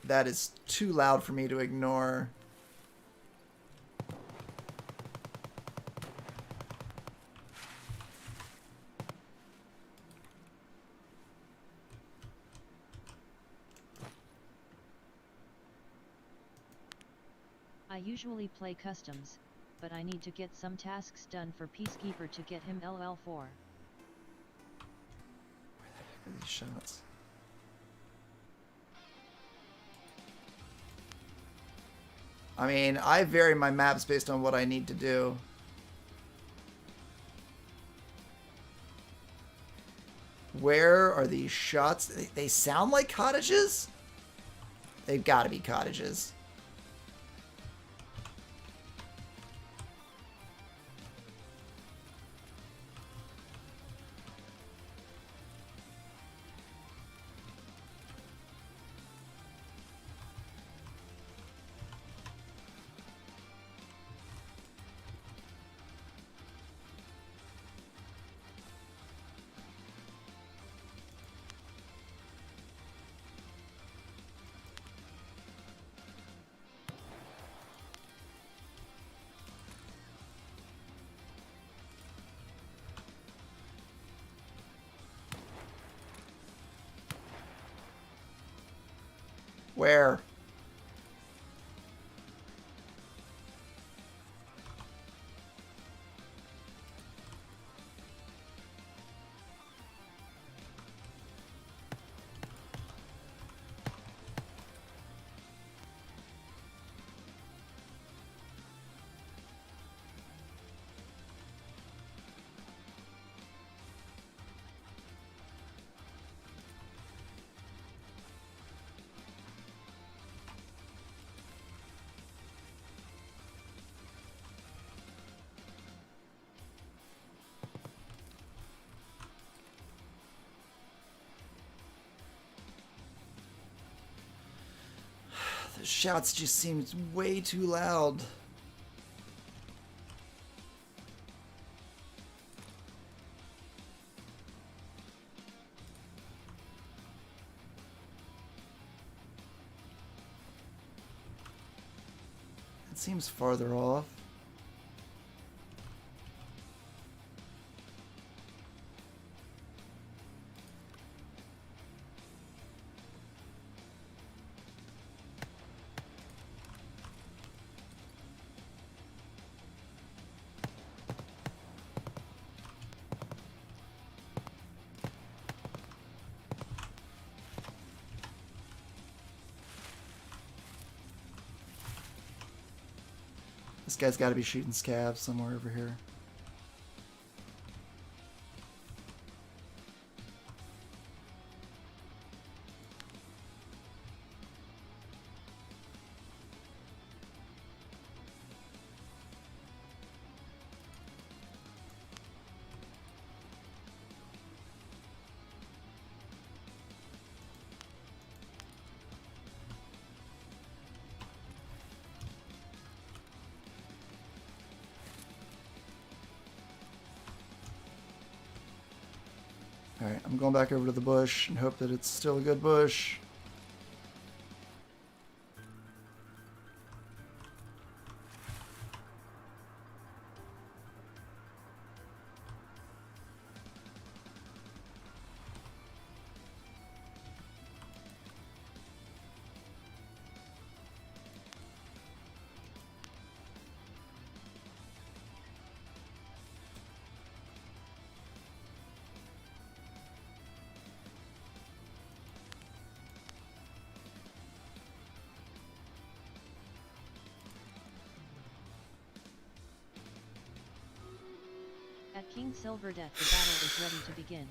That is too loud for me to ignore. I usually play customs, but I need to get some tasks done for Peacekeeper to get him LL4. Where the heck are these shots? I mean, I vary my maps based on what I need to do. Where are these shots? They sound like cottages? They've got to be cottages. Where? The shots just seemed way too loud. It seems farther off. This guy's got to be shooting scavs somewhere over here. Alright, I'm going back over to the bush and hope that it's still a good bush. At King Silver Death, the battle is ready to begin.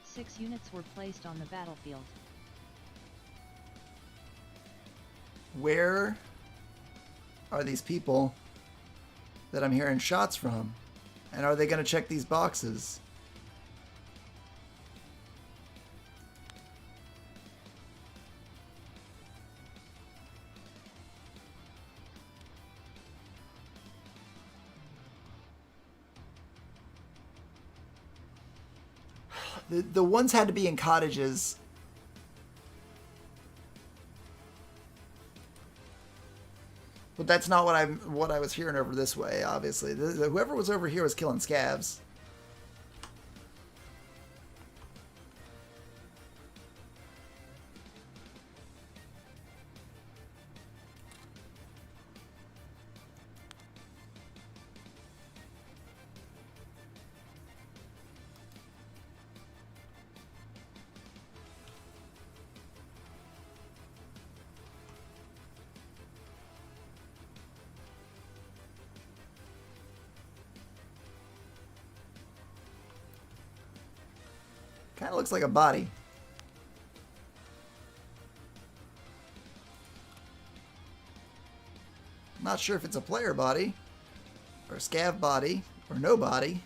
6 units were placed on the battlefield. Where are these people that I'm hearing shots from? And are they going to check these boxes? The ones had to be in cottages. But that's not what I was hearing over this way, obviously. Whoever was over here was killing scavs. Kind of looks like a body. Not sure if it's a player body, or a scav body, or no body.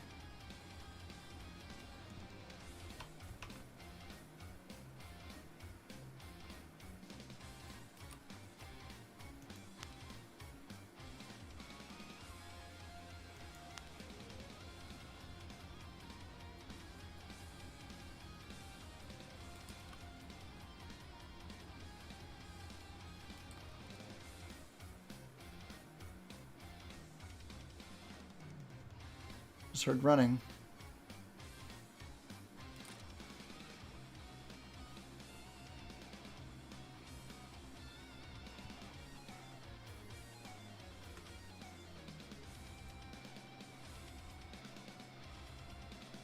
Just heard running.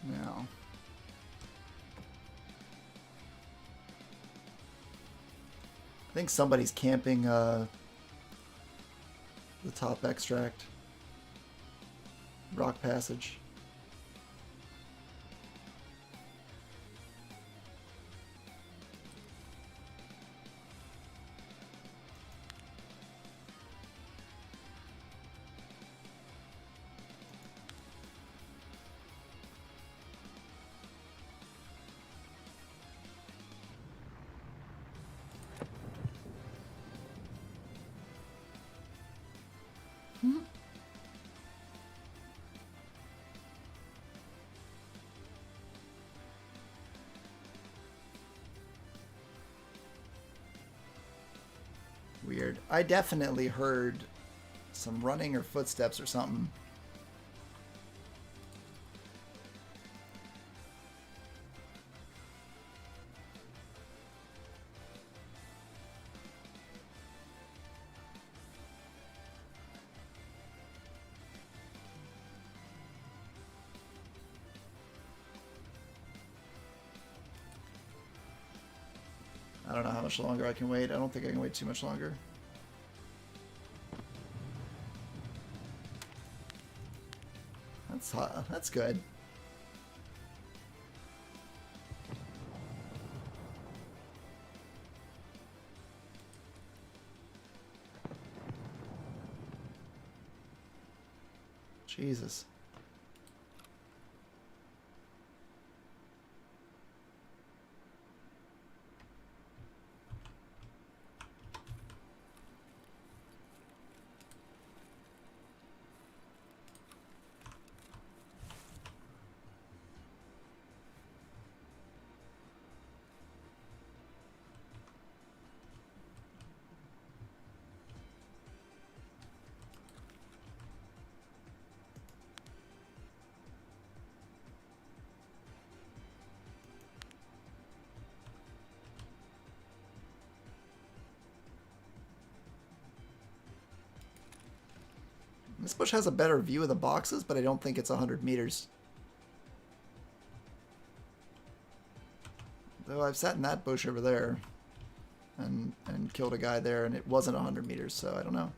Now. I think somebody's camping the top extract. Rock passage. Weird. I definitely heard some running or footsteps or something. I don't know how much longer I can wait. I don't think I can wait too much longer. That's hot. That's good. Jesus. This bush has a better view of the boxes, but I don't think it's 100 meters. Though I've sat in that bush over there and killed a guy there, and it wasn't 100 meters, so I don't know.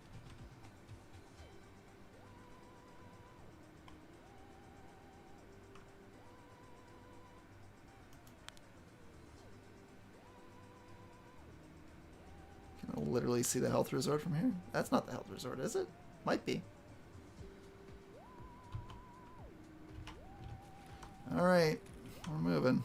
Can I literally see the health resort from here? That's not the health resort, is it? Might be. Alright, we're moving.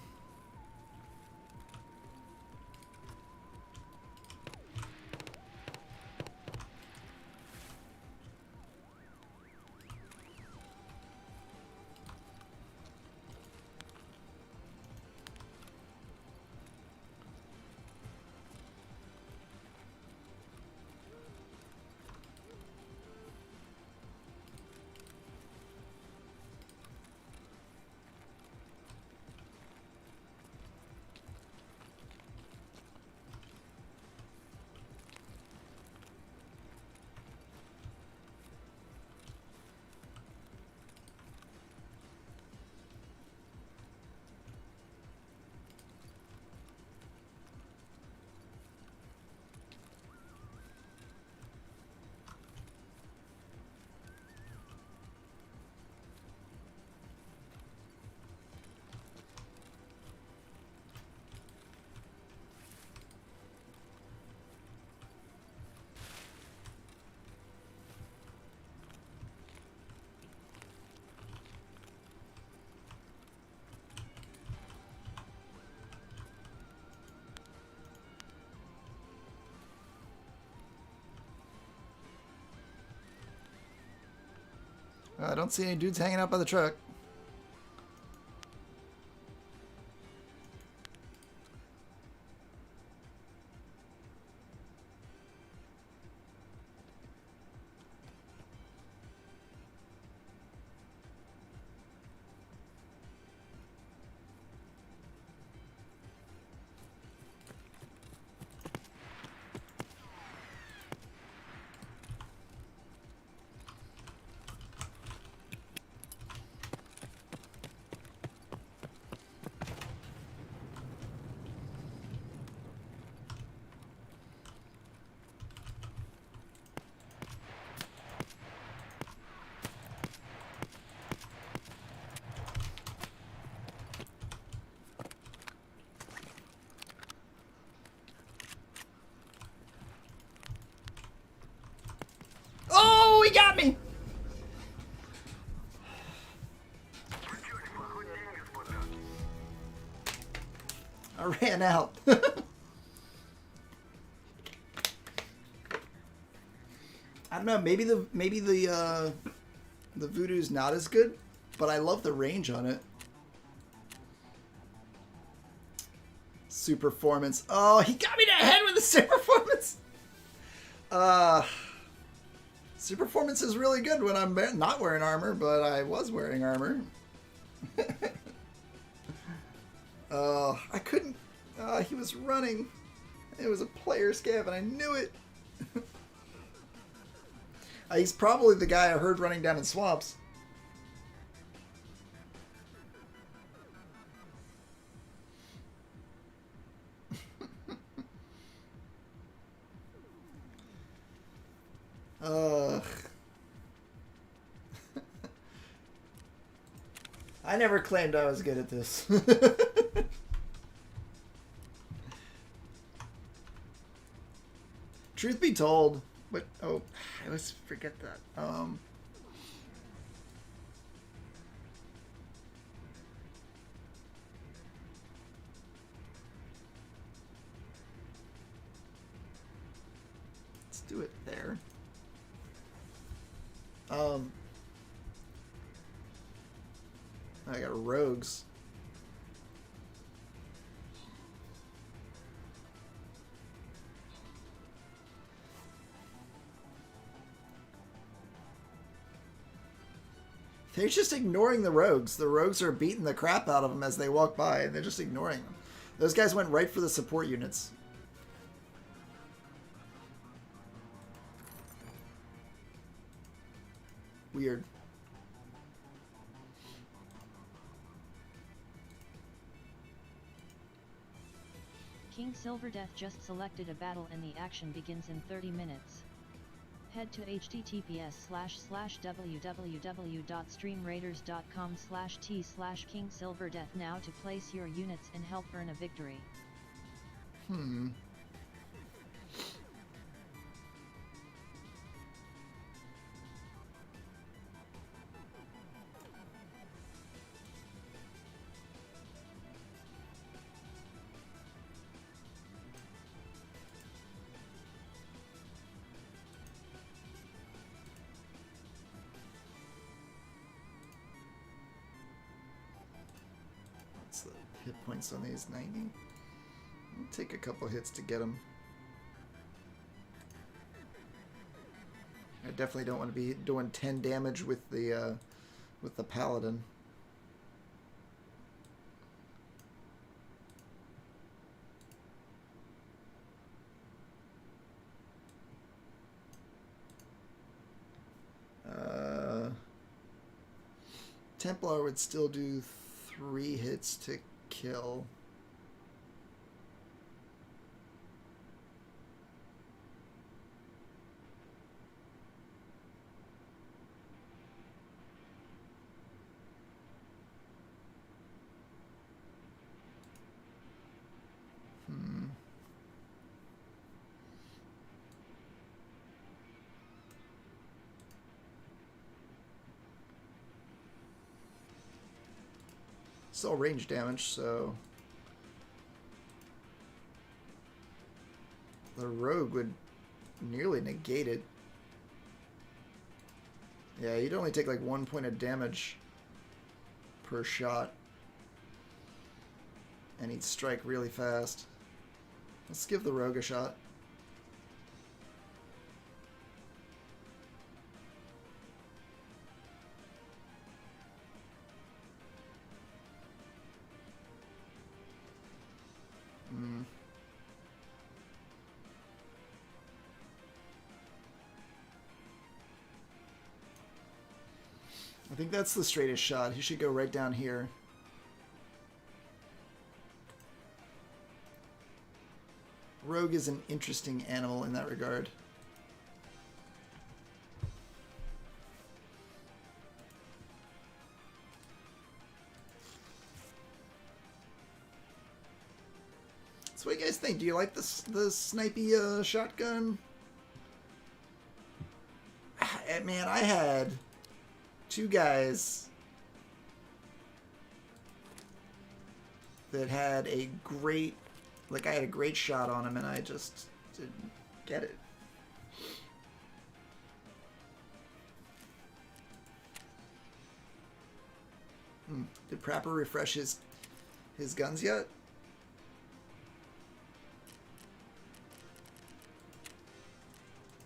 I don't see any dudes hanging out by the truck. Oh, he got me! I ran out. I don't know. Maybe the voodoo's not as good, but I love the range on it. Superformance. Oh, he got me to the head with the superformance. Superformance is really good when I'm not wearing armor, but I was wearing armor. I couldn't. He was running. It was a player scav, and I knew it. He's probably the guy I heard running down in swamps. I never claimed I was good at this. Truth be told, but oh, I always forget that. Let's do it there. I got rogues. They're just ignoring the rogues. The rogues are beating the crap out of them as they walk by, and they're just ignoring them. Those guys went right for the support units. weird. King Silverdeath just selected a battle and the action begins in 30 minutes. Head to https://www.streamraiders.com/t/King Silverdeath now to place your units and help earn a victory. What's the hit points on these? 90. It'll take a couple hits to get them. I definitely don't want to be doing 10 damage with the paladin. Templar would still do 3 hits to kill. It's all range damage, so the rogue would nearly negate it. Yeah, you'd only take like 1 point of damage per shot, and he'd strike really fast. Let's give the rogue a shot. I think that's the straightest shot. He should go right down here. Rogue is an interesting animal in that regard. So what do you guys think? Do you like the snipey shotgun? Man, I had 2 guys that had a great, like I had a great shot on him and I just didn't get it. Did Prapper refresh his guns yet?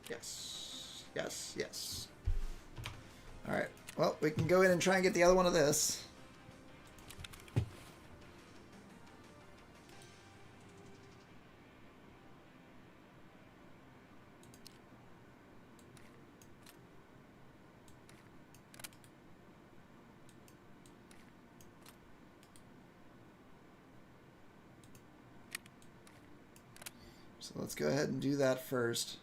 Yes. Yes, yes. Alright. Well, we can go in and try and get the other one of this. So let's go ahead and do that first.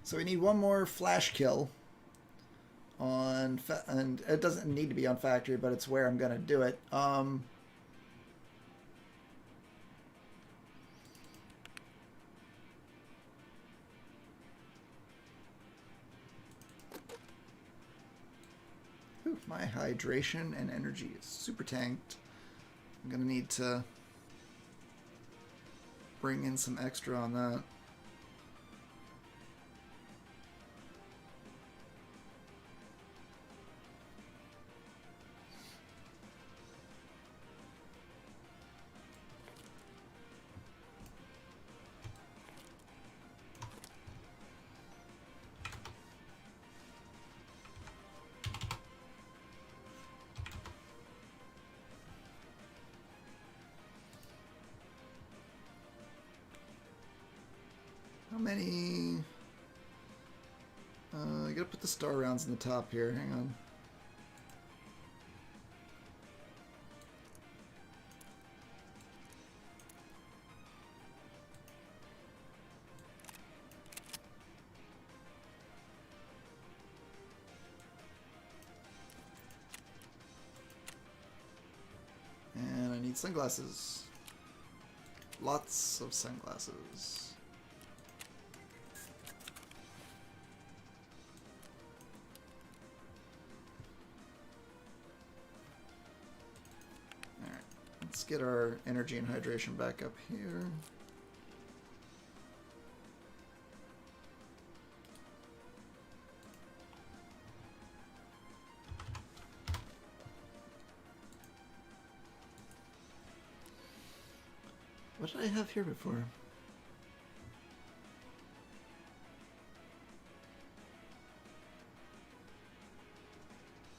So we need one more flash kill on, and it doesn't need to be on factory, but it's where I'm gonna do it. My hydration and energy is super tanked. I'm gonna need to bring in some extra on that. many... I gotta put the star rounds in the top here. Hang on. And I need sunglasses. Lots of sunglasses. Alright, let's get our energy and hydration back up here. What did I have here before?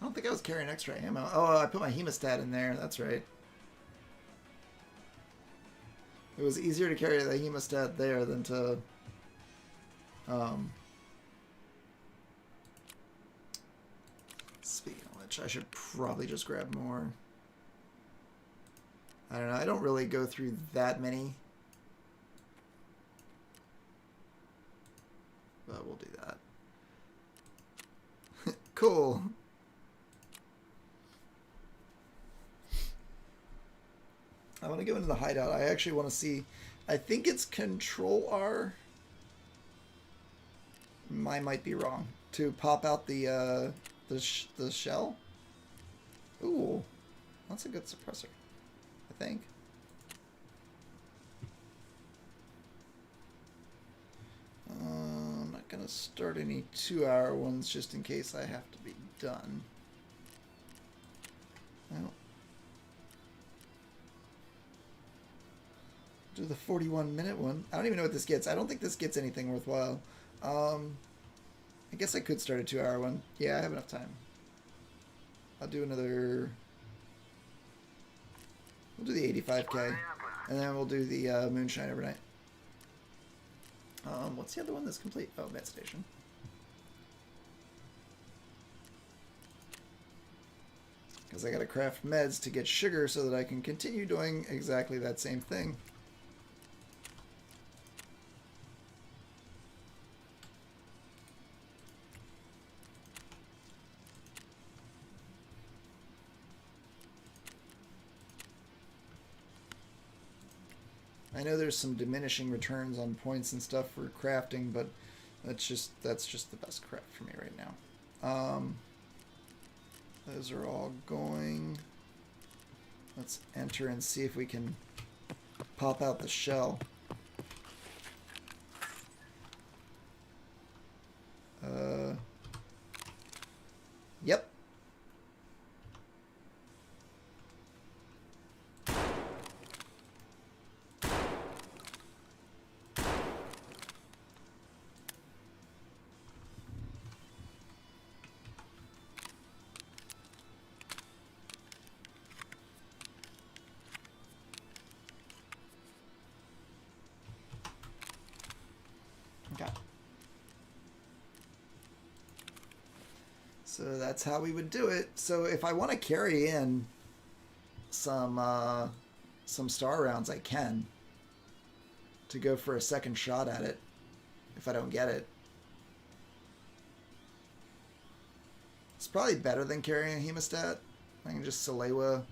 I don't think I was carrying extra ammo. Oh, I put my hemostat in there. That's right. It was easier to carry the hemostat there than to... Speaking of which, I should probably just grab more. I don't know, I don't really go through that many. But we'll do that. Cool. I want to go into the hideout. I actually want to see... I think it's Control R. I might be wrong. To pop out the shell. Ooh. That's a good suppressor. I think. I'm not gonna start any 2-hour ones just in case I have to be done. Well, do the 41-minute one. I don't even know what this gets. I don't think this gets anything worthwhile. I guess I could start a 2-hour one. Yeah, I have enough time. I'll do another... We'll do the 85K, and then we'll do the Moonshine overnight. What's the other one that's complete? Oh, Med Station. Because I gotta craft meds to get sugar so that I can continue doing exactly that same thing. I know there's some diminishing returns on points and stuff for crafting, but that's just the best craft for me right now. Those are all going. Let's enter and see if we can pop out the shell. Yep. Okay. So that's how we would do it. So if I want to carry in some star rounds, I can. To go for a second shot at it, if I don't get it. It's probably better than carrying a hemostat. I can just Salewa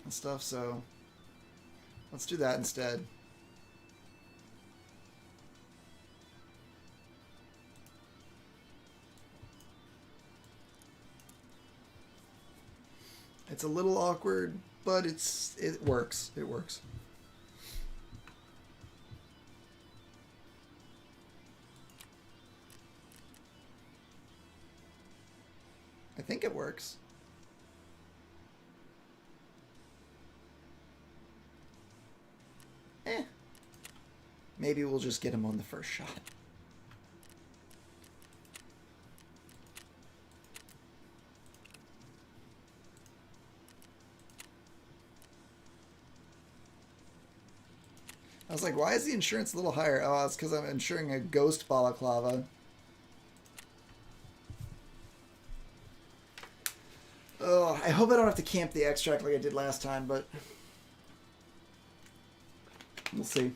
and stuff, so let's do that instead. It's a little awkward, but it works. It works. I think it works. Maybe we'll just get him on the first shot. I was like, why is the insurance a little higher? Oh, it's because I'm insuring a ghost balaclava. Oh, I hope I don't have to camp the extract like I did last time, but we'll see.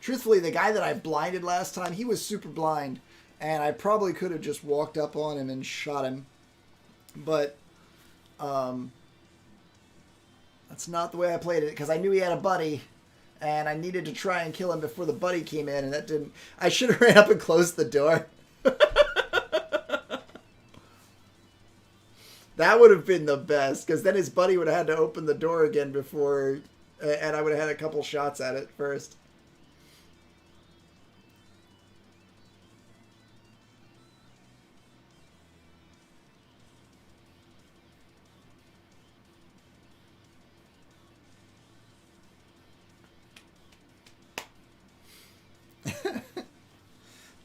Truthfully, the guy that I blinded last time, he was super blind, and I probably could have just walked up on him and shot him, but that's not the way I played it, because I knew he had a buddy, and I needed to try and kill him before the buddy came in, and that didn't... I should have ran up and closed the door. That would have been the best, because then his buddy would have had to open the door again before... and I would have had a couple shots at it first.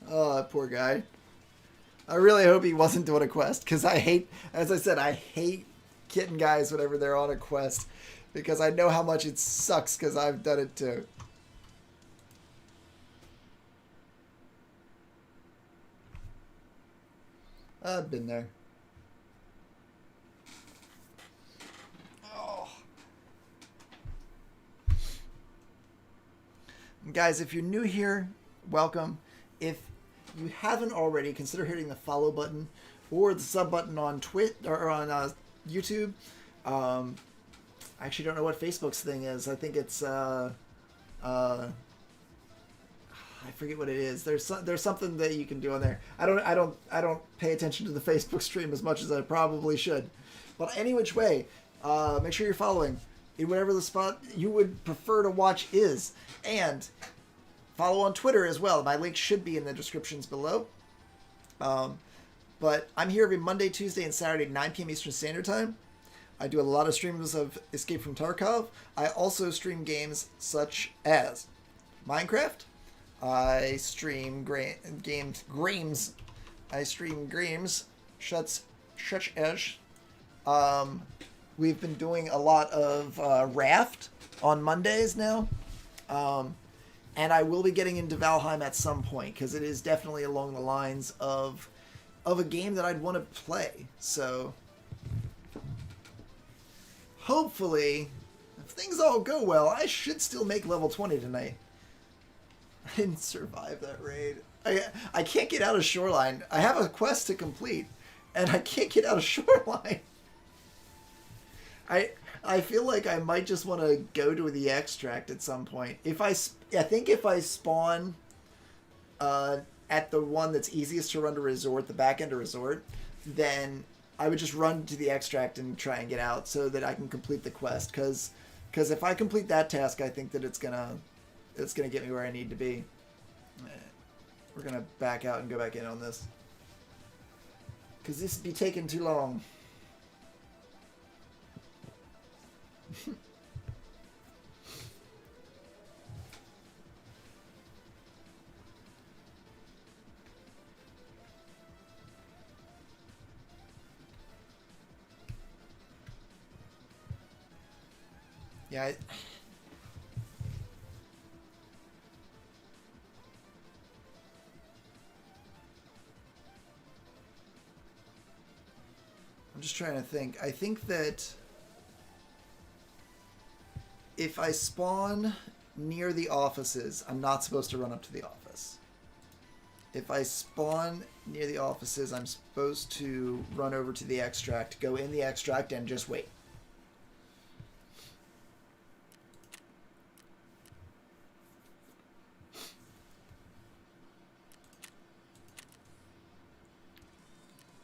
Oh, that poor guy. I really hope he wasn't doing a quest, because I hate, as I said, I hate kitten guys whenever they're on a quest, because I know how much it sucks, because I've done it too. I've been there. Oh. Guys, if you're new here, welcome. If you haven't already, consider hitting the follow button or the sub button on or on YouTube. I actually don't know what Facebook's thing is. I think it's I forget what it is. There's something that you can do on there. I don't pay attention to the Facebook stream as much as I probably should. But any which way, make sure you're following in whatever the spot you would prefer to watch is, and follow on Twitter as well. My link should be in the descriptions below. But I'm here every Monday, Tuesday, and Saturday at 9 p.m. Eastern Standard Time. I do a lot of streams of Escape from Tarkov. I also stream games such as Minecraft. I stream games. I stream games such as. We've been doing a lot of Raft on Mondays now. And I will be getting into Valheim at some point, because it is definitely along the lines of a game that I'd want to play. So hopefully, if things all go well, I should still make level 20 tonight. I didn't survive that raid. I can't get out of Shoreline. I have a quest to complete, and I can't get out of Shoreline. I feel like I might just want to go to the extract at some point. I think if I spawn at the one that's easiest to run to resort, the back end of resort, then I would just run to the extract and try and get out so that I can complete the quest. Because if I complete that task, I think that it's gonna get me where I need to be. We're gonna back out and go back in on this, because this would be taking too long. Yeah. I'm just trying to think. I think that if I spawn near the offices, I'm not supposed to run up to the office. If I spawn near the offices, I'm supposed to run over to the extract, go in the extract, and just wait.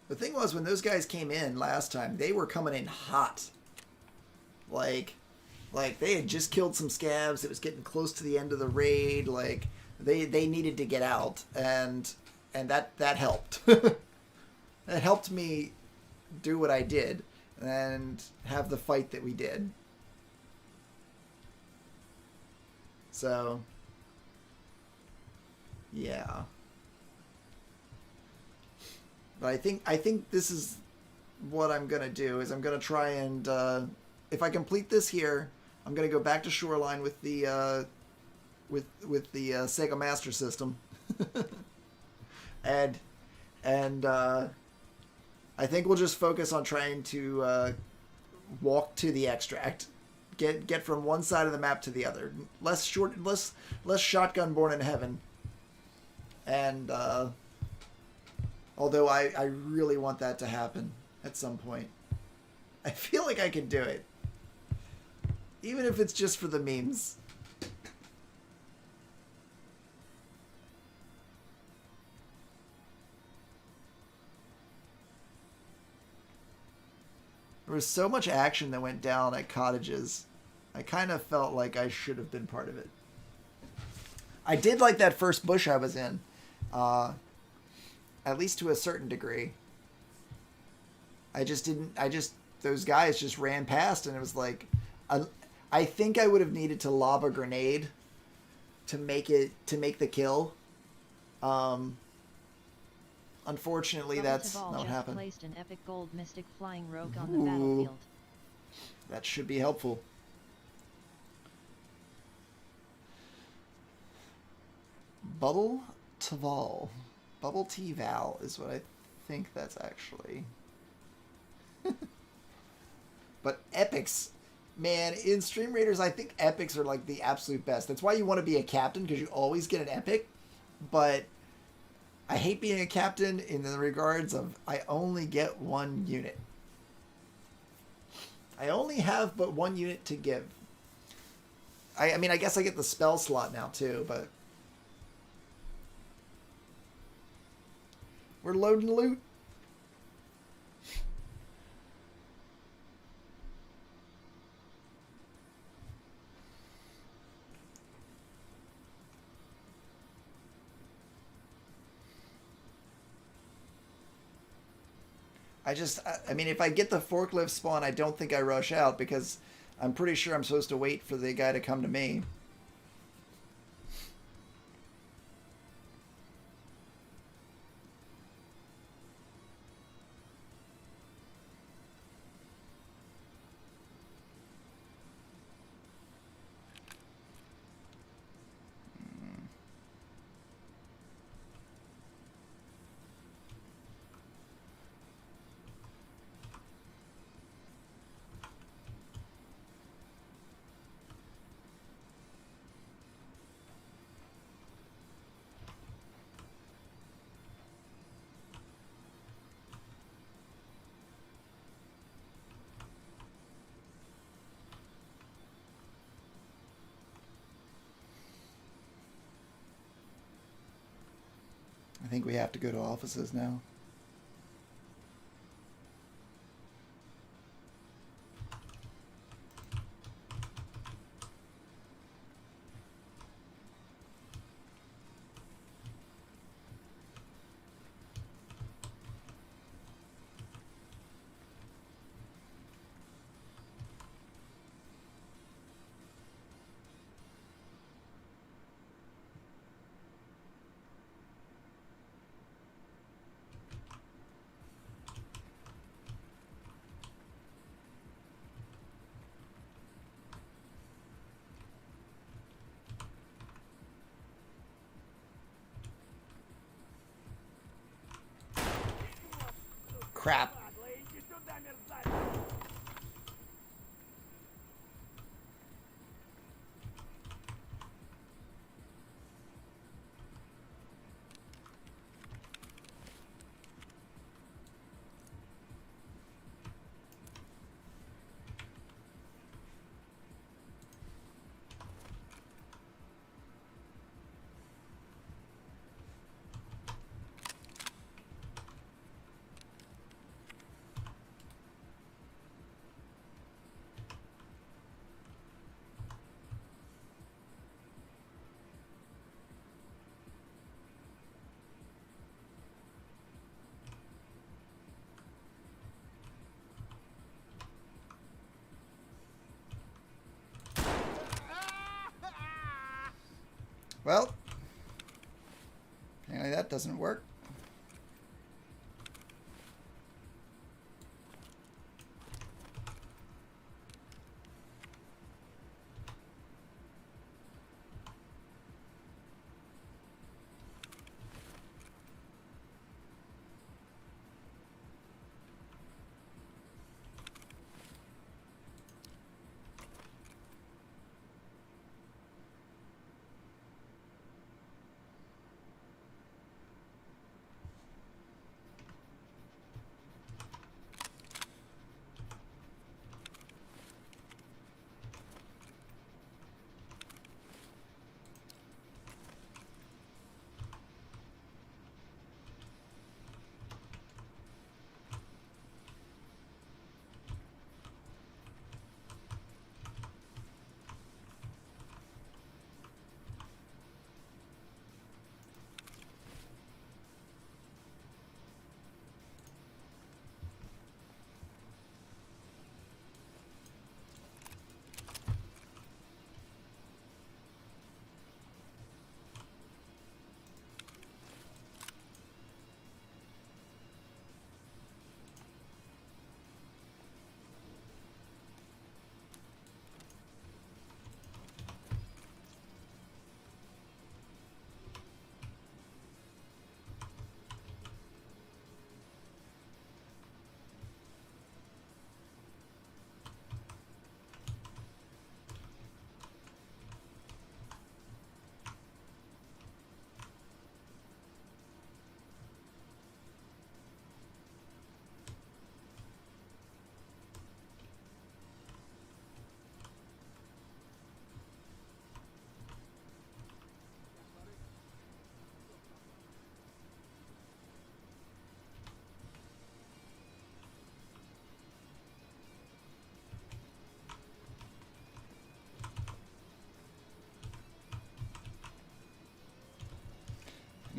The thing was, when those guys came in last time, they were coming in hot. Like they had just killed some scavs. It was getting close to the end of the raid. Like they needed to get out, and that helped. It helped me do what I did and have the fight that we did. So yeah. But I think this is what I'm gonna do. Is I'm gonna try and if I complete this here, I'm gonna go back to Shoreline with the Saiga Master System, and I think we'll just focus on trying to walk to the extract, get from one side of the map to the other. Less shotgun born in heaven, and although I really want that to happen at some point. I feel like I can do it, even if it's just for the memes. There was so much action that went down at cottages. I kind of felt like I should have been part of it. I did like that first bush I was in, at least to a certain degree. Those guys just ran past, and it was like, I think I would have needed to lob a grenade to make the kill. Unfortunately, that's not what happened. Placed an epic gold mystic flying rogue on the battlefield. That should be helpful. Bubble Taval. Bubble T-Val is what I think that's actually. But epics, man, in Stream Raiders, I think epics are like the absolute best. That's why you want to be a captain, because you always get an epic. But I hate being a captain in the regards of I only get one unit. I only have but one unit to give. I mean, I guess I get the spell slot now too, but we're loading loot. I mean, if I get the forklift spawn, I don't think I rush out, because I'm pretty sure I'm supposed to wait for the guy to come to me. I think we have to go to offices now. Crap. Well, apparently that doesn't work.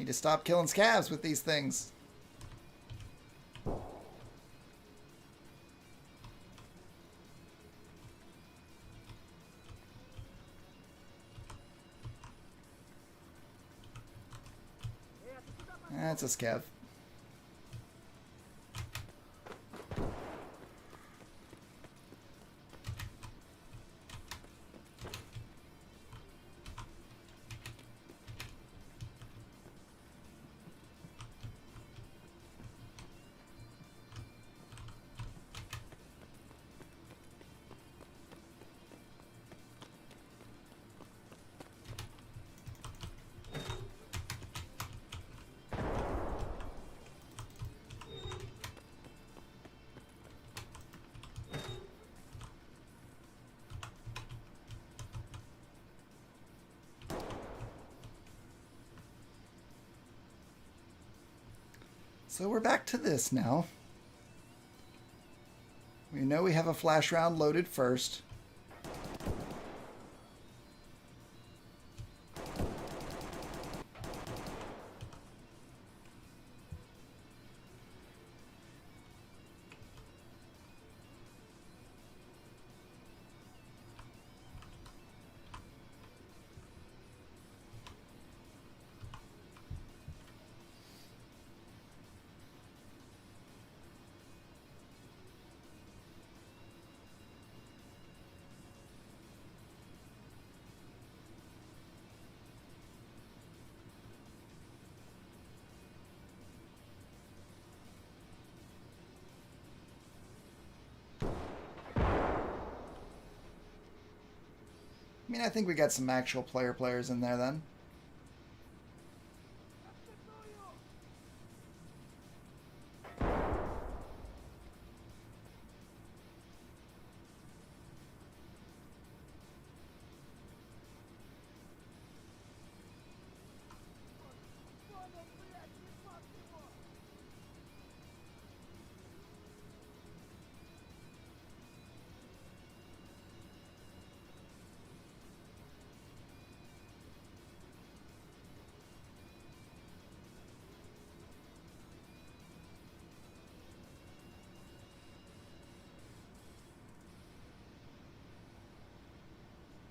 Need to stop killing scavs with these things. That's a scav. So we're back to this now. We know we have a flash round loaded first. I mean, I think we got some actual players in there then.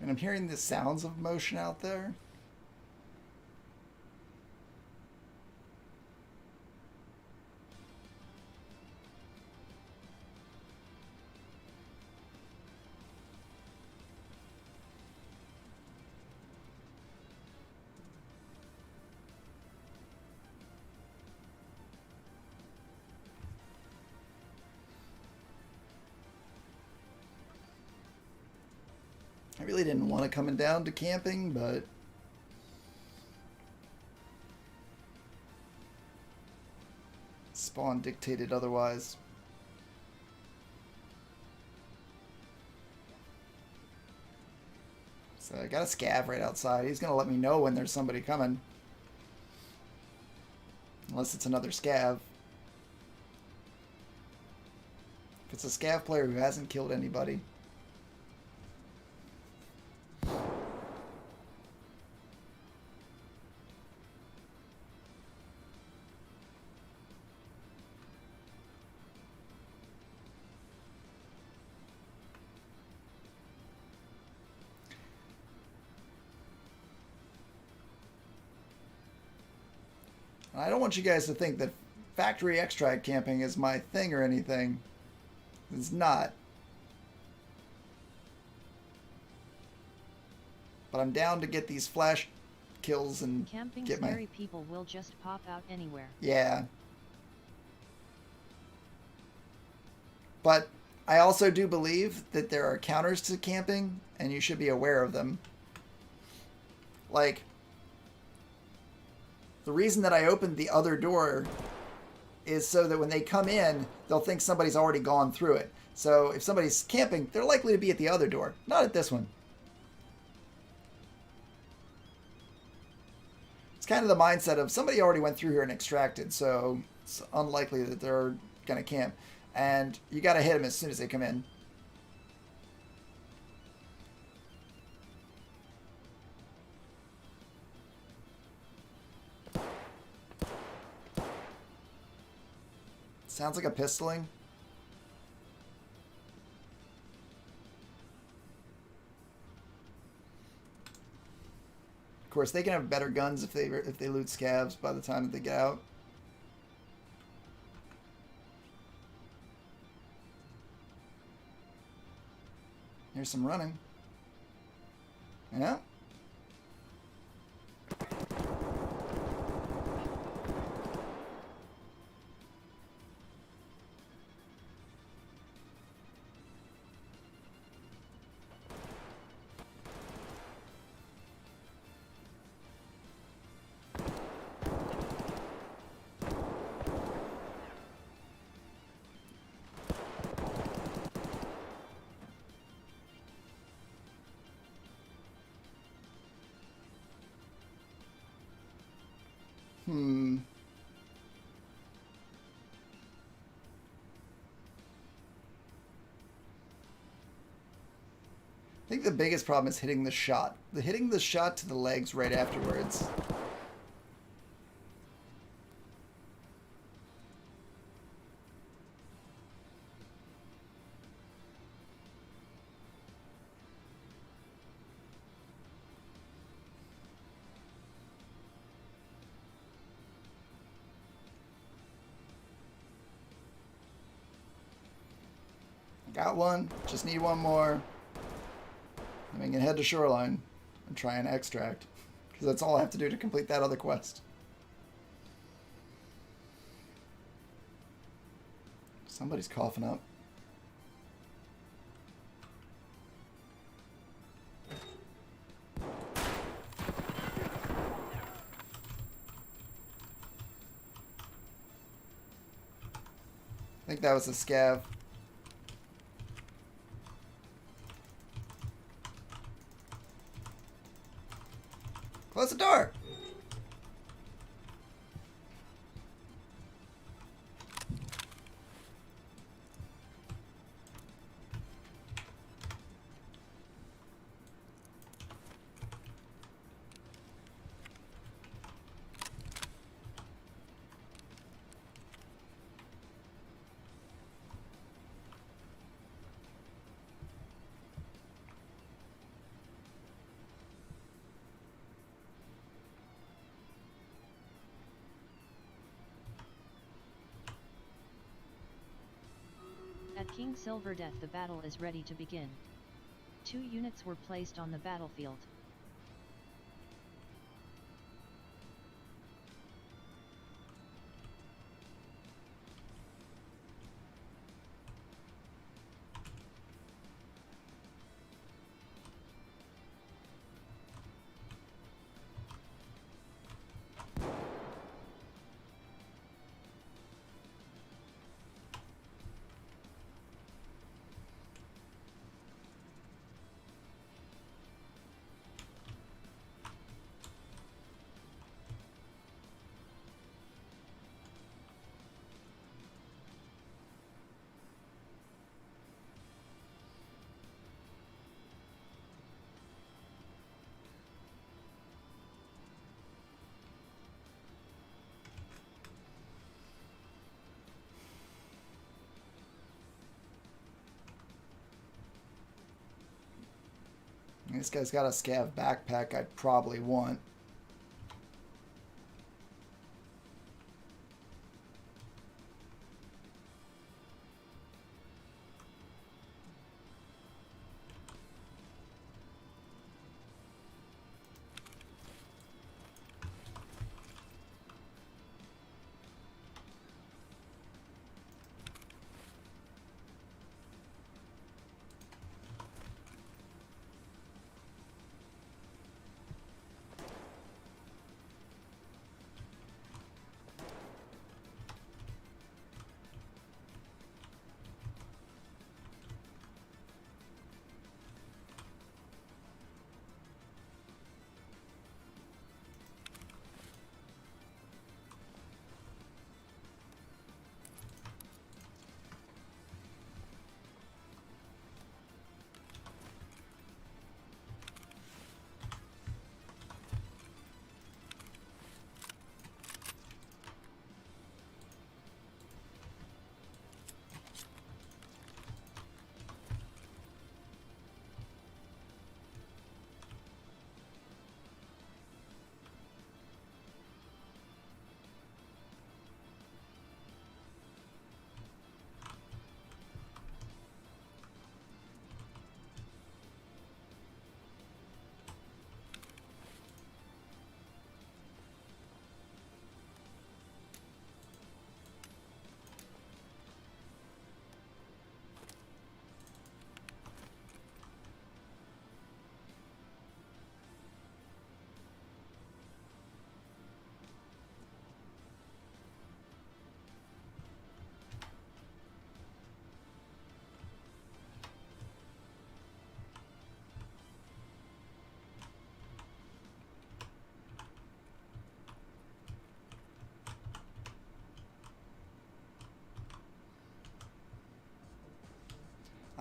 And I'm hearing the sounds of motion out there. I really didn't want to coming down to camping, but spawn dictated otherwise. So I got a scav right outside. He's gonna let me know when there's somebody coming. Unless it's another scav. If it's a scav player who hasn't killed anybody. I don't want you guys to think that factory extract camping is my thing or anything. It's not. But I'm down to get these flash kills and Camping get scary people will just pop out anywhere. Yeah. But I also do believe that there are counters to camping, and you should be aware of them. Like, the reason that I opened the other door is so that when they come in, they'll think somebody's already gone through it. So if somebody's camping, they're likely to be at the other door, not at this one. It's kind of the mindset of somebody already went through here and extracted, so it's unlikely that they're going to camp. And you got to hit them as soon as they come in. Sounds like a pistoling. Of course, they can have better guns if they loot scavs by the time that they get out. Here's some running. Yeah. I think the biggest problem is hitting the shot. Hitting the shot to the legs right afterwards. Got one. Just need one more. And we can head to Shoreline and try and extract. Because that's all I have to do to complete that other quest. Somebody's coughing up. I think that was a scav. Close the door! At King Silverdeath, the battle is ready to begin. 2 units were placed on the battlefield. This guy's got a scav backpack I'd probably want.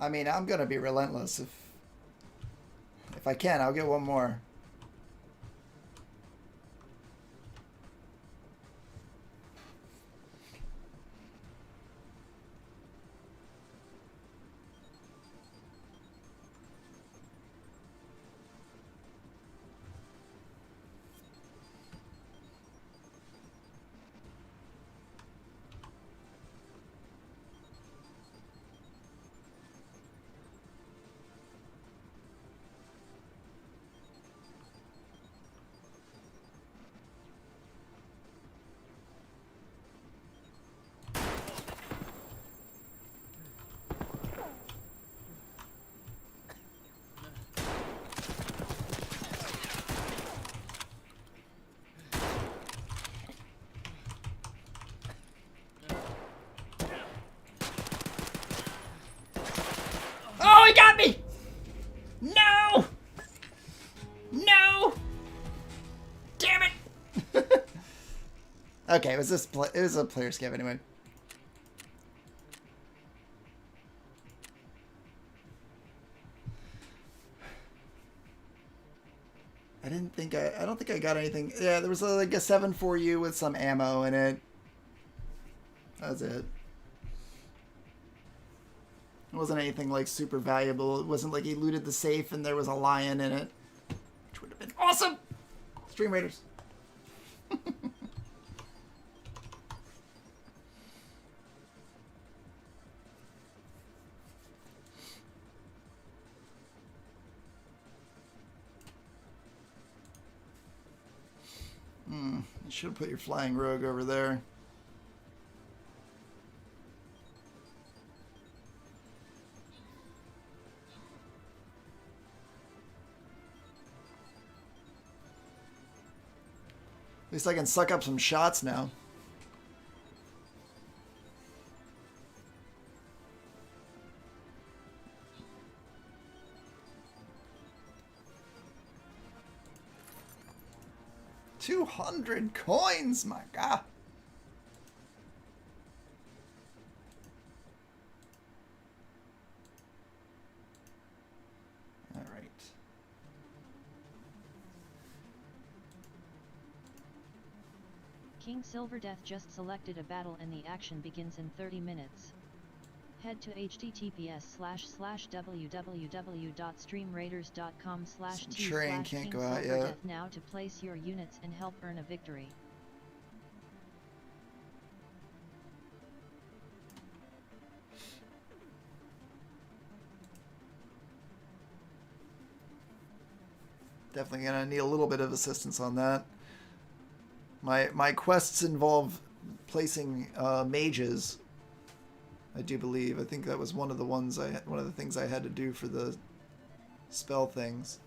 I mean, I'm gonna be relentless. If I can, I'll get one more. Oh, he got me! No! No! Damn it! Okay, it was a player scav anyway. I don't think I got anything. Yeah, there was like a 7.4U with some ammo in it. That's it. It wasn't anything like super valuable. It wasn't like he looted the safe and there was a lion in it, which would have been awesome. Stream Raiders. You should have put your flying rogue over there. At least I can suck up some shots now. $200 coins, my God. All right. King Silverdeath just selected a battle and the action begins in 30 minutes. Head to https://www.streamraiders.com/t/King can't go out Silverdeath yet. now to place your units and help earn a victory. Definitely gonna need a little bit of assistance on that. My quests involve placing mages. I do believe. I think that was one of the things I had to do for the spell things.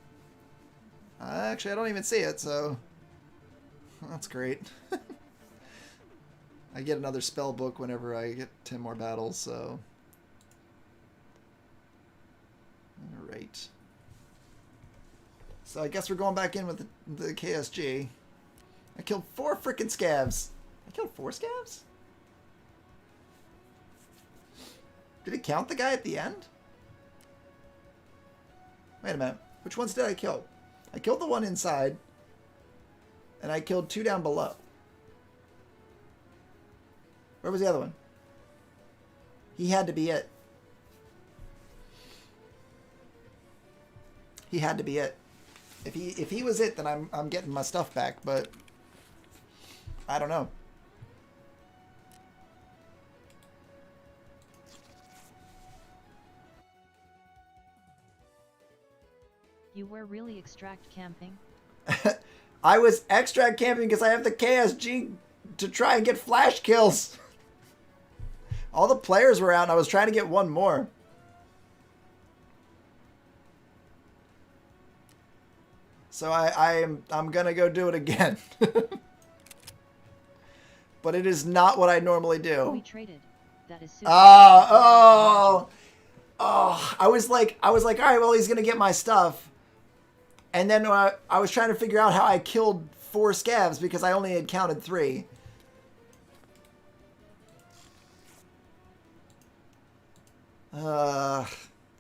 Actually, I don't even see it, so that's great. I get another spell book whenever I get 10 more battles, so. Alright. So I guess we're going back in with the KSG. I killed 4 frickin' scavs. I killed 4 scavs? Did it count the guy at the end? Wait a minute. Which ones did I kill? I killed the one inside. And I killed 2 down below. Where was the other one? He had to be it. He had to be it. If he was it, then I'm getting my stuff back, but I don't know. You were really extract camping? I was extract camping because I have the KSG to try and get flash kills. All the players were out and I was trying to get one more. So I'm gonna go do it again. But it is not what I normally do. We traded. That is super. Oh. I was like, all right, well, he's gonna get my stuff. And then I was trying to figure out how I killed 4 scavs because I only had counted 3.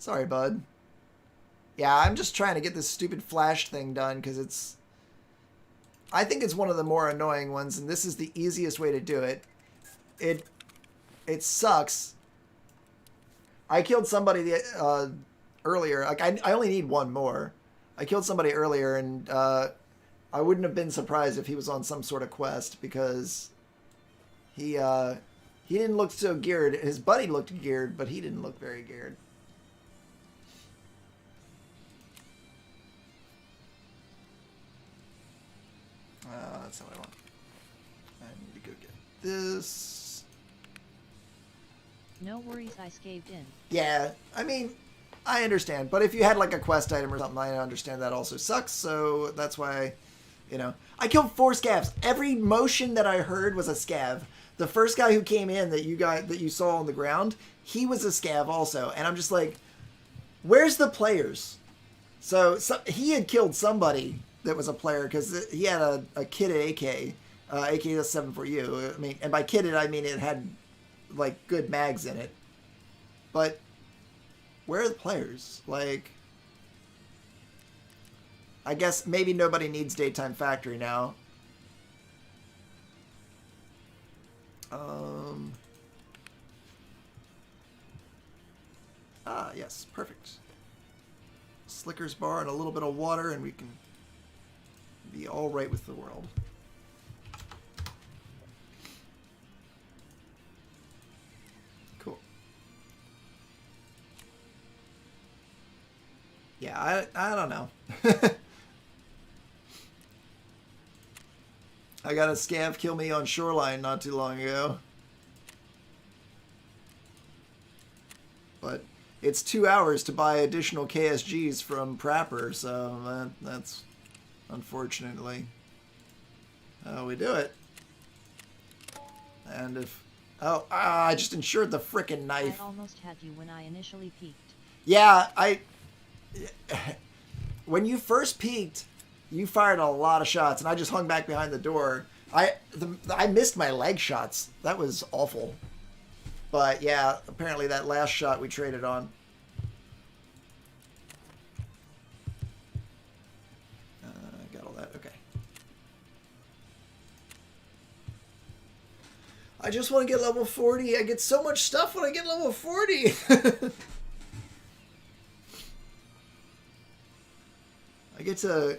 Sorry, bud. Yeah, I'm just trying to get this stupid flash thing done because it's... I think it's one of the more annoying ones, and this is the easiest way to do it. It sucks. I killed somebody earlier. Like I only need one more. I killed somebody earlier, and I wouldn't have been surprised if he was on some sort of quest because he didn't look so geared. His buddy looked geared, but he didn't look very geared. That's not what I want. I need to go get this. No worries, I scaved in. Yeah, I mean, I understand. But if you had like a quest item or something, I understand that also sucks. So that's why, you know, I killed 4 scavs. Every motion that I heard was a scav. The first guy who came in that you saw on the ground, he was a scav also. And I'm just like, where's the players? So he had killed somebody that was a player because he had a kitted AK. AK-7 for you. I mean, and by kitted I mean it had like good mags in it. But where are the players? Like, I guess maybe nobody needs Daytime Factory now. Yes, perfect. Slicker's bar and a little bit of water and we can be all right with the world. Cool. Yeah, I don't know. I got a scav kill me on Shoreline not too long ago. But it's 2 hours to buy additional KSGs from Prapper, so that's unfortunately how we do it. And if... Oh, I just insured the frickin' knife. I almost had you when I initially peeked. Yeah, when you first peeked, you fired a lot of shots, and I just hung back behind the door. I missed my leg shots. That was awful. But yeah, apparently that last shot we traded on. Got all that. Okay. I just want to get level 40. I get so much stuff when I get level 40. I get to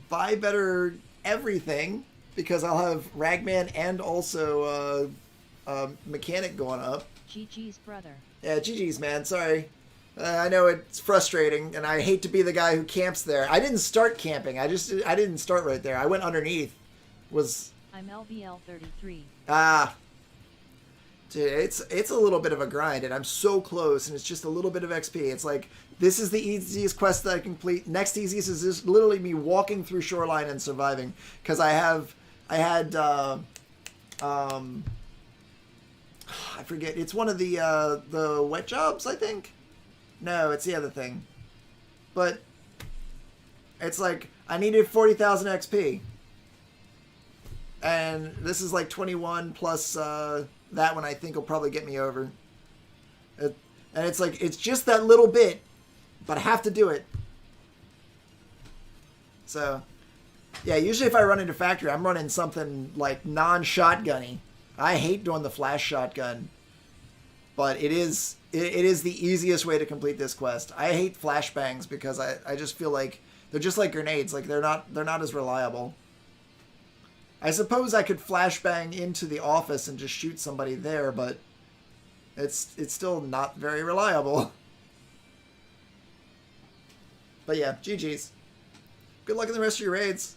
buy better everything because I'll have Ragman and also Mechanic going up. GG's, brother. Yeah, GG's, man. Sorry. I know it's frustrating, and I hate to be the guy who camps there. I didn't start camping. I didn't start right there. I went underneath. I'm LVL 33. Dude, it's a little bit of a grind, and I'm so close, and it's just a little bit of XP. It's like, this is the easiest quest that I complete. Next easiest is just literally me walking through Shoreline and surviving, because I had I forget. It's one of the wet jobs, I think. No, it's the other thing. But it's like I needed 40,000 XP, and this is like 21 plus that one. I think will probably get me over. And it's like it's just that little bit, but I have to do it. So yeah, usually if I run into factory, I'm running something like non-shotgunny. I hate doing the flash shotgun, but it is the easiest way to complete this quest. I hate flashbangs because I just feel like they're just like grenades. Like they're not as reliable. I suppose I could flashbang into the office and just shoot somebody there, but it's still not very reliable. But yeah, GG's. Good luck in the rest of your raids.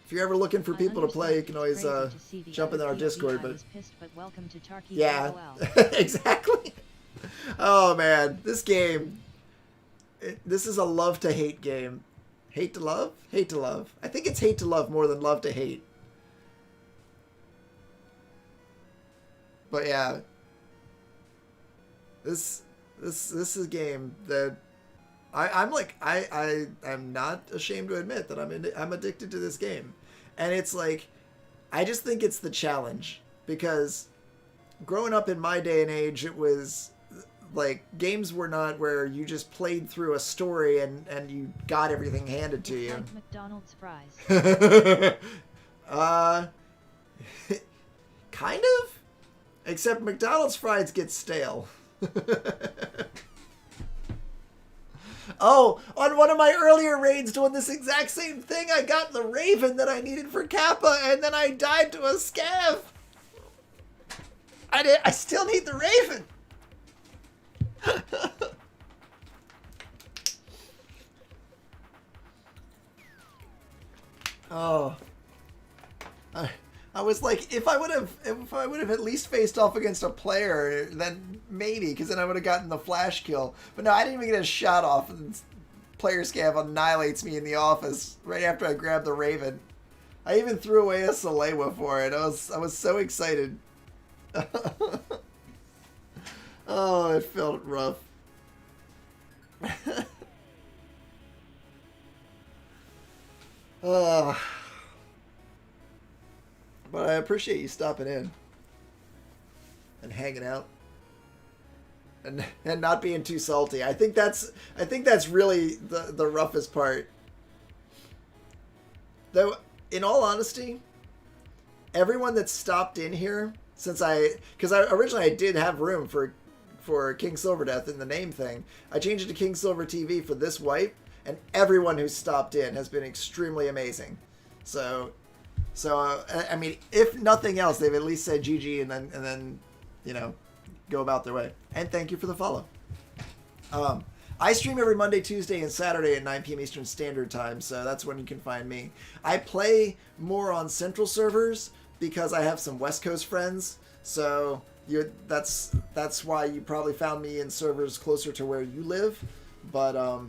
If you're ever looking for people to play, you can always jump in our Discord. But welcome to Tarkov. Yeah, exactly. Oh man, this game. This is a love to hate game. Hate to love? Hate to love. I think it's hate to love more than love to hate. But yeah, this is a game that I'm not ashamed to admit that I'm addicted to this game, and it's like I just think it's the challenge, because growing up in my day and age, it was like games were not where you just played through a story and you got everything handed to you. Like McDonald's fries. Kind of, except McDonald's fries get stale. Oh, on one of my earlier raids doing this exact same thing, I got the Raven that I needed for Kappa, and then I died to a scav. I still need the Raven. Oh, I was like, if I would have at least faced off against a player, then maybe, because then I would have gotten the flash kill. But no, I didn't even get a shot off, and player scav annihilates me in the office right after I grabbed the Raven. I even threw away a Salewa for it. I was so excited. Oh, it felt rough. But I appreciate you stopping in and hanging out and not being too salty. I think that's really the roughest part. Though, in all honesty, everyone that stopped in here because originally I did have room for King Silverdeath in the name thing. I changed it to King Silver TV for this wipe, and everyone who stopped in has been extremely amazing. So I mean, if nothing else, they've at least said GG and then go about their way. And thank you for the follow. I stream every Monday, Tuesday, and Saturday at 9 p.m. Eastern Standard Time, so that's when you can find me. I play more on Central servers because I have some West Coast friends, so that's why you probably found me in servers closer to where you live. But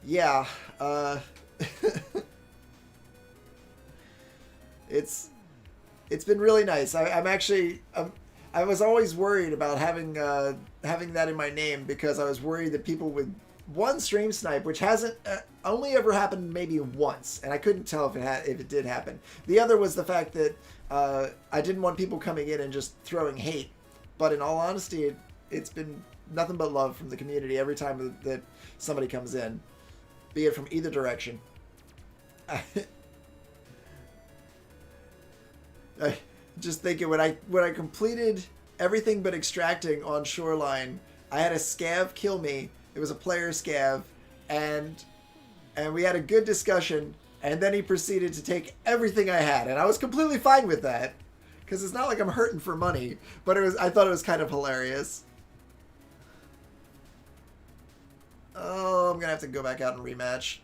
yeah, it's been really nice. I was always worried about having that in my name, because I was worried that people would stream snipe, which hasn't only ever happened maybe once, and I couldn't tell if it did happen. The other was the fact that I didn't want people coming in and just throwing hate. But in all honesty, it's been nothing but love from the community every time that somebody comes in, be it from either direction. I just thinking when I completed everything but extracting on Shoreline, I had a scav kill me. It was a player scav, and we had a good discussion, and then he proceeded to take everything I had, and I was completely fine with that, because it's not like I'm hurting for money, but I thought it was kind of hilarious. Oh, I'm gonna have to go back out and rematch.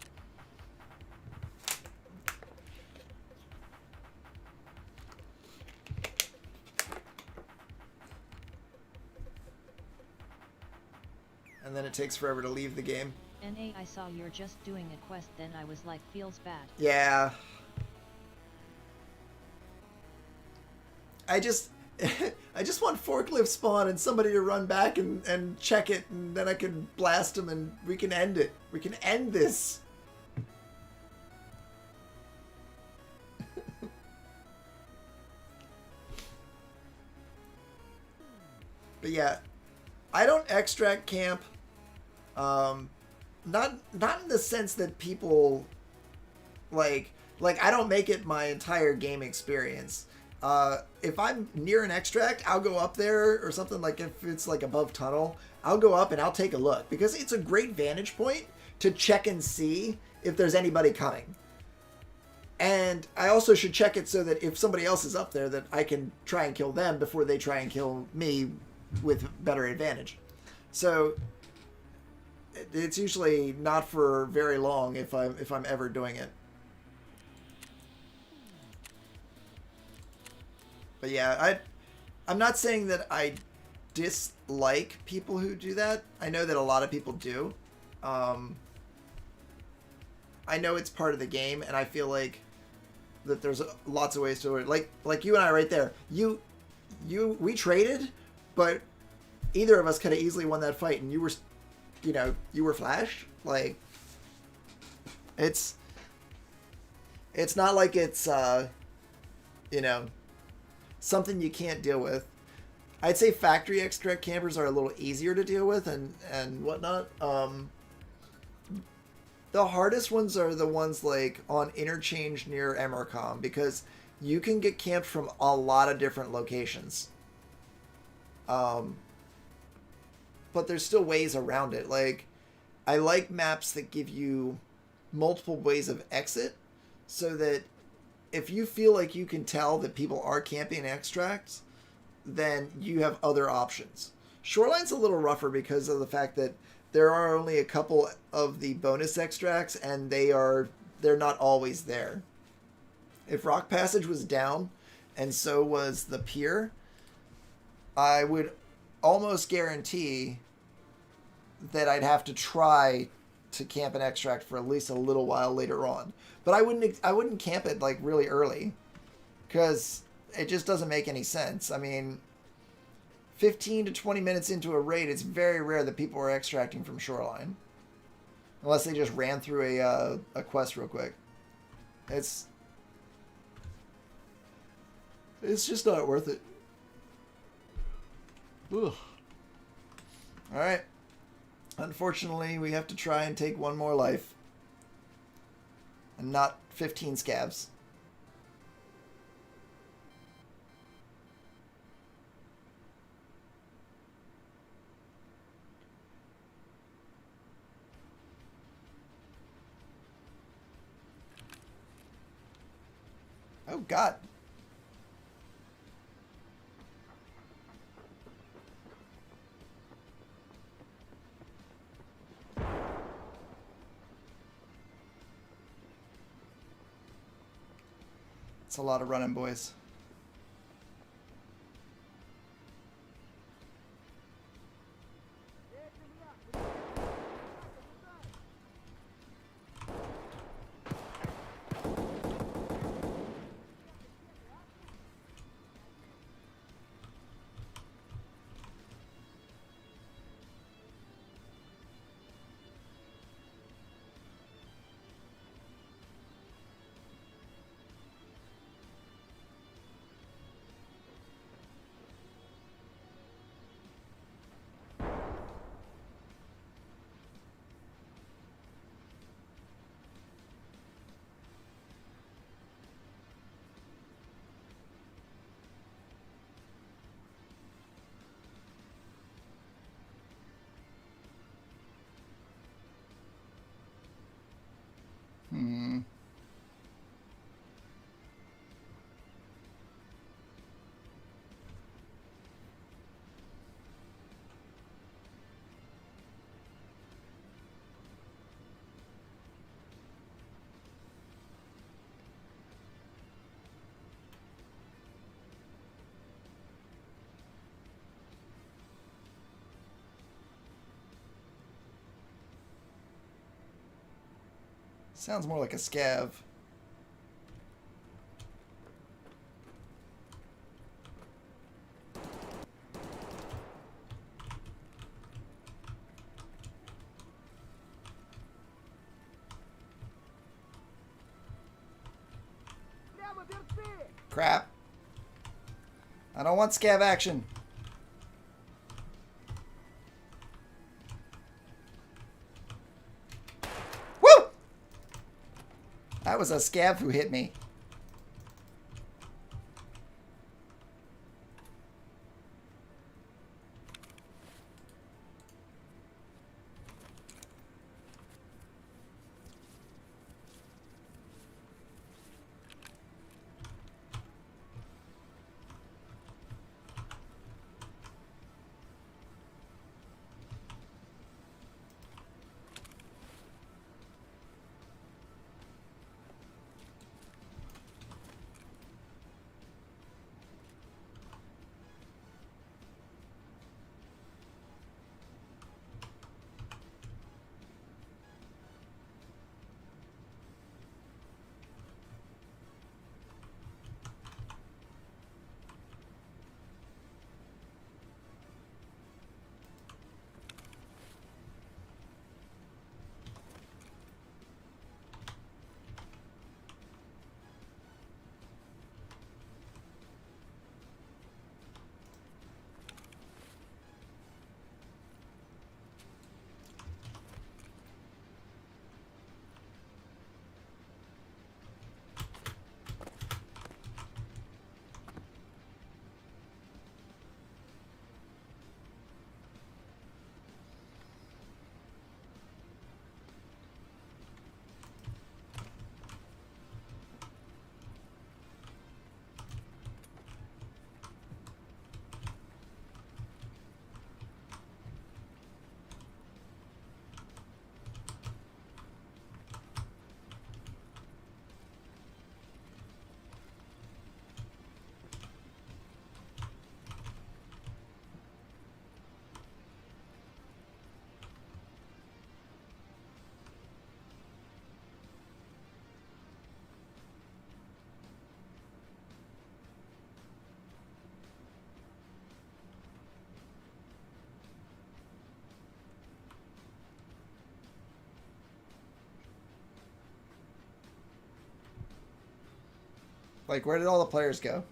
And then it takes forever to leave the game. NA, I saw you're just doing a quest, then I was like, feels bad. Yeah. I just want forklift spawn and somebody to run back and check it, and then I can blast them and we can end it. We can end this. But yeah, I don't extract camp. Not in the sense that people like I don't make it my entire game experience. If I'm near an extract, I'll go up there or something, like if it's like above tunnel, I'll go up and I'll take a look, because it's a great vantage point to check and see if there's anybody coming. And I also should check it so that if somebody else is up there, that I can try and kill them before they try and kill me with better advantage. So it's usually not for very long if I'm ever doing it. But yeah, I'm not saying that I dislike people who do that. I know that a lot of people do. I know it's part of the game, and I feel like that there's lots of ways to do it. Like you and I right there. We traded, but either of us could have easily won that fight, and you were flashed. Like, it's not like it's you know, something you can't deal with. I'd say factory extract campers are a little easier to deal with and whatnot. The hardest ones are the ones like on interchange near Emercom, because you can get camped from a lot of different locations. But there's still ways around it. Like, I like maps that give you multiple ways of exit, so that if you feel like you can tell that people are camping extracts, then you have other options. Shoreline's a little rougher because of the fact that there are only a couple of the bonus extracts, and they're not always there. If Rock Passage was down, and so was the pier, I would almost guarantee that I'd have to try to camp an extract for at least a little while later on. But I wouldn't camp it like really early, because it just doesn't make any sense. I mean, 15 to 20 minutes into a raid, it's very rare that people are extracting from Shoreline, unless they just ran through a quest real quick. It's just not worth it. Ugh. All right. Unfortunately, we have to try and take one more life, and not 15 scavs. Oh, God. It's a lot of running, boys. Sounds more like a scav. Crap. I don't want scav action. That was a scav who hit me. Like, where did all the players go?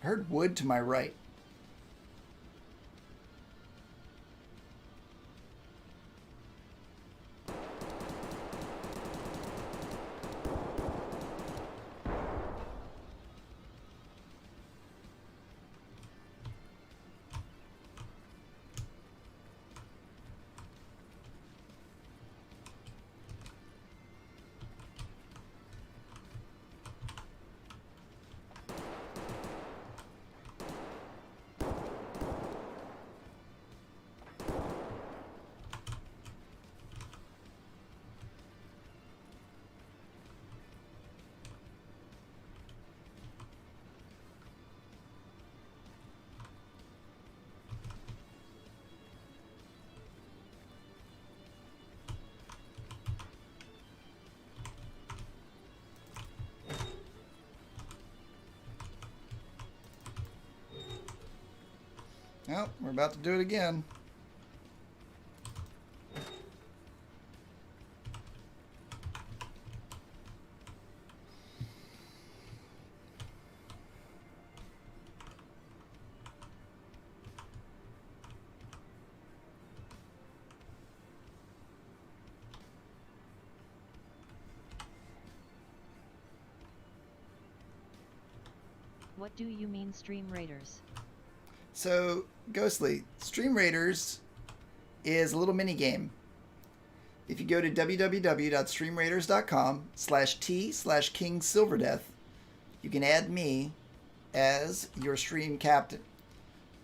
I heard wood to my right. Well, we're about to do it again. What do you mean, Stream Raiders? So, Ghostly, Stream Raiders is a little mini game. If you go to www.streamraiders.com/t/King Silverdeath, you can add me as your stream captain,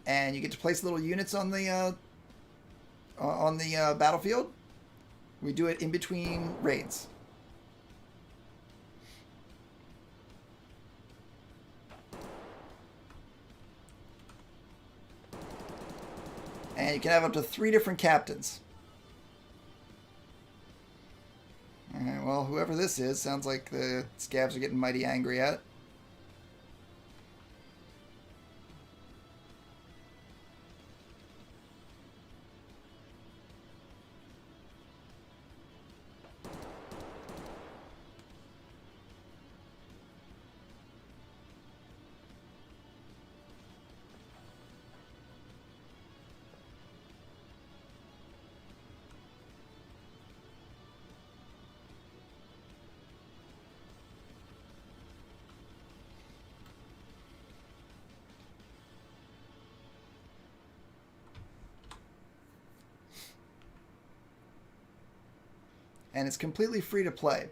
and you get to place little units on the battlefield. We do it in between raids. And you can have up to 3 different captains. Alright, well, whoever this is, sounds like the scavs are getting mighty angry at it. And it's completely free to play.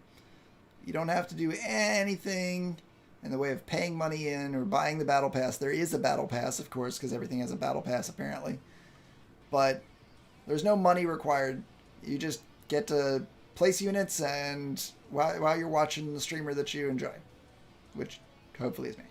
You don't have to do anything in the way of paying money in or buying the battle pass. There is a battle pass, of course, because everything has a battle pass apparently. But there's no money required. You just get to place units and while you're watching the streamer that you enjoy, which hopefully is me.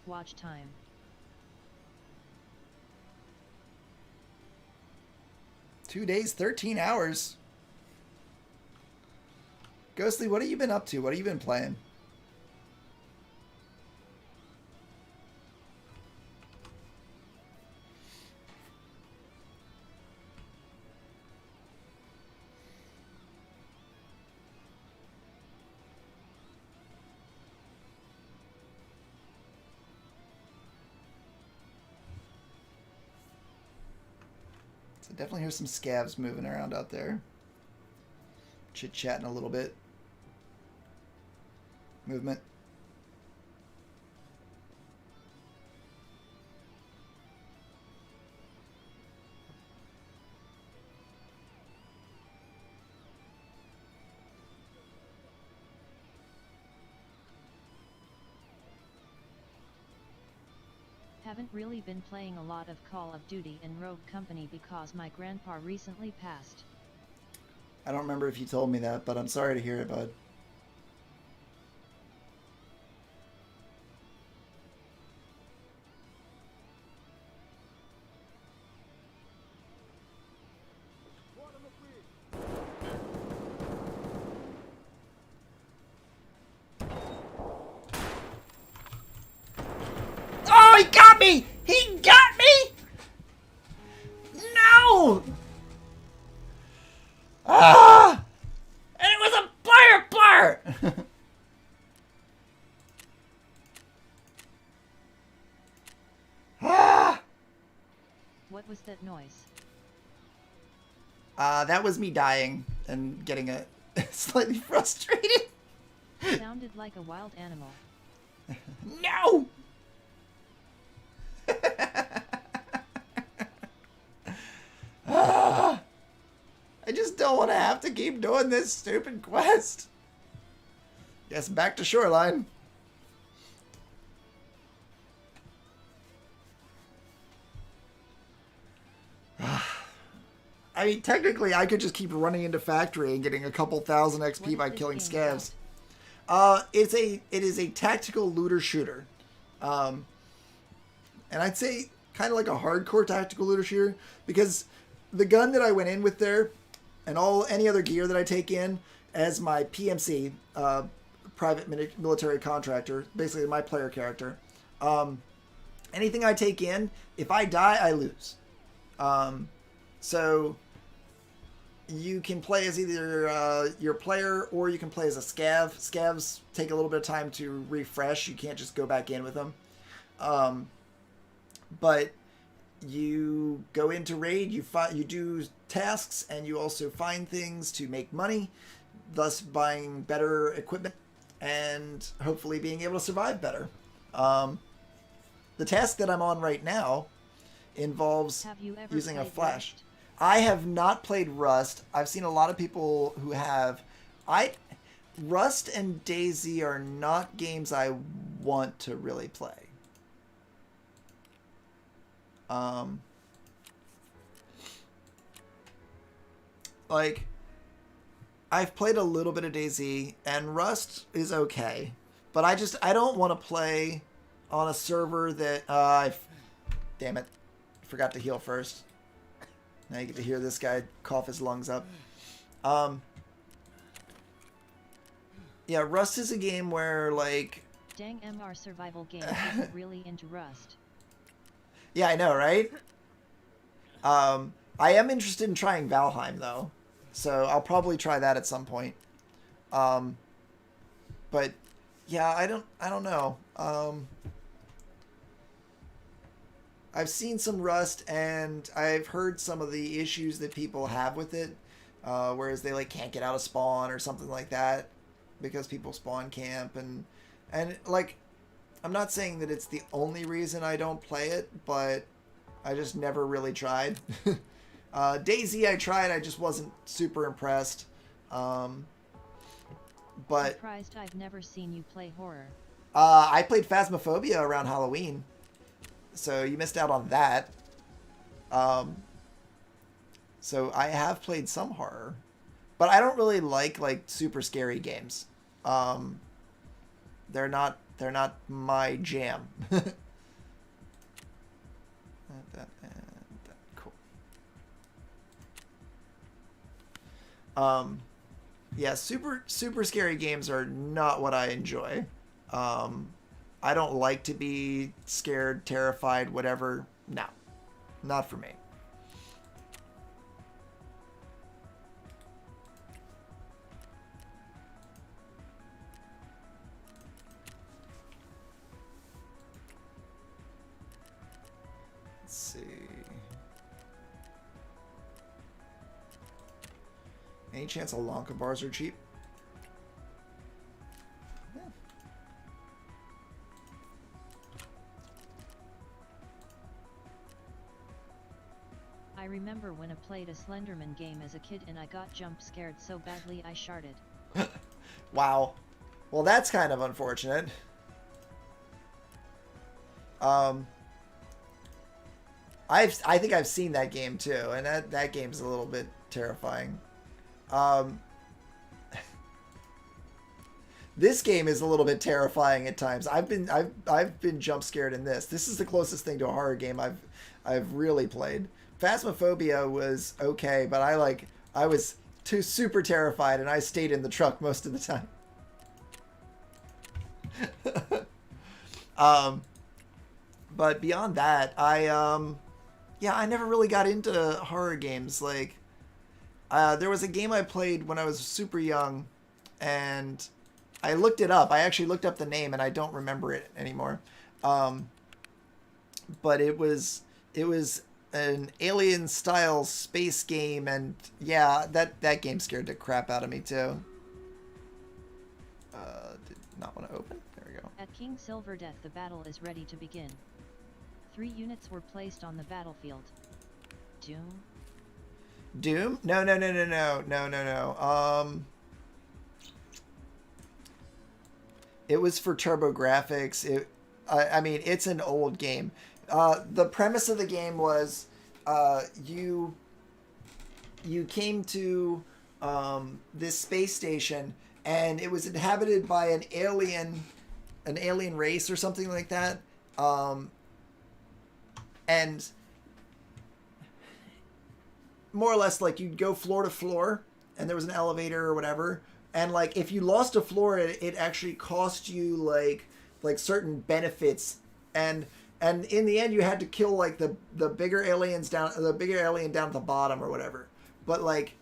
Watch time. Two days, 13 hours. Ghostly, what have you been up to? What have you been playing? So definitely hear some scavs moving around out there. Chit-chatting a little bit. Movement. Haven't really been playing a lot of Call of Duty and Rogue Company because my grandpa recently passed. I don't remember if you told me that, but I'm sorry to hear it, bud. Oh, he got me! He got me! No! Ah! And it was a player. Ah! What was that noise? That was me dying and getting slightly frustrated. Sounded like a wild animal. No! Ah! I just don't want to have to keep doing this stupid quest. Guess back to Shoreline. I mean, technically, I could just keep running into factory and getting a couple thousand XP by killing scavs. It is a tactical looter shooter, and I'd say kind of like a hardcore tactical looter shooter, because the gun that I went in with there, and any other gear that I take in as my PMC, private military contractor, basically my player character, anything I take in, if I die, I lose. So you can play as either your player or you can play as a scav. Scavs take a little bit of time to refresh. You can't just go back in with them. But you go into raid, you do tasks, and you also find things to make money, thus buying better equipment and hopefully being able to survive better. The task that I'm on right now involves using a flash. Rust? I have not played Rust. I've seen a lot of people who have. Rust and DayZ are not games I want to really play. Like, I've played a little bit of DayZ, and Rust is okay, but I don't want to play on a server that damn it, forgot to heal first. Now you get to hear this guy cough his lungs up. Yeah, Rust is a game where, like... Dang, MR survival game isn't really into Rust. Yeah, I know, right? I am interested in trying Valheim, though. So I'll probably try that at some point. But, yeah, I don't know. I've seen some Rust, and I've heard some of the issues that people have with it, whereas they like can't get out of spawn or something like that because people spawn camp, and like, I'm not saying that it's the only reason I don't play it, but I just never really tried. DayZ I tried, I just wasn't super impressed. But Surprised I've never seen you play horror. I played Phasmophobia around Halloween. So you missed out on that. So I have played some horror, but I don't really like super scary games. They're not my jam. Cool. Yeah, super scary games are not what I enjoy. I don't like to be scared, terrified, whatever. No, not for me. Let's see. Any chance Alonka bars are cheap? Yeah. I remember when I played a Slenderman game as a kid and I got jump scared so badly I sharted. Wow. Well, that's kind of unfortunate. I think I've seen that game too, and that game's a little bit terrifying. This game is a little bit terrifying at times. I've been jump scared in this. This is the closest thing to a horror game I've really played. Phasmophobia was okay, but I was too super terrified, and I stayed in the truck most of the time. But beyond that, I never really got into horror games. Like, there was a game I played when I was super young, and I looked it up. I actually looked up the name, and I don't remember it anymore. But it was an alien-style space game, and yeah, that game scared the crap out of me too. Did not want to open. There we go. At King Silver Death, the battle is ready to begin. 3 units were placed on the battlefield. Doom? Doom? No. It was for TurboGrafx. I mean, it's an old game. The premise of the game was you came to this space station, and it was inhabited by an alien race or something like that. And more or less, like, you'd go floor to floor, and there was an elevator or whatever. And, like, if you lost a floor, it actually cost you, like certain benefits. And in the end, you had to kill, like, the bigger alien down at the bottom or whatever. But, like,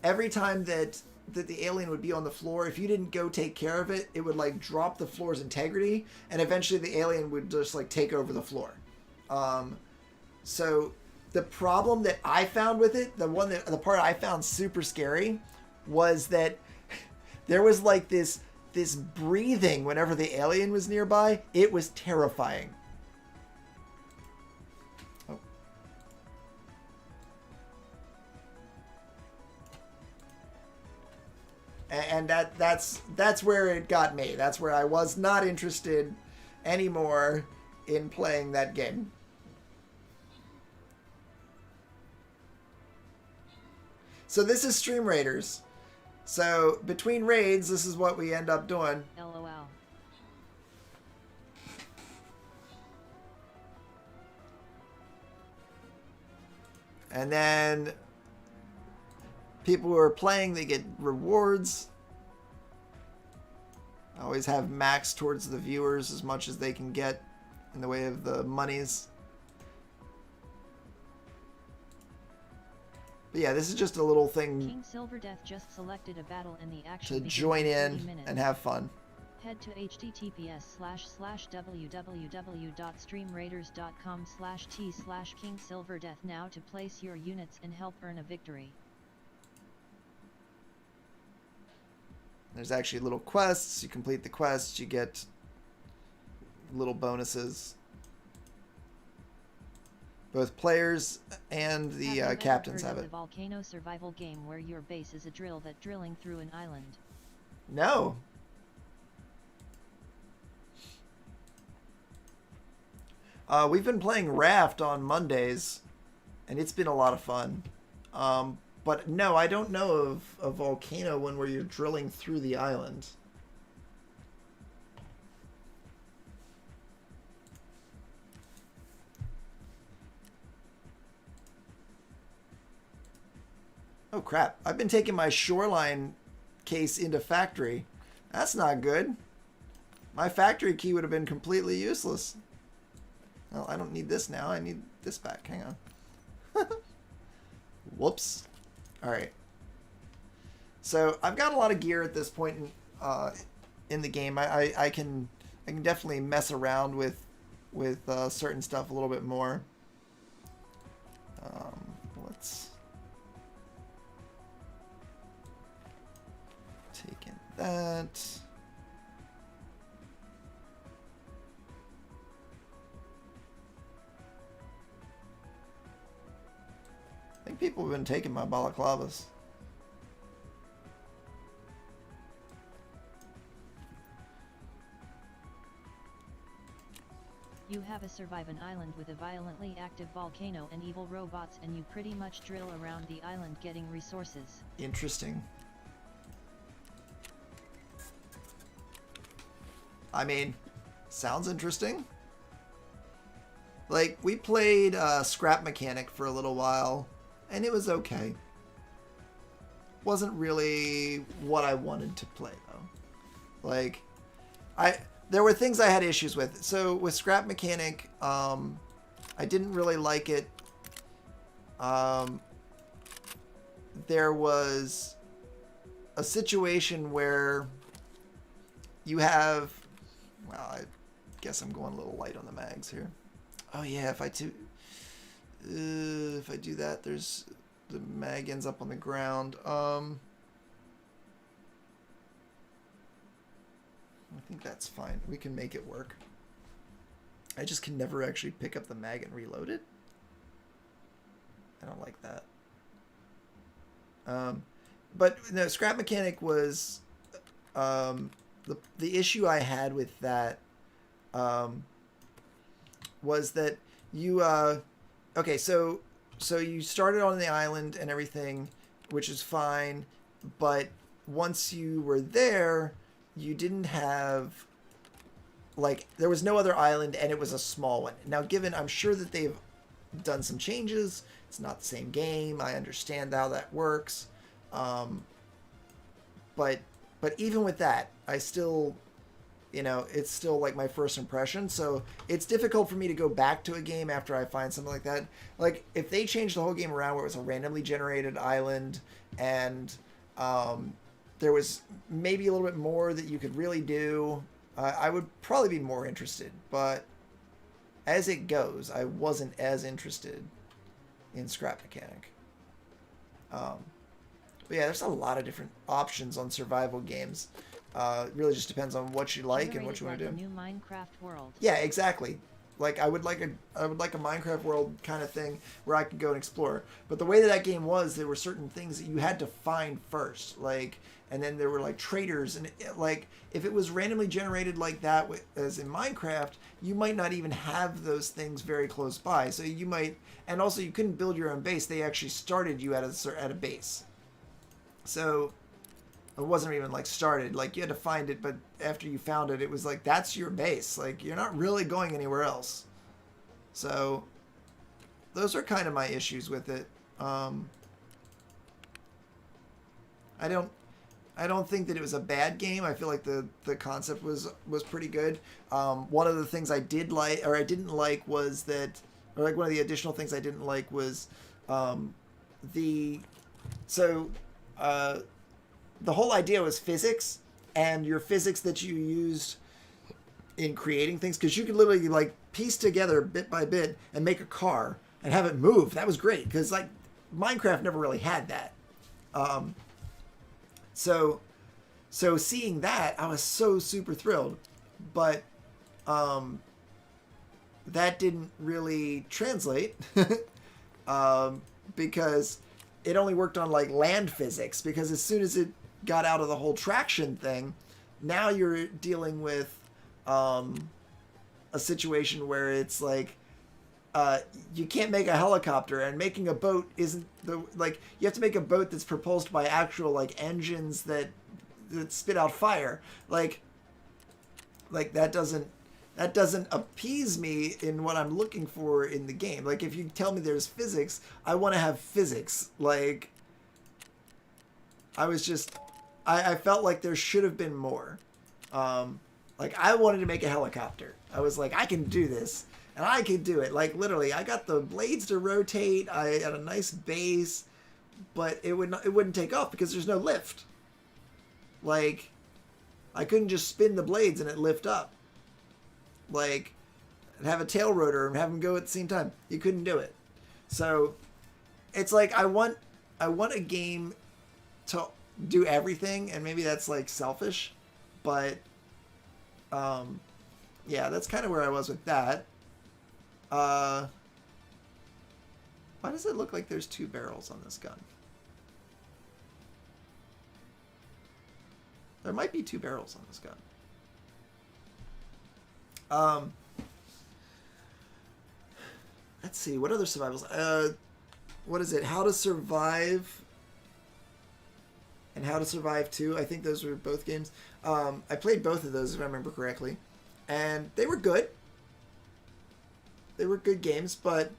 every time that the alien would be on the floor, if you didn't go take care of it, it would, like, drop the floor's integrity, and eventually the alien would just, like, take over the floor. So the problem that I found with it, the part I found super scary, was that there was, like, this breathing whenever the alien was nearby. It was terrifying. Oh. And that's where it got me. That's where I was not interested anymore in playing that game. So this is Stream Raiders. So between raids, this is what we end up doing. LOL. And then people who are playing, they get rewards. I always have max towards the viewers as much as they can get in the way of the monies. But yeah, this is just a little thing King Silver Death just selected a battle in the action to join in and have fun. Head to https://www.streamraiders.com/t/King Silver Death now to place your units and help earn a victory. There's actually little quests. You complete the quests, you get little bonuses. Both players and the captains have it. The volcano survival game where your base is a drill that drilling through an island. No. We've been playing Raft on Mondays, and it's been a lot of fun. But no, I don't know of a volcano one where you're drilling through the island. Oh crap, I've been taking my Shoreline case into factory. That's not good. My factory key would have been completely useless. Well, I don't need this now. I need this back. Hang on. Whoops. Alright. So, I've got a lot of gear at this point in the game. I can definitely mess around with certain stuff a little bit more. that. I think people have been taking my balaclavas. You have a survive an island with a violently active volcano and evil robots, and you pretty much drill around the island getting resources. Interesting. I mean, sounds interesting. Like, we played Scrap Mechanic for a little while, and it was okay. Wasn't really what I wanted to play, though. Like, there were things I had issues with. So, with Scrap Mechanic, I didn't really like it. There was a situation where you have... Well, I guess I'm going a little light on the mags here. Oh yeah, if I do that, there's the mag ends up on the ground. I think that's fine. We can make it work. I just can never actually pick up the mag and reload it. I don't like that. But no, Scrap Mechanic was the issue I had with that was that you okay, so you started on the island and everything, which is fine, but once you were there, you didn't have, like, there was no other island, and it was a small one. Now, given, I'm sure that they've done some changes, it's not the same game, I understand how that works, but even with that, I still, you know, it's still like my first impression, so it's difficult for me to go back to a game after I find something like that. Like, if they changed the whole game around where it was a randomly generated island, and there was maybe a little bit more that you could really do, I would probably be more interested, but as it goes, I wasn't as interested in Scrap Mechanic. But yeah, there's a lot of different options on survival games. It really just depends on what you like and what you want to do. A new Minecraft world. Yeah, exactly. Like, I would like a Minecraft world kind of thing where I could go and explore. But the way that game was, there were certain things that you had to find first. Like, and then there were like traders, and like, if it was randomly generated like that as in Minecraft, you might not even have those things very close by. So you might, and also you couldn't build your own base. They actually started you at a base. So it wasn't even like started, like you had to find it, but after you found it, it was like, that's your base. Like, you're not really going anywhere else. So those are kind of my issues with it. I don't think that it was a bad game. I feel like the concept was pretty good. One of the things I did like, or I didn't like, was that, or like one of the additional things I didn't like was the whole idea was physics, and your physics that you used in creating things, because you could literally like piece together bit by bit and make a car and have it move. That was great, because like Minecraft never really had that. So seeing that, I was so super thrilled, but that didn't really translate because it only worked on like land physics, because as soon as it got out of the whole traction thing, now you're dealing with a situation where it's like you can't make a helicopter, and making a boat isn't like, you have to make a boat that's propulsed by actual like engines that spit out fire. Like that doesn't appease me in what I'm looking for in the game. Like, if you tell me there's physics, I want to have physics. Like, I felt like there should have been more. Like, I wanted to make a helicopter. I was like, I can do this, and I can do it. Like, literally, I got the blades to rotate. I had a nice base, but it wouldn't take off because there's no lift. Like, I couldn't just spin the blades and it lift up. Like, have a tail rotor and have them go at the same time. You couldn't do it. So it's like, I want a game do everything, and maybe that's like selfish, but yeah, that's kind of where I was with that. Why does it look like there's 2 barrels on this gun? There might be 2 barrels on this gun. Let's see, what other survivals? What is it? How to Survive and How to Survive 2. I think those were both games. I played both of those, if I remember correctly. And they were good. They were good games, but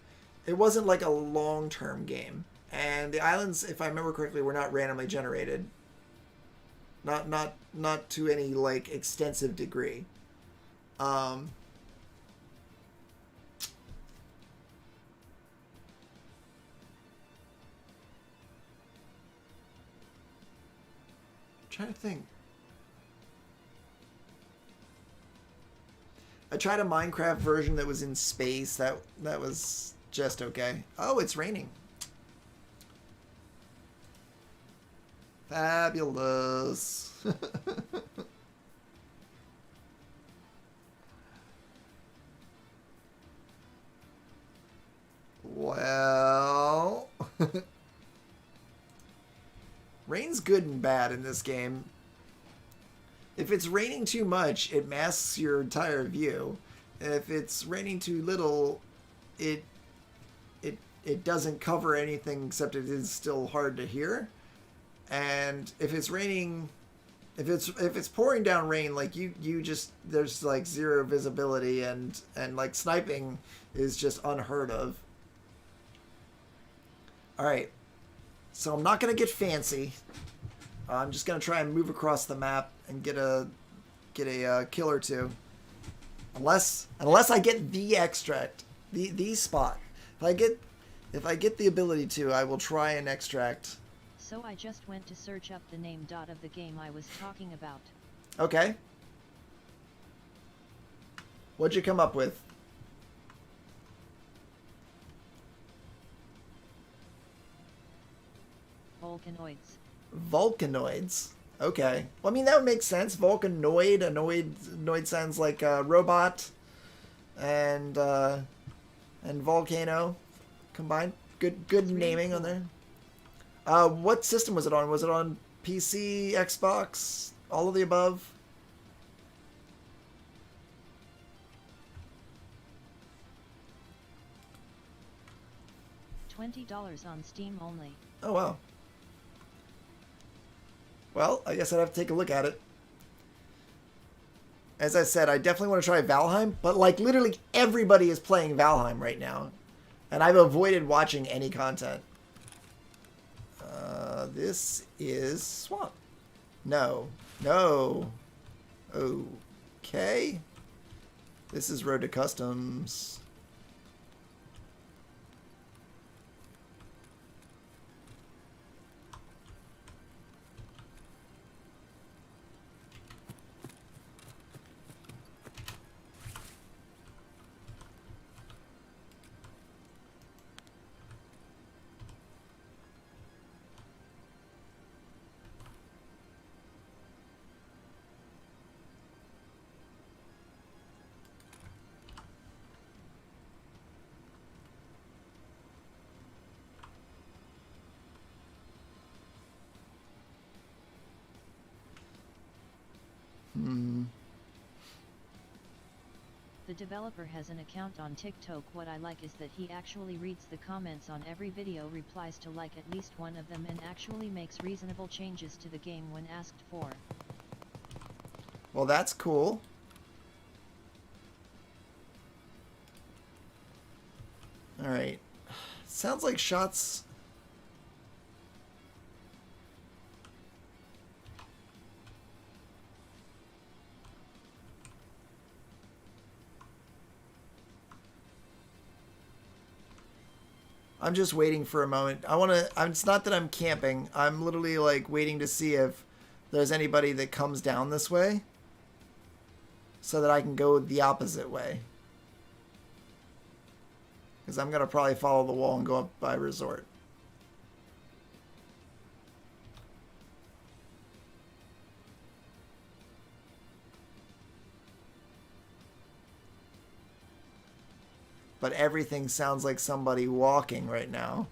it wasn't like a long-term game. And the islands, if I remember correctly, were not randomly generated. Not to any, like, extensive degree. Trying to think. I tried a Minecraft version that was in space. That was just okay. Oh, it's raining. Fabulous. Well, rain's good and bad in this game. If it's raining too much, it masks your entire view. If it's raining too little, it doesn't cover anything except it is still hard to hear. And if it's raining, if it's pouring down rain, like you just, there's like zero visibility, and like sniping is just unheard of. All right, so I'm not gonna get fancy. I'm just gonna try and move across the map and get a kill or two. Unless I get the extract, the spot. If I get the ability to, I will try and extract. So I just went to search up the name of the game I was talking about. Okay. What'd you come up with? Volcanoids. Volcanoids. Okay. Well, I mean, that would make sense. Volcanoid. Noid sounds like a robot. And volcano combined. Good naming on there. What system was it on? Was it on PC, Xbox, all of the above? $20 on Steam only. Oh, wow. Well, I guess I'd have to take a look at it. As I said, I definitely want to try Valheim, but like literally everybody is playing Valheim right now. And I've avoided watching any content. This is Swamp. No. Okay. This is Road to Customs. The developer has an account on TikTok. What I like is that he actually reads the comments on every video, replies to like at least one of them, and actually makes reasonable changes to the game when asked for. Well, that's cool. Alright. Sounds like shots... I'm just waiting for a moment. It's not that I'm camping. I'm literally like waiting to see if there's anybody that comes down this way so that I can go the opposite way. Because I'm going to probably follow the wall and go up by resort. but everything sounds like somebody walking right now.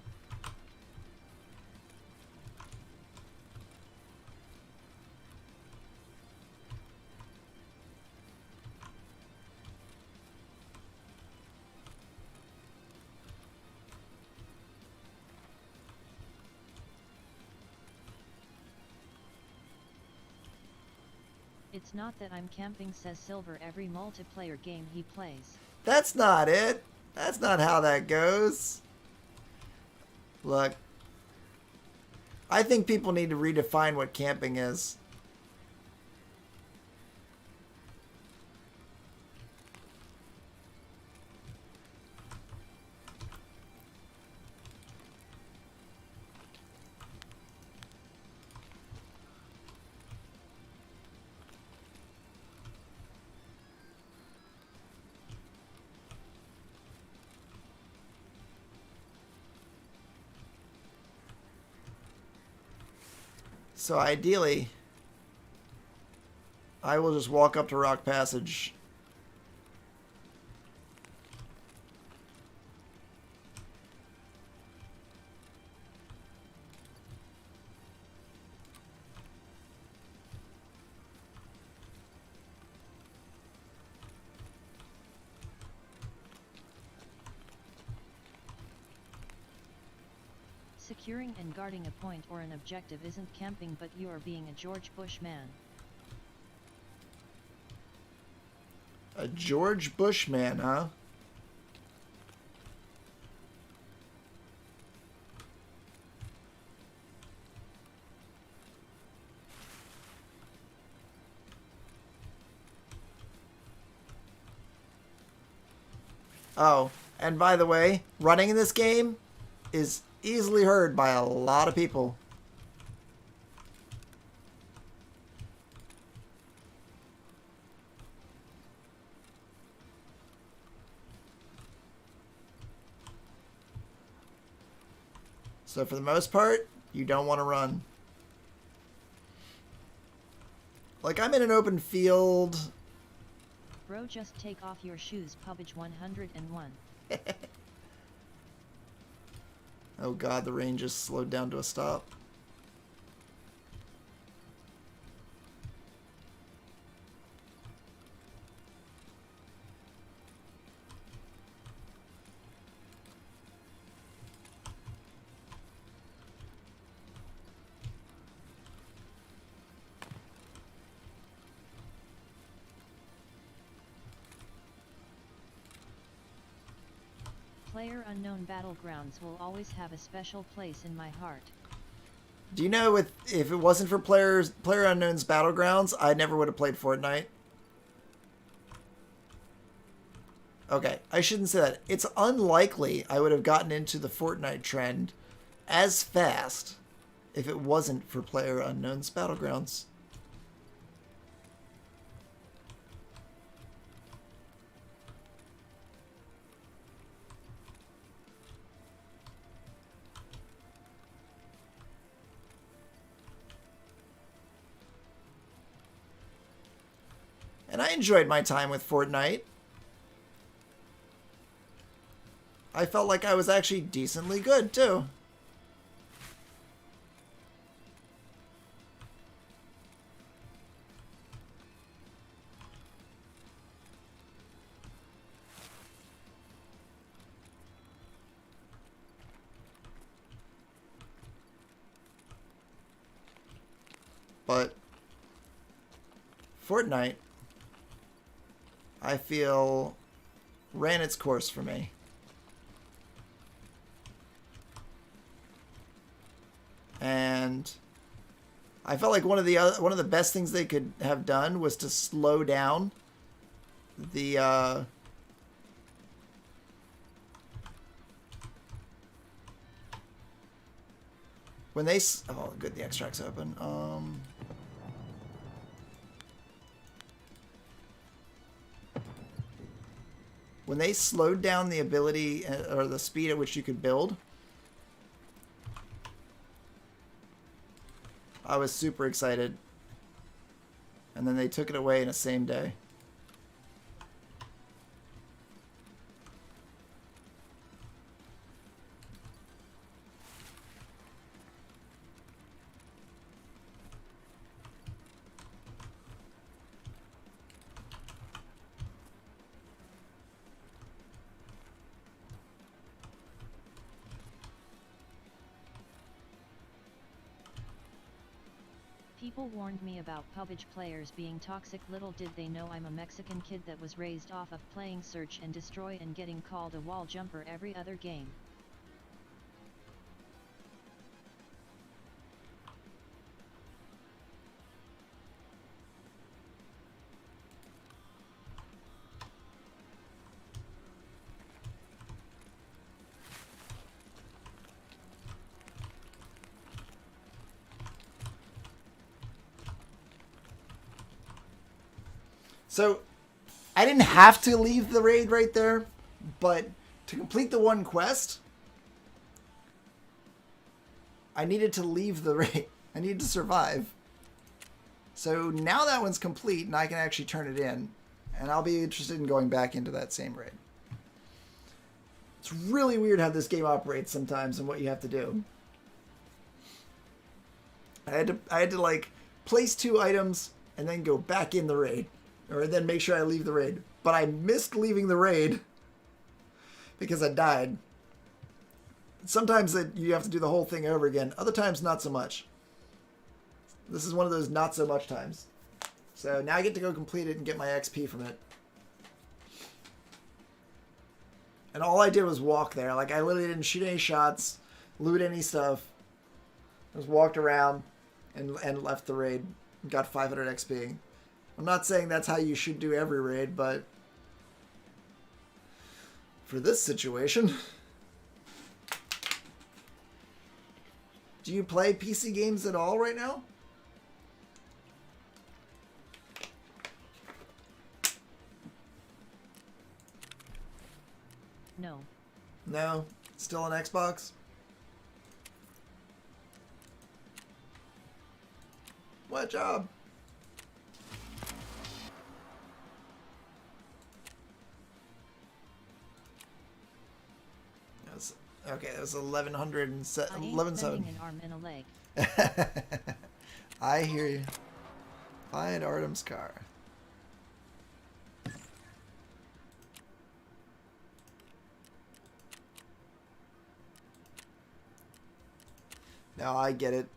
It's not that I'm camping, says Silver every multiplayer game he plays. That's not it. That's not how that goes. Look, I think people need to redefine what camping is. So ideally, I will just walk up to Rock Passage. Securing and guarding a point or an objective isn't camping, but you are being a George Bush man. A George Bush man, huh? Oh, and by the way, running in this game is easily heard by a lot of people. So for the most part, you don't want to run. Like, I'm in an open field. Bro, just take off your shoes, Pubbage 101. Oh god, the rain just slowed down to a stop. PlayerUnknown Battlegrounds will always have a special place in my heart. Do you know if it wasn't for PlayerUnknown's Battlegrounds, I never would have played Fortnite? Okay, I shouldn't say that. It's unlikely I would have gotten into the Fortnite trend as fast if it wasn't for PlayerUnknown's Battlegrounds. And I enjoyed my time with Fortnite. I felt like I was actually decently good, too. But Fortnite, I feel, ran its course for me. And I felt like one of the best things they could have done was to slow down the when they oh good, the extract's open. When they slowed down the ability or the speed at which you could build, I was super excited. And then they took it away in the same day. People warned me about PUBG players being toxic. Little did they know I'm a Mexican kid that was raised off of playing Search and Destroy and getting called a wall jumper every other game. So, I didn't have to leave the raid right there, but to complete the one quest, I needed to leave the raid. I needed to survive. So now that one's complete and I can actually turn it in, and I'll be interested in going back into that same raid. It's really weird how this game operates sometimes and what you have to do. I had to like place 2 items and then go back in the raid. Or then make sure I leave the raid. But I missed leaving the raid because I died. Sometimes you have to do the whole thing over again. Other times, not so much. This is one of those not so much times. So now I get to go complete it and get my XP from it. And all I did was walk there. Like, I literally didn't shoot any shots, loot any stuff. I just walked around and left the raid. And got 500 XP. I'm not saying that's how you should do every raid, but for this situation... Do you play PC games at all right now? No. No? Still on Xbox? What job? Okay, that was 11,700. An arm and a leg. I hear you. Find Artem's car. Now I get it.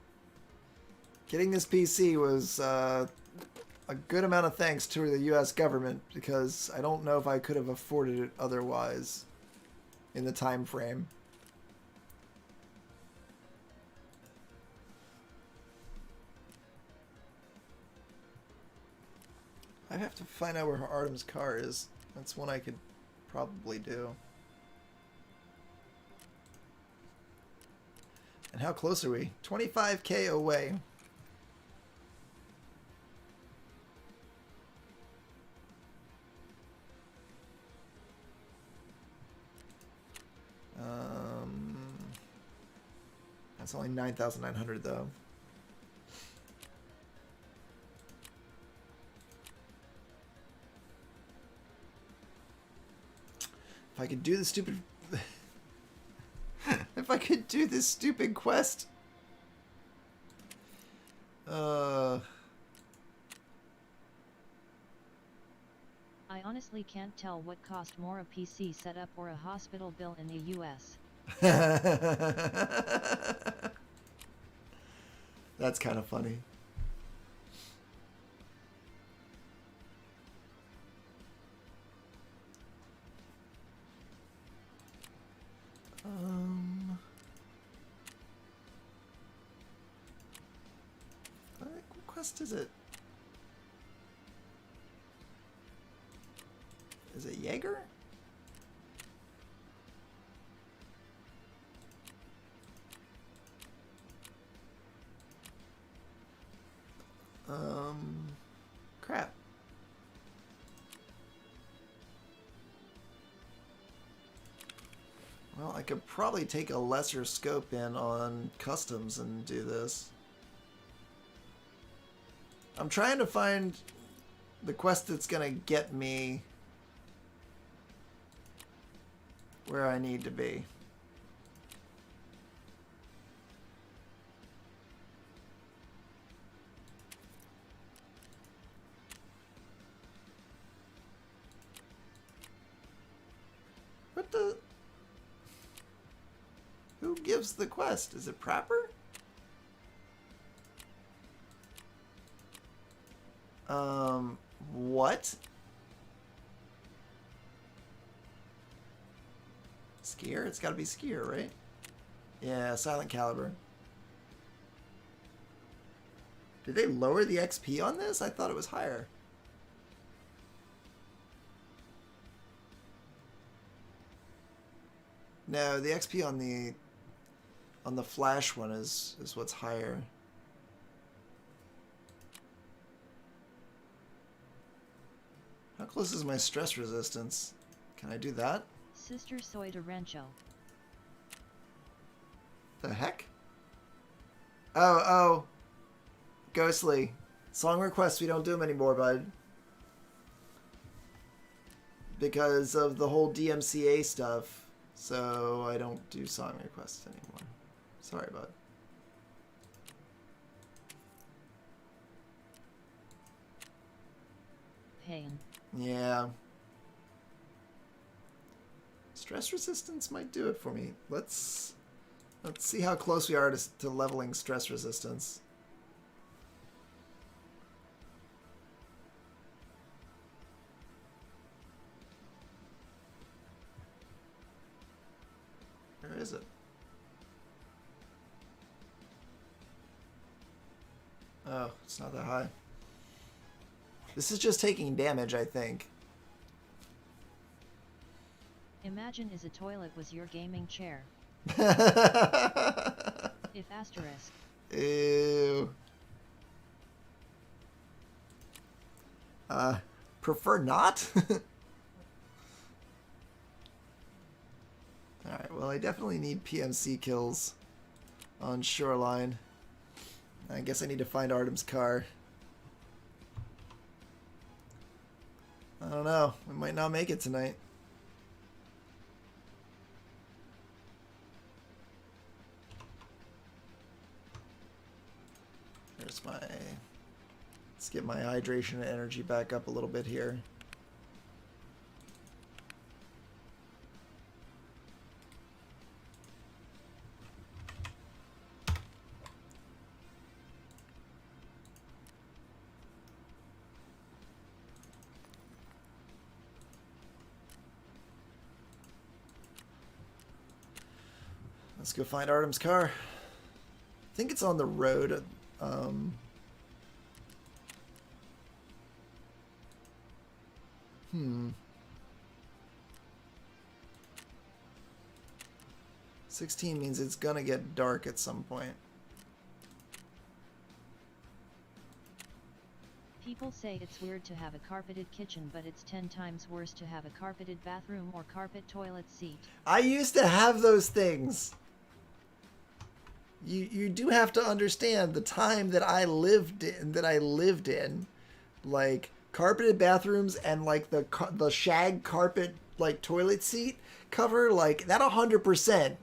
Getting this PC was a good amount of thanks to the U.S. government, because I don't know if I could have afforded it otherwise in the time frame. I have to find out where Artem's car is. That's one I could probably do. And how close are we? 25k away. That's only 9,900 though. If I could do the stupid... if I could do this stupid quest... I honestly can't tell what cost more, a PC setup or a hospital bill in the US. That's kind of funny. What quest is it? Is it Jaeger? Crap. Well, I could probably take a lesser scope in on customs and do this. I'm trying to find the quest that's gonna get me where I need to be. What the... Who gives the quest? Is it Prapper? What? Skier? It's gotta be Skier, right? Yeah, Silent Caliber. Did they lower the XP on this? I thought it was higher. No, the XP on the Flash one is what's higher. How close is my stress resistance? Can I do that? Sister Soy de Rancho. The heck? Oh. Ghostly. Song requests, we don't do them anymore, bud. Because of the whole DMCA stuff. So I don't do song requests anymore. Sorry, bud. Pain. Yeah. Stress resistance might do it for me. Let's see how close we are to leveling stress resistance. Where is it? Oh, it's not that high. This is just taking damage, I think. Imagine is a toilet was your gaming chair. If asterisk. Ew. Prefer not? Alright, well I definitely need PMC kills on Shoreline. I guess I need to find Artem's car. I don't know. We might not make it tonight. There's my... Let's get my hydration and energy back up a little bit here. Let's go find Artem's car. I think it's on the road. 16 means it's gonna get dark at some point. People say it's weird to have a carpeted kitchen, but it's 10 times worse to have a carpeted bathroom or carpet toilet seat. I used to have those things. You do have to understand the time that I lived in, like carpeted bathrooms and like the shag carpet like toilet seat cover, like that 100%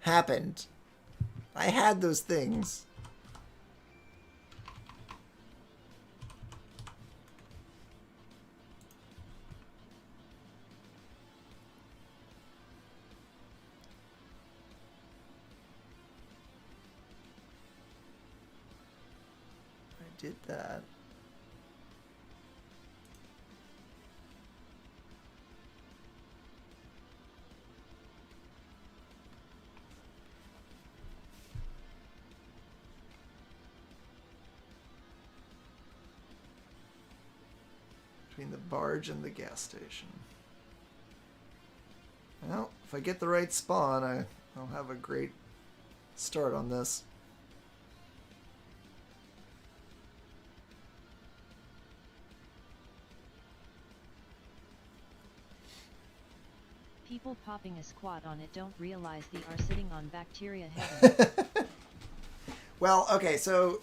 happened. I had those things. Did that. Between the barge and the gas station. Well, if I get the right spawn, I'll have a great start on this. People popping a squat on it don't realize they are sitting on bacteria heaven. Well, okay, so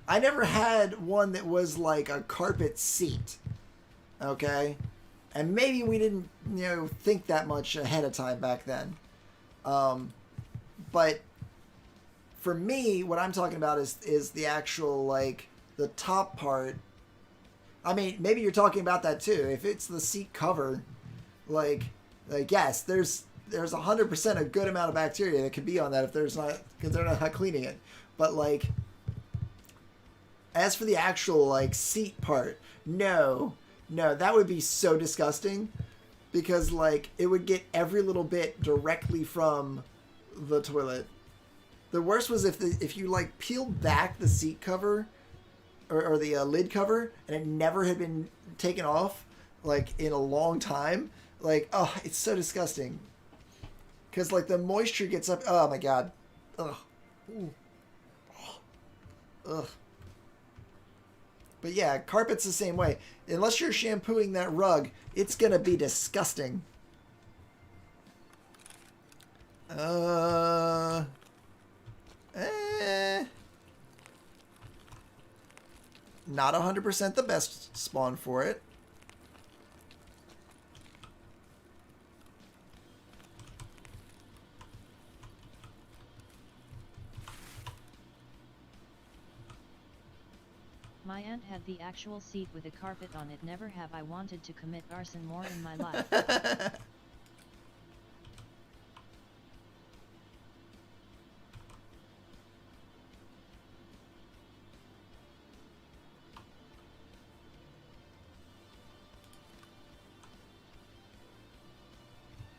I never had one that was like a carpet seat. Okay? And maybe we didn't, think that much ahead of time back then. But for me, what I'm talking about is the actual, like, the top part. I mean, maybe you're talking about that too. If it's the seat cover, like yes, there's 100% a good amount of bacteria that could be on that if there's not, because they're not cleaning it. But like As for the actual, like, seat part, no, that would be so disgusting, because, like, it would get every little bit directly from the toilet. The worst was if you, like, peeled back the seat cover, or the lid cover, and it never had been taken off, like, in a long time. Like, oh, it's so disgusting. Because, like, the moisture gets up. Oh, my God. Ugh. Ooh. Ugh. But yeah, carpet's the same way. Unless you're shampooing that rug, it's going to be disgusting. Not 100% the best spawn for it. My aunt had the actual seat with a carpet on it. Never have I wanted to commit arson more in my life.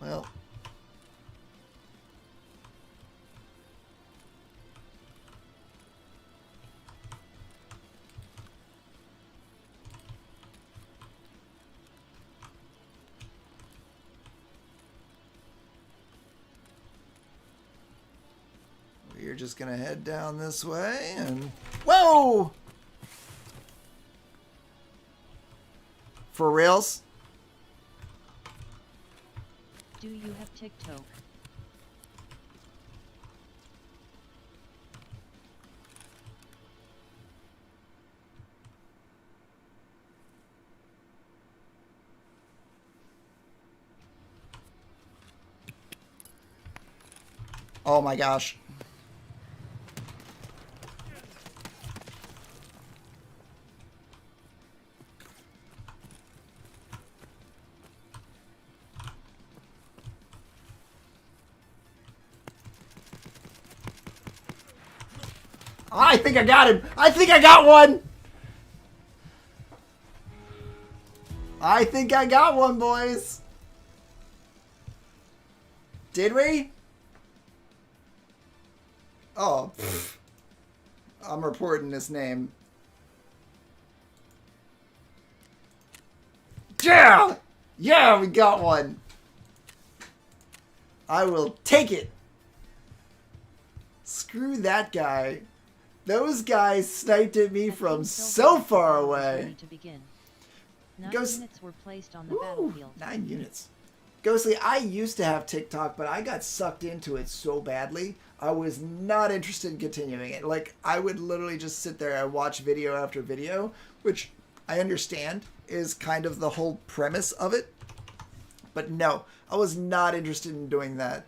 Well. We're just gonna head down this way and... Whoa! For reals? Do you have TikTok? Oh my gosh. I think I got him. I think I got one. I think I got one, boys. Did we? Oh, pfft. I'm reporting this name. Yeah! Yeah, we got one. I will take it. Screw that guy. Those guys sniped at me from so far away. Nine units were placed on the battlefield. 9 units. Ghostly, I used to have TikTok, but I got sucked into it so badly, I was not interested in continuing it. Like, I would literally just sit there and watch video after video, which I understand is kind of the whole premise of it. But no, I was not interested in doing that.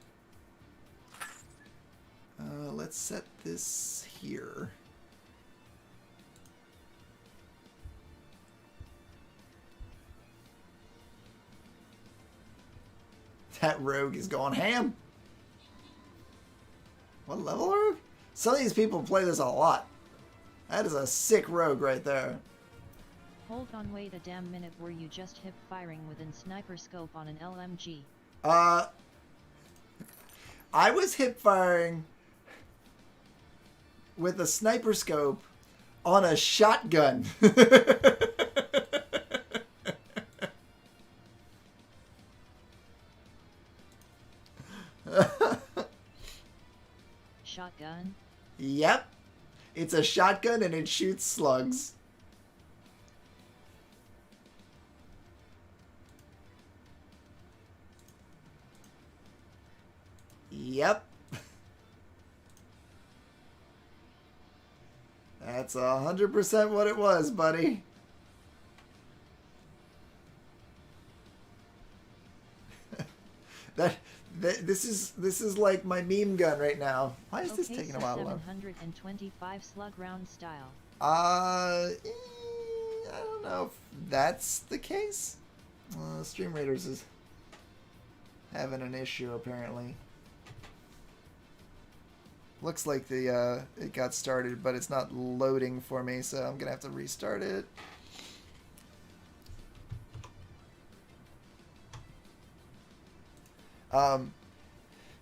Let's set this here. That rogue is going ham. What level rogue? Some of these people play this a lot. That is a sick rogue right there. Hold on, wait a damn minute. Were you just hip firing within sniper scope on an LMG? I was hip firing with a sniper scope on a shotgun. Shotgun? Yep. It's a shotgun and it shoots slugs. Yep. That's 100% what it was, buddy. This is like my meme gun right now. Why is this taking a while? 725 slug round style. I don't know if that's the case. Stream Raiders is having an issue apparently. Looks like the it got started, but it's not loading for me, so I'm gonna have to restart it.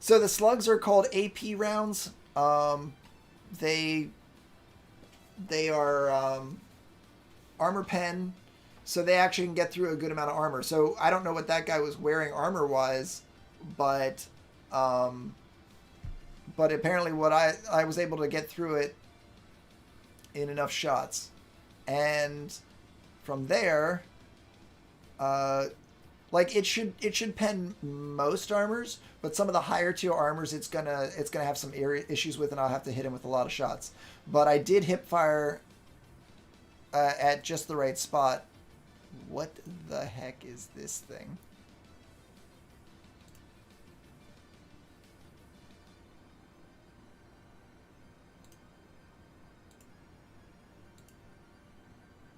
So the slugs are called AP rounds. They are armor pen, so they actually can get through a good amount of armor. So I don't know what that guy was wearing armor-wise, but apparently what I was able to get through it in enough shots. And from there, like it should pen most armors, but some of the higher tier armors it's gonna have some issues with, and I'll have to hit him with a lot of shots. But I did hip fire at just the right spot. What the heck is this thing?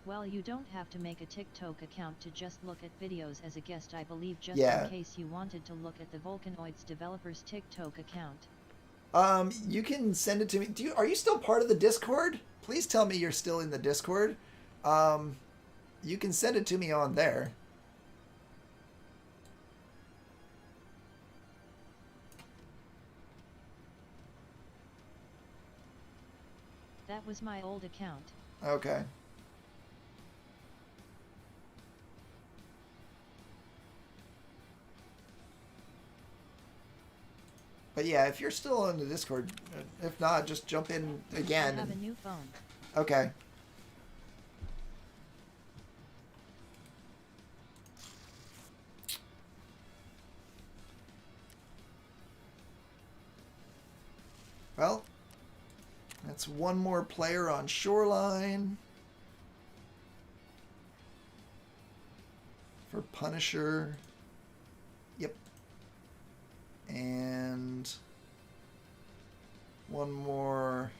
Well, you don't have to make a TikTok account to just look at videos as a guest, I believe, just Yeah. in case you wanted to look at the Vulcanoids developer's TikTok account. You can send it to me. Are you still part of the Discord? Please tell me you're still in the Discord. You can send it to me on there. That was my old account. Okay. But yeah, if you're still on the Discord, if not, just jump in again. I have a new phone. Okay. Well, that's one more player on Shoreline. For Punisher. Yep. And one more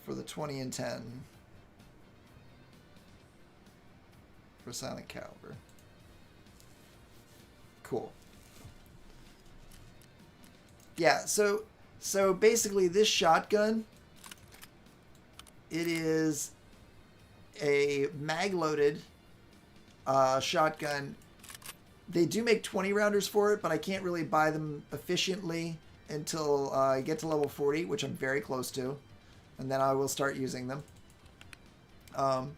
for the 20 and 10 for Silent Caliber. Cool. Yeah, so basically this shotgun, it is a mag-loaded shotgun. They do make 20 rounders for it, but I can't really buy them efficiently until I get to level 40, which I'm very close to. And then I will start using them. Hang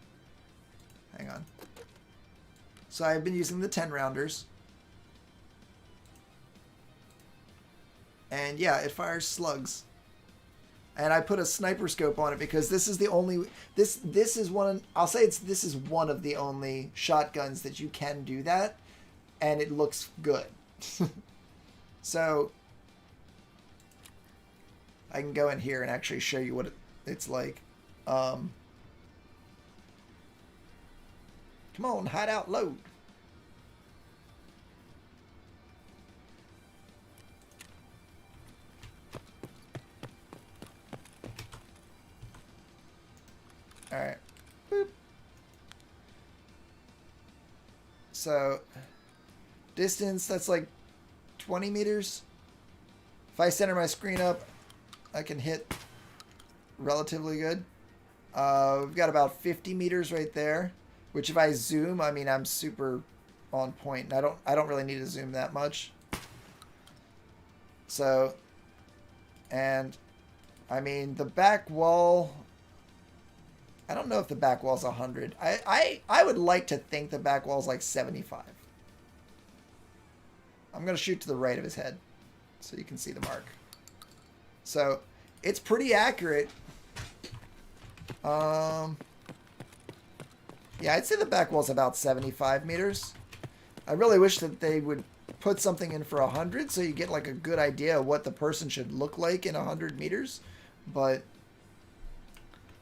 on. So I've been using the 10 rounders. And yeah, it fires slugs. And I put a sniper scope on it because this is the only... This is one... I'll say this is one of the only shotguns that you can do that. And it looks good. So I can go in here and actually show you what it's like. Come on, hideout load. Alright. Boop. So distance, that's like 20 meters. If I center my screen up, I can hit relatively good. We've got about 50 meters right there, which if I zoom, I mean, I'm super on point. And I don't really need to zoom that much. So, and I mean, the back wall, I don't know if the back wall's 100. I would like to think the back wall's like 75. I'm going to shoot to the right of his head so you can see the mark. So it's pretty accurate. Yeah, I'd say the back wall's about 75 meters. I really wish that they would put something in for 100 so you get like a good idea of what the person should look like in 100 meters. But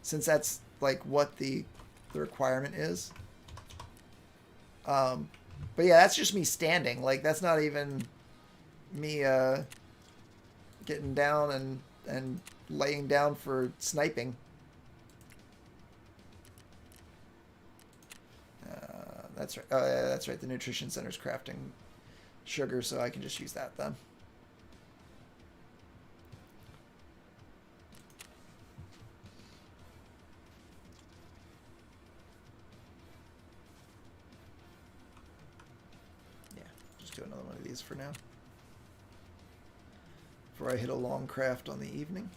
since that's like what the requirement is. But yeah, that's just me standing. Like, that's not even me getting down and laying down for sniping. That's right. Oh, yeah, that's right. The nutrition center's crafting sugar, so I can just use that then. another one of these for now. Before I hit a long craft on the evening.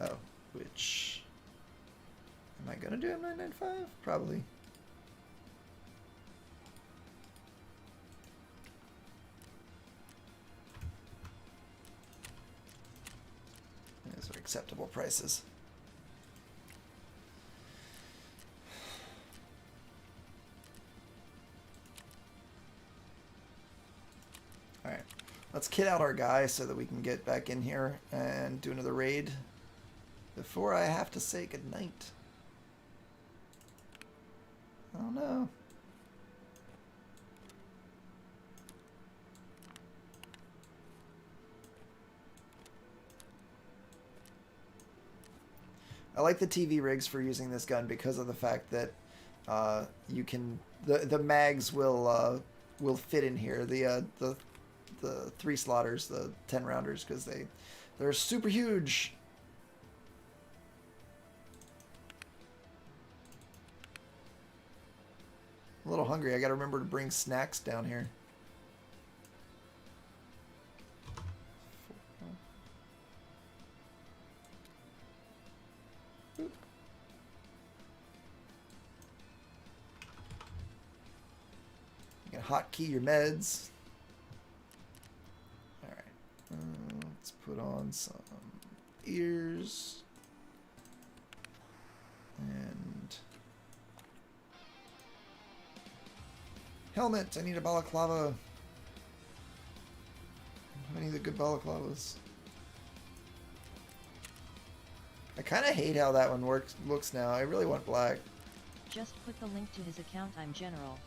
Oh, which... Am I gonna do M995? Probably. Those are acceptable prices. Alright, let's kit out our guy so that we can get back in here and do another raid before I have to say goodnight. Oh no. I like the TV rigs for using this gun because of the fact that you can the mags will fit in here. The 3 slotters, the 10 rounders, because they're super huge. A little hungry. I gotta remember to bring snacks down here. Oop. You can hotkey your meds. Alright. Let's put on some ears. And... helmet! I need a balaclava. I need the good balaclavas. I kind of hate how that one looks now. I really want black. Just put the link to his account. I'm General.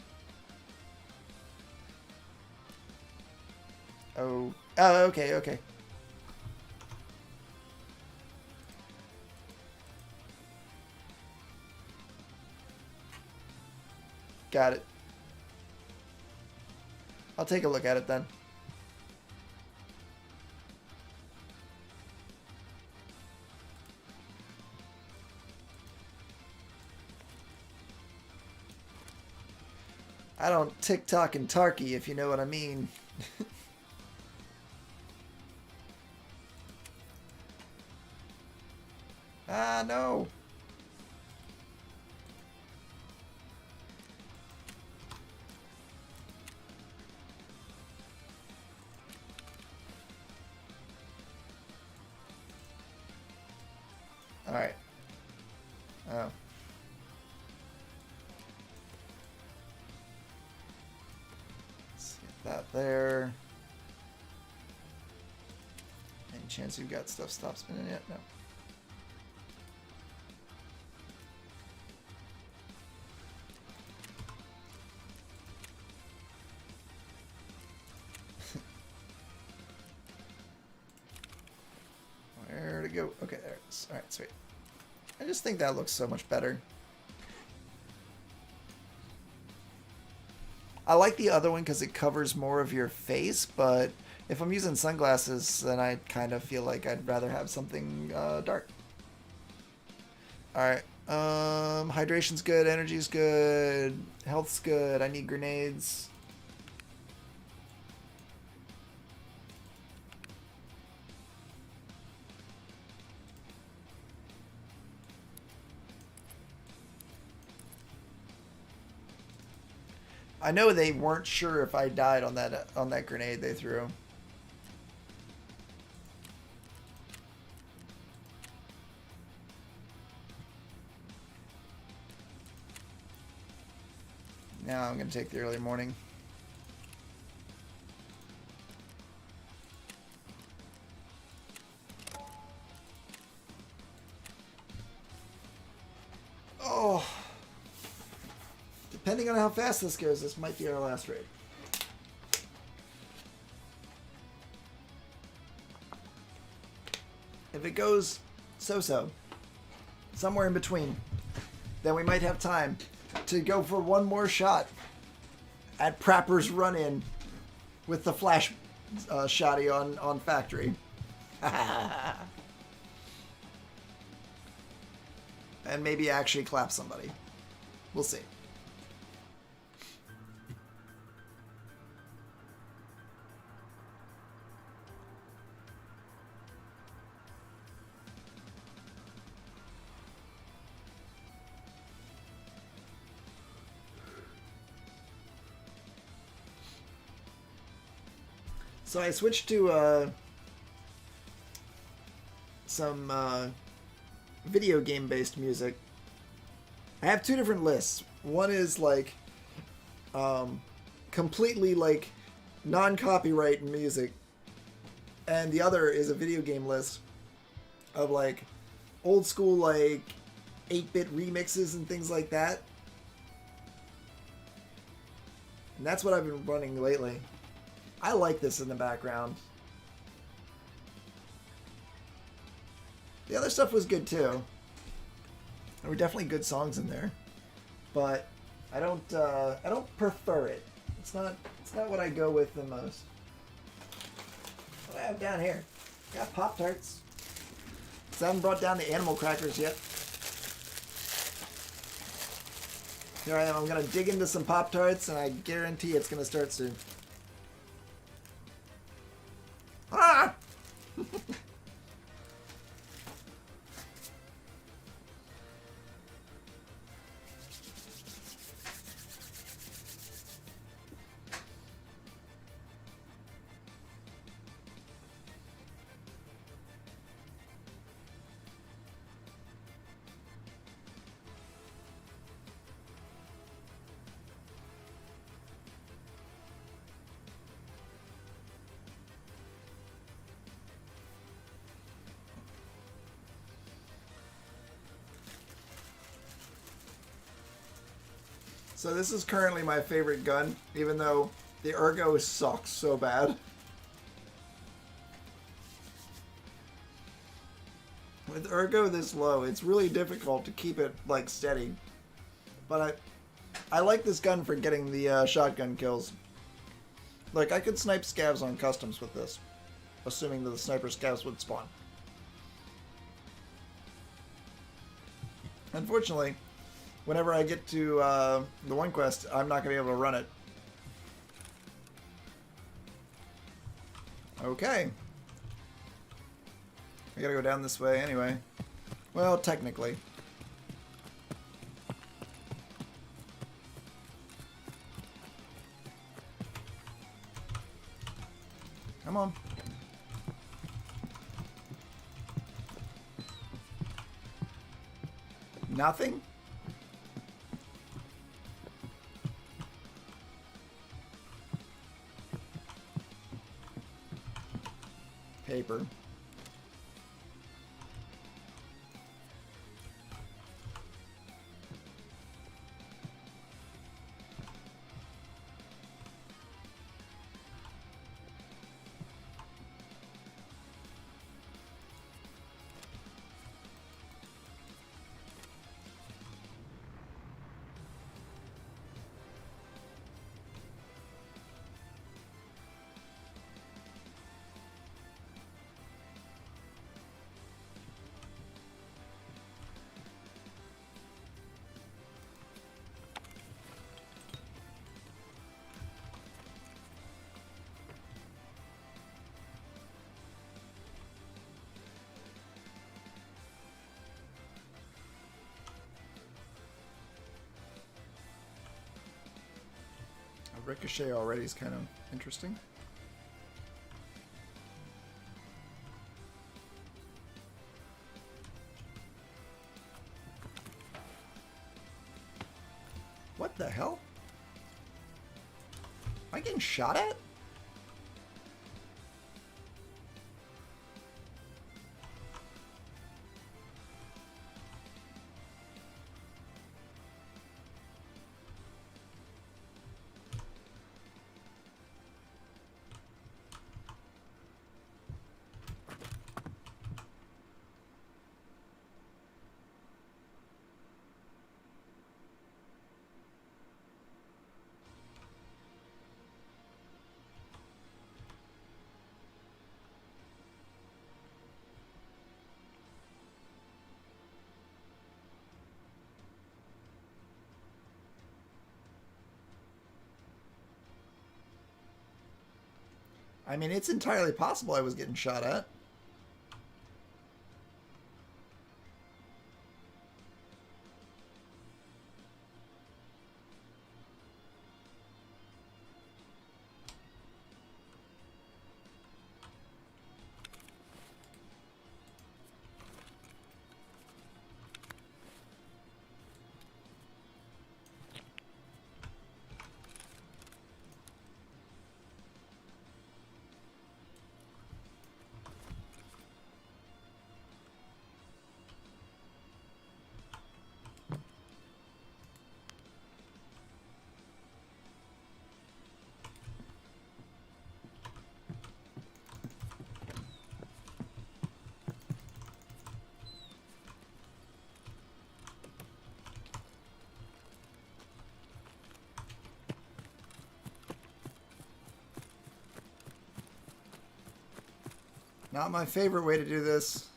Oh, okay, okay. Got it. I'll take a look at it then. I don't TikTok and Tarky, if you know what I mean. Ah, no. All right. Oh. Let's get that there. Any chance you've got stuff stop spinning yet? No. Where to go? Okay, there it is. All right, sweet. I just think that looks so much better. I like the other one because it covers more of your face, but if I'm using sunglasses, then I kind of feel like I'd rather have something dark. Alright, hydration's good, energy's good, health's good, I need grenades. I know they weren't sure if I died on that grenade they threw. Now I'm going to take the early morning. Oh. Depending on how fast this goes, this might be our last raid. If it goes so-so, somewhere in between, then we might have time to go for one more shot at Prapper's run-in with the flash shotty on factory. And maybe actually clap somebody. We'll see. So I switched to some video game based music. I have two different lists. One is like completely like non-copyright music, and the other is a video game list of like old school like 8-bit remixes and things like that. And that's what I've been running lately. I like this in the background. The other stuff was good too. There were definitely good songs in there, but I don't prefer it. It's not what I go with the most. What do I have down here? Got Pop-Tarts. So I haven't brought down the animal crackers yet. Here I am. I'm gonna dig into some Pop-Tarts, and I guarantee it's gonna start soon. Ah! So this is currently my favorite gun, even though the ergo sucks so bad. With ergo this low, it's really difficult to keep it like steady. But I like this gun for getting the shotgun kills. Like I could snipe scavs on customs with this, assuming that the sniper scavs would spawn. Unfortunately, whenever I get to the one quest, I'm not going to be able to run it. Okay. I gotta go down this way anyway. Well, technically. Come on. Nothing? Paper. Ricochet already is kind of interesting. What the hell? Am I getting shot at? I mean, it's entirely possible I was getting shot at. Not my favorite way to do this.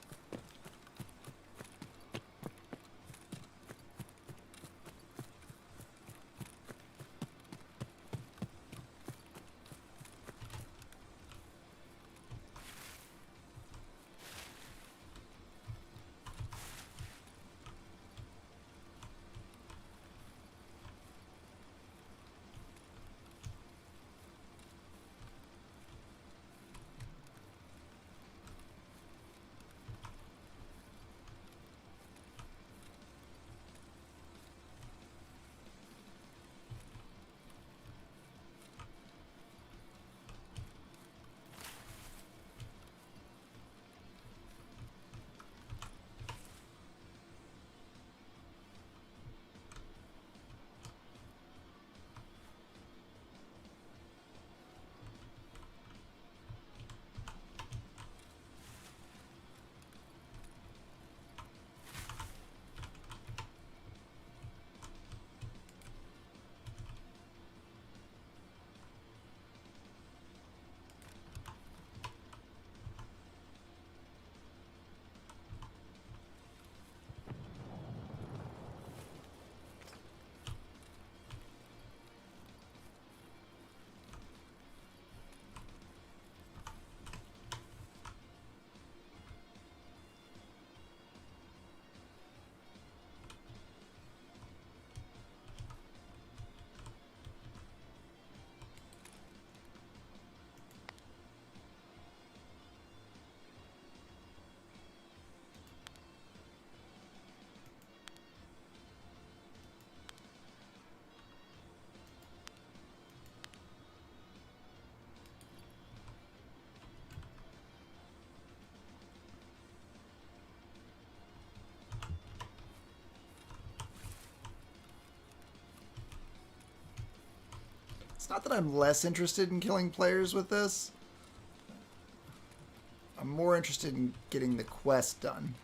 It's not that I'm less interested in killing players with this. I'm more interested in getting the quest done.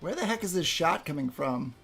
Where the heck is this shot coming from?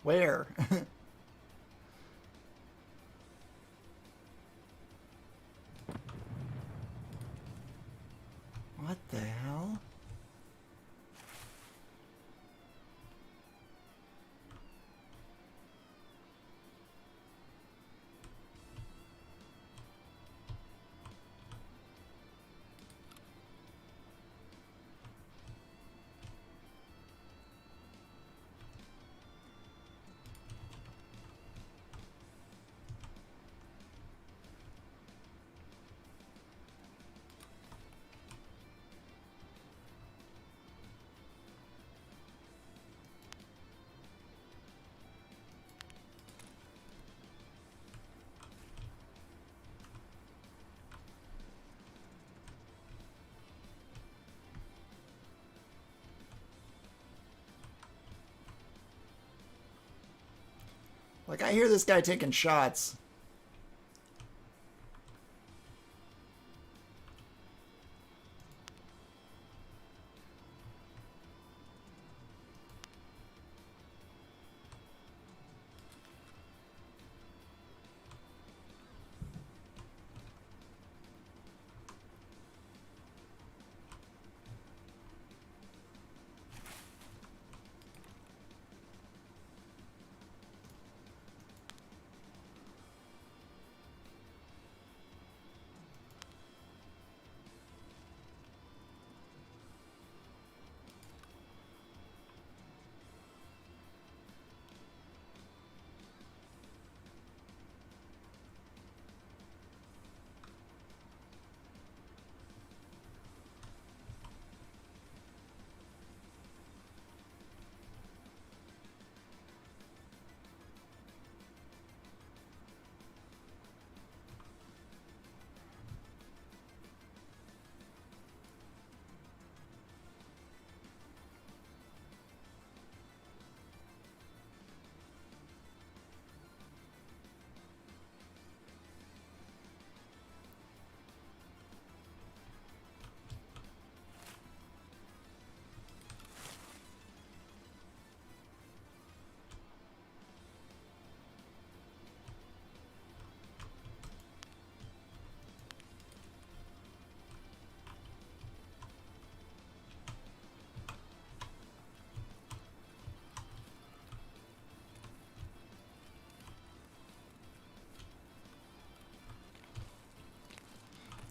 Where? What the hell? Like, I hear this guy taking shots.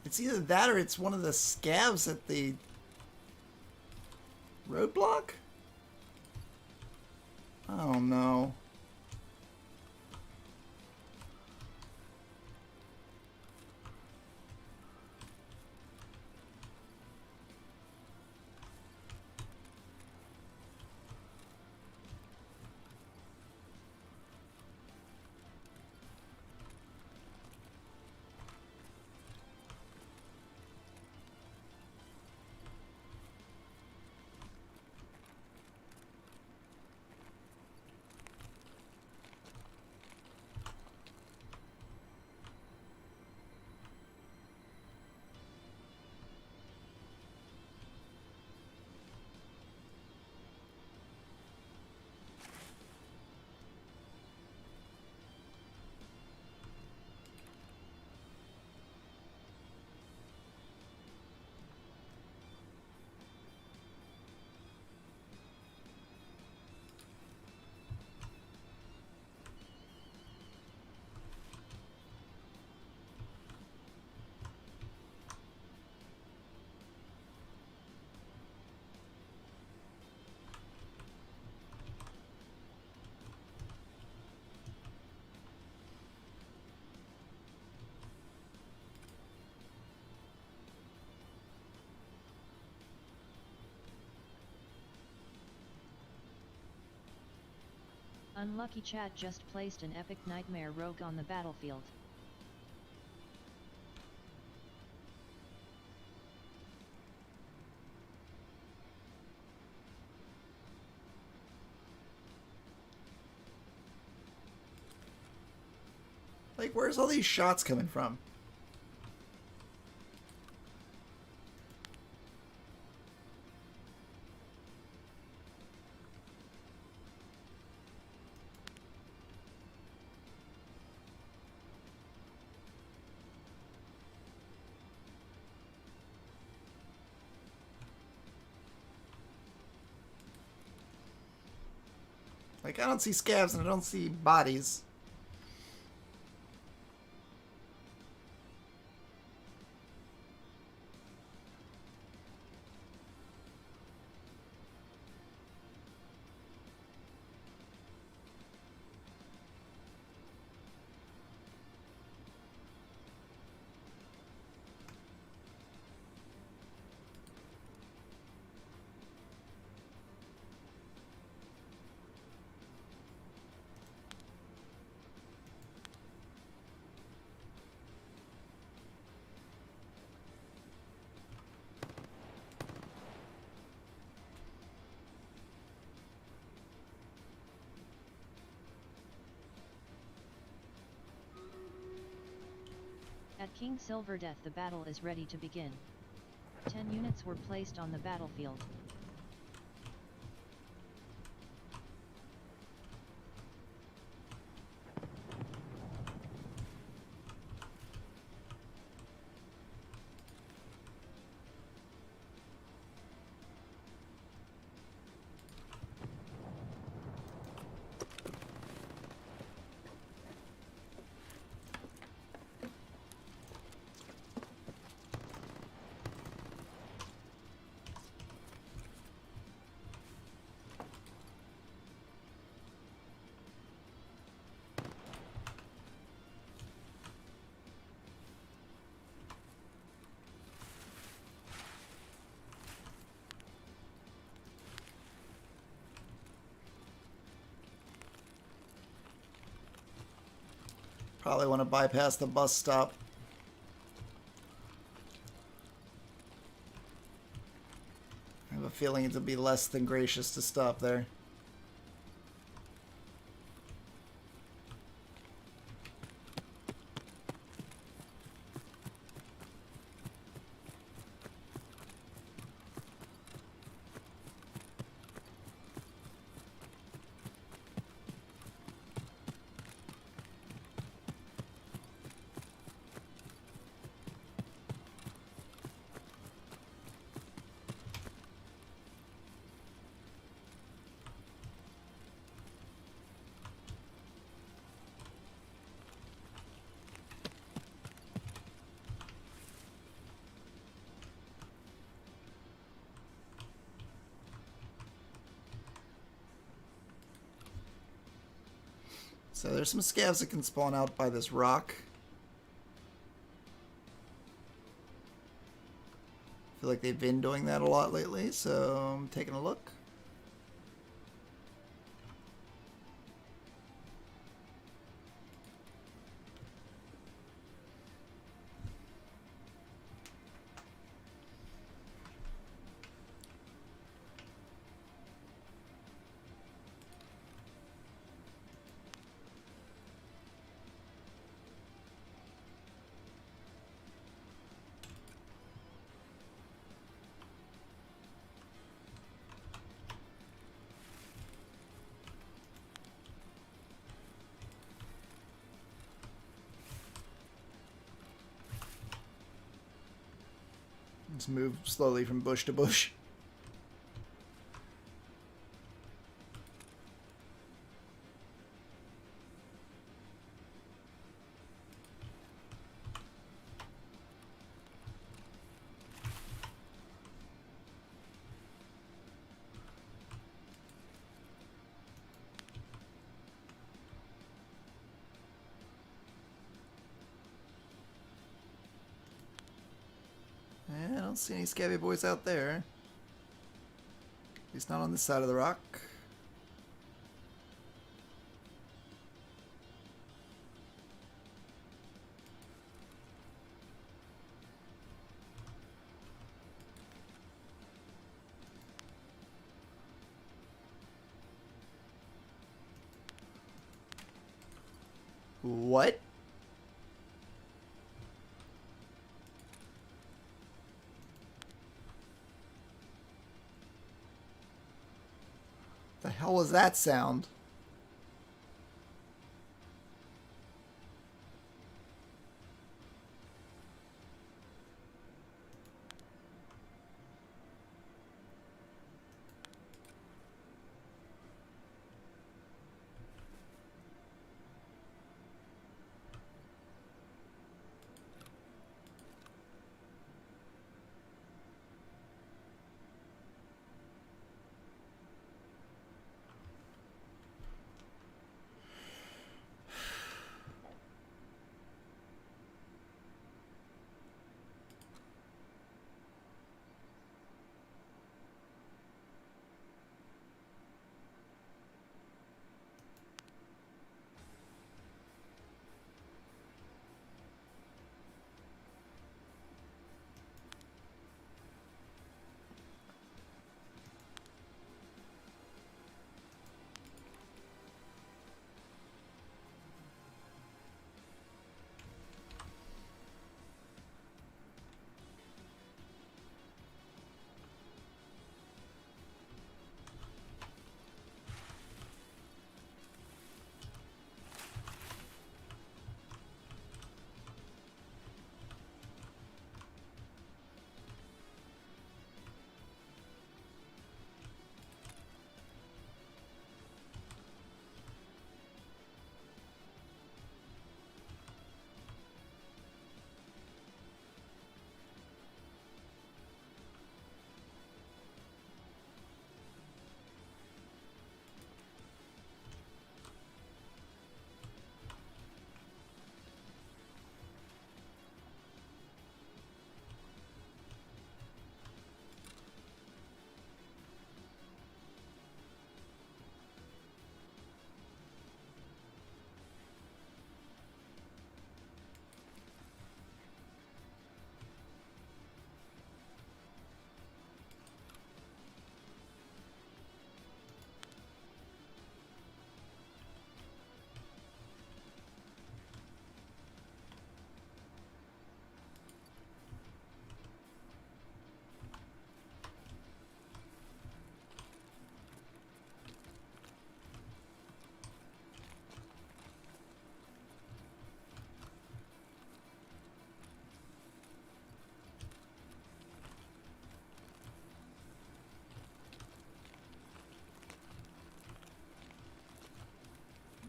It's either that or it's one of the scavs at the roadblock? Oh no. Unlucky chat just placed an epic nightmare rogue on the battlefield. Like, where's all these shots coming from? Like, I don't see scavs and I don't see bodies. At King Silverdeath the battle is ready to begin. 10 units were placed on the battlefield. Probably want to bypass the bus stop. I have a feeling it'll be less than gracious to stop there. So there's some scavs that can spawn out by this rock. I feel like they've been doing that a lot lately, so I'm taking a look. Let's move slowly from bush to bush. I don't see any scabby boys out there. At least not on this side of the rock. What? The hell was that sound?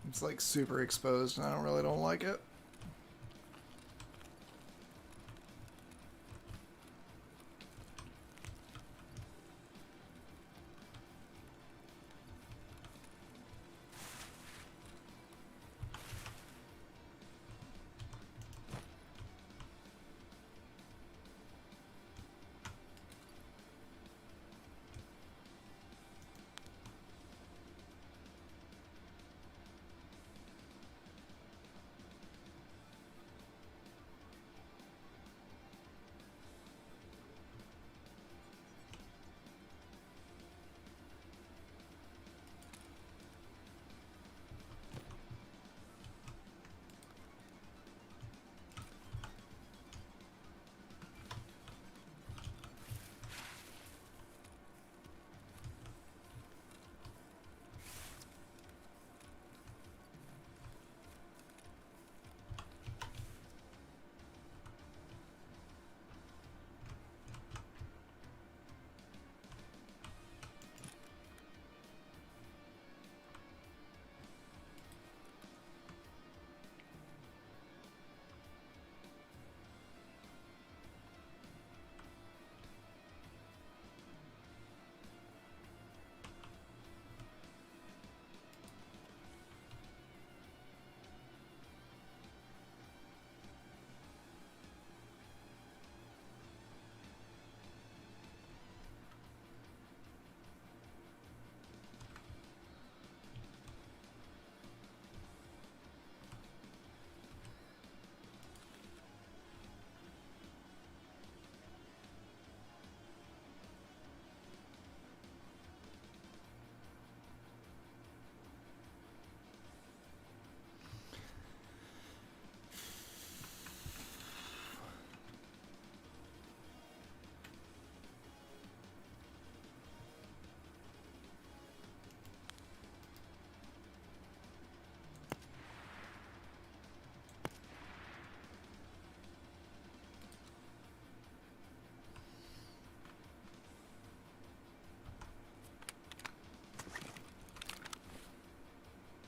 It's like super exposed and I don't like it.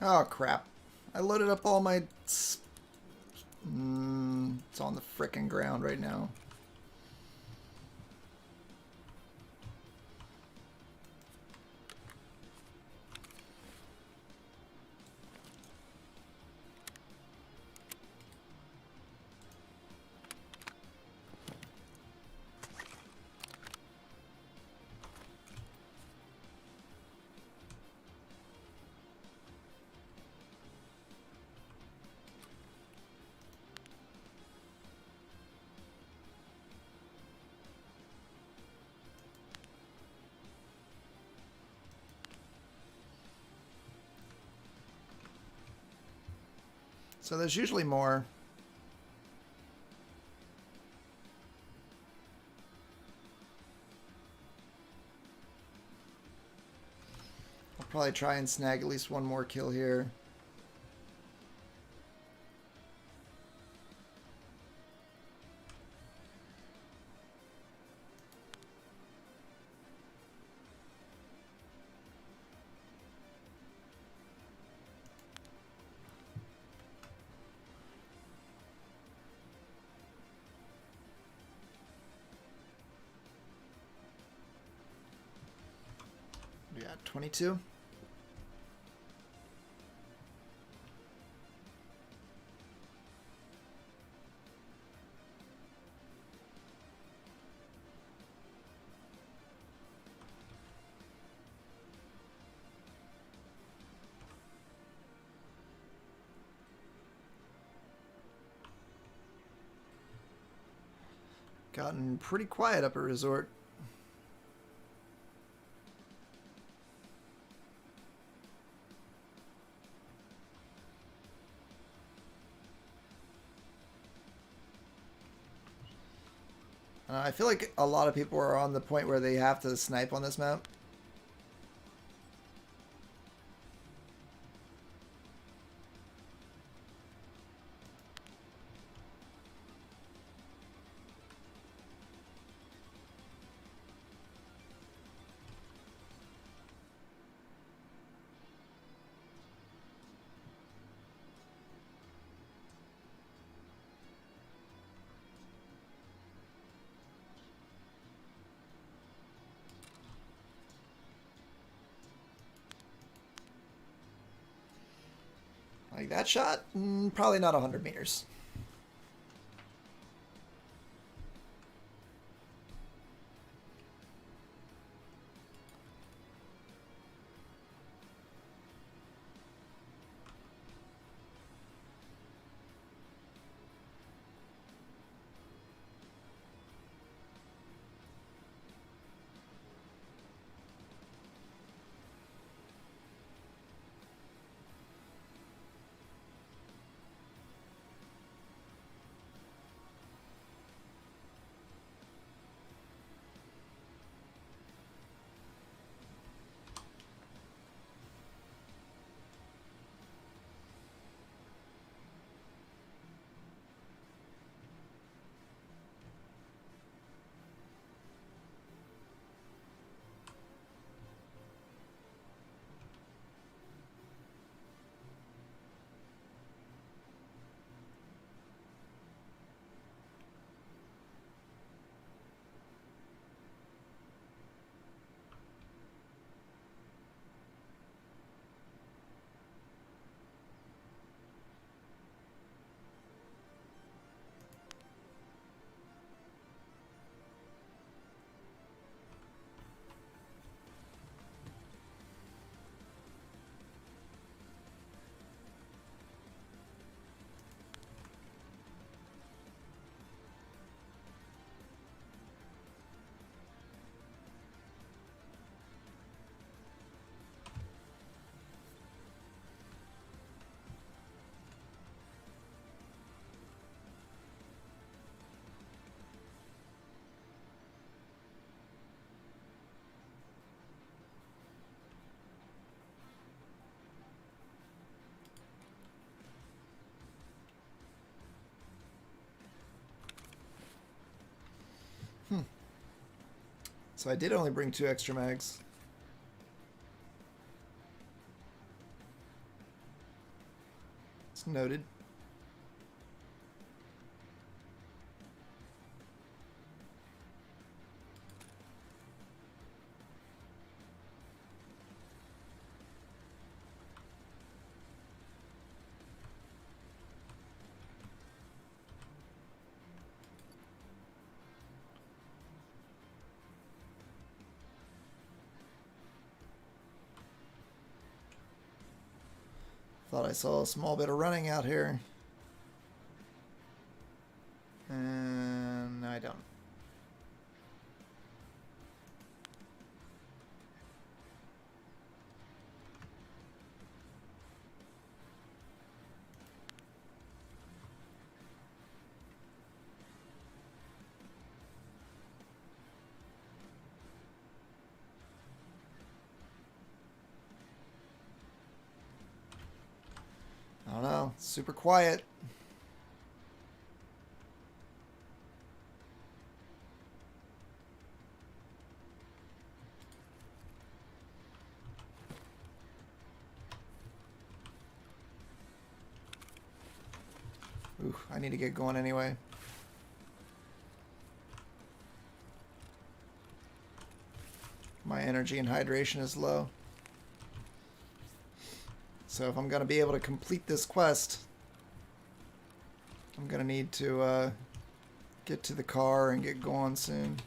Oh, crap. I loaded up all my... It's on the frickin' ground right now. So there's usually more. I'll probably try and snag at least one more kill here. Yeah, 22. Gotten pretty quiet up at Resort. I feel like a lot of people are on the point where they have to snipe on this map. that shot? Probably not 100 meters. So I did only bring 2 extra mags. It's noted. Thought I saw a small bit of running out here. And I don't. I don't know. Super quiet. Ooh, I need to get going anyway. My energy and hydration is low. So if I'm going to be able to complete this quest, I'm going to need to get to the car and get going soon.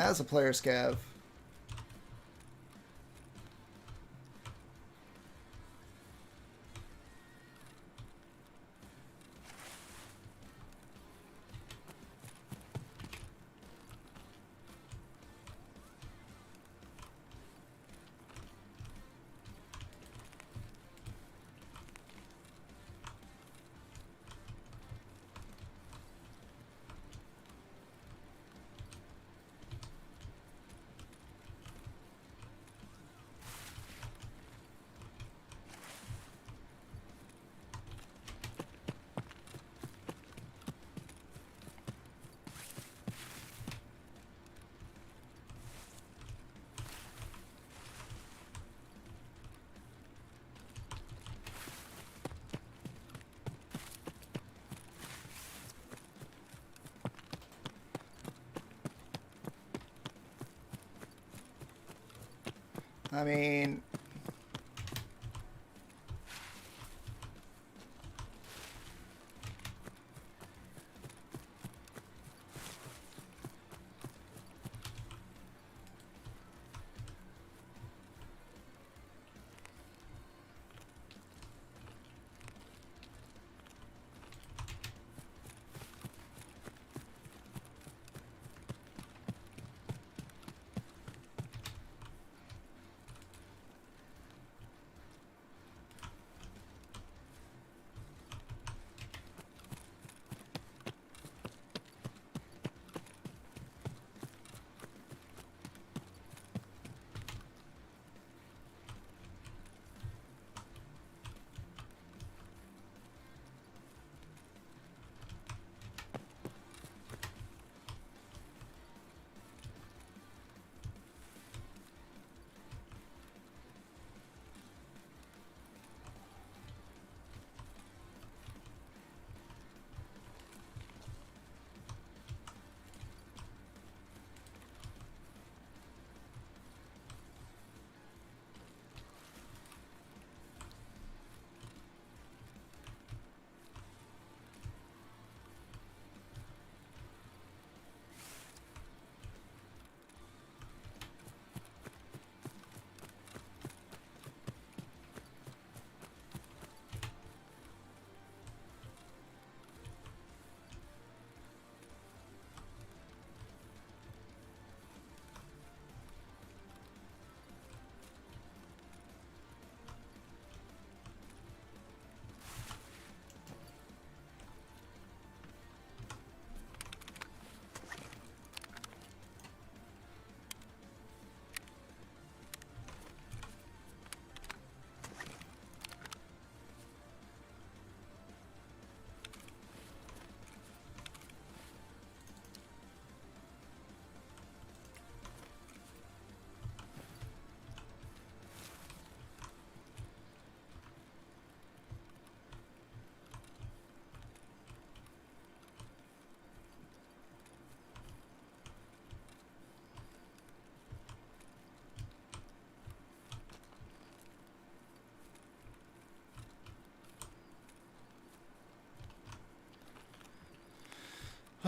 has a player scav. I mean,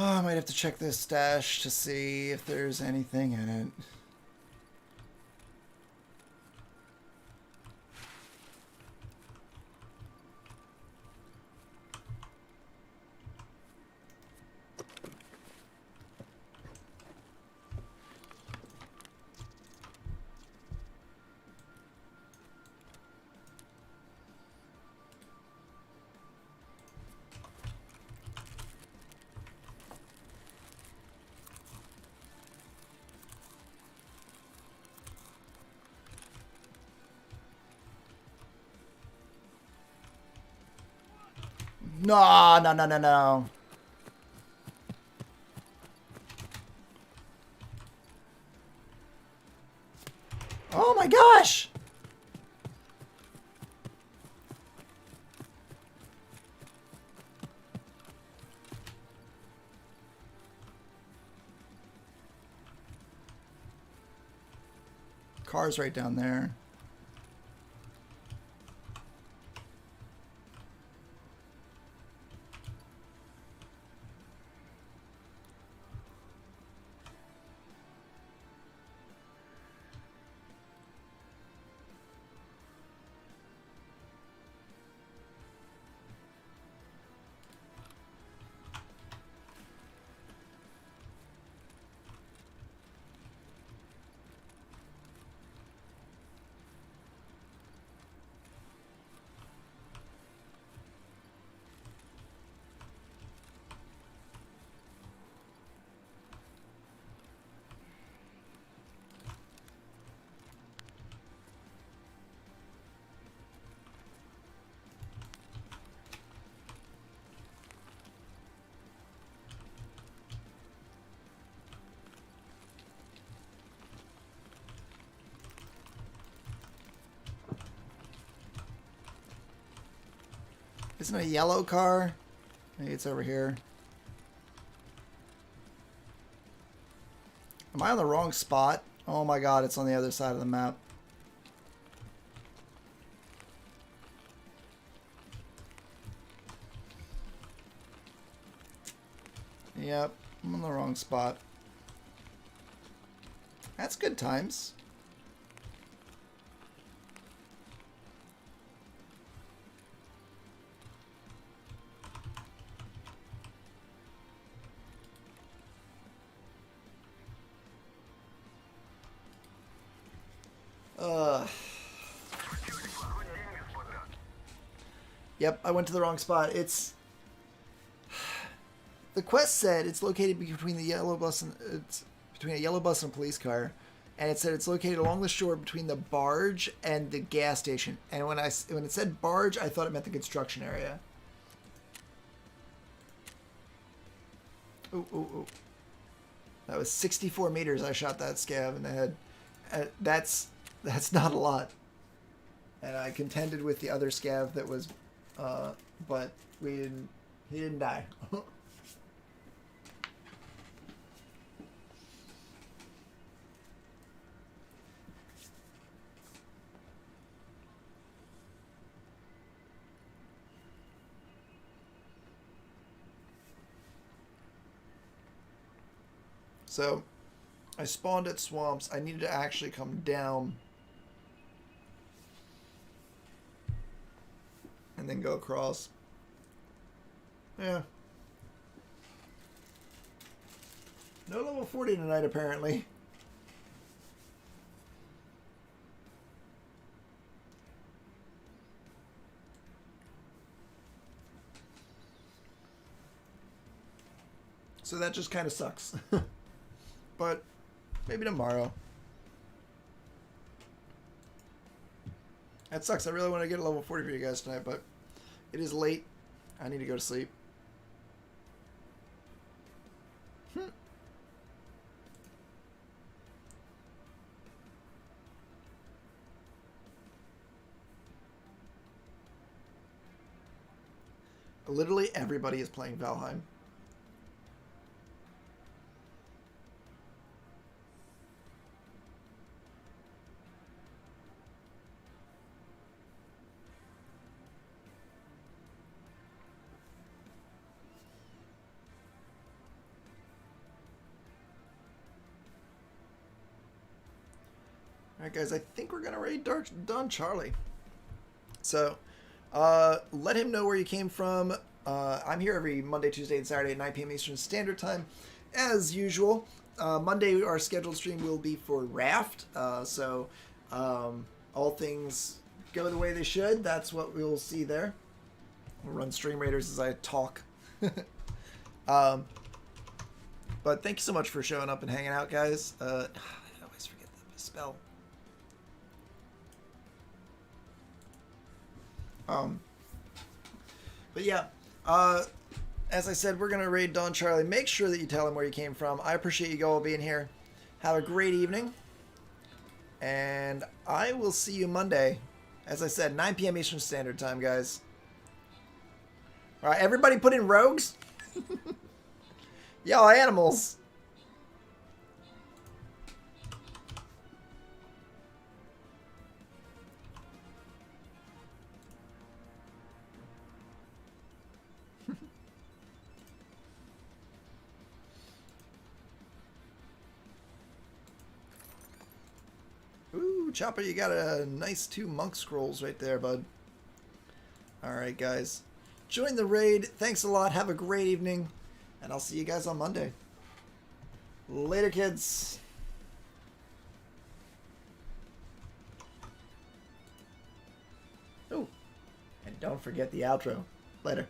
oh, I might have to check this stash to see if there's anything in it. No, no, no, no, no. Oh my gosh! Car's right down there. Isn't it a yellow car? Maybe it's over here. Am I on the wrong spot? Oh my god, it's on the other side of the map. Yep, I'm on the wrong spot. That's good times. Yep, I went to the wrong spot. It's... The quest said it's located between the yellow bus and... It's between a yellow bus and a police car. And it said it's located along the shore between the barge and the gas station. And when it said barge, I thought it meant the construction area. Ooh, ooh, ooh. That was 64 meters I shot that scav in the head. That's not a lot. And I contended with the other scav that was... but he didn't die. So, I spawned at swamps. I needed to actually come down and then go across. Yeah. No level 40 tonight, apparently. So that just kind of sucks. But maybe tomorrow. That sucks. I really want to get a level 40 for you guys tonight, but it is late. I need to go to sleep. Literally everybody is playing Valheim. Alright guys, I think we're gonna raid Don Charlie. So, let him know where you came from. I'm here every Monday, Tuesday, and Saturday at 9 p.m. Eastern Standard Time, as usual. Monday, our scheduled stream will be for Raft. So, all things go the way they should. That's what we'll see there. We'll run Stream Raiders as I talk. But thank you so much for showing up and hanging out, guys. I always forget the spell. But yeah, as I said, we're going to raid Don Charlie. Make sure that you tell him where you came from. I appreciate you all being here. Have a great evening. And I will see you Monday. As I said, 9 p.m. Eastern Standard Time, guys. All right, everybody put in rogues. Y'all animals. Ooh, Chopper, you got a nice 2 monk scrolls right there, bud. Alright, guys. Join the raid. Thanks a lot. Have a great evening. And I'll see you guys on Monday. Later, kids. Oh, and don't forget the outro. Later.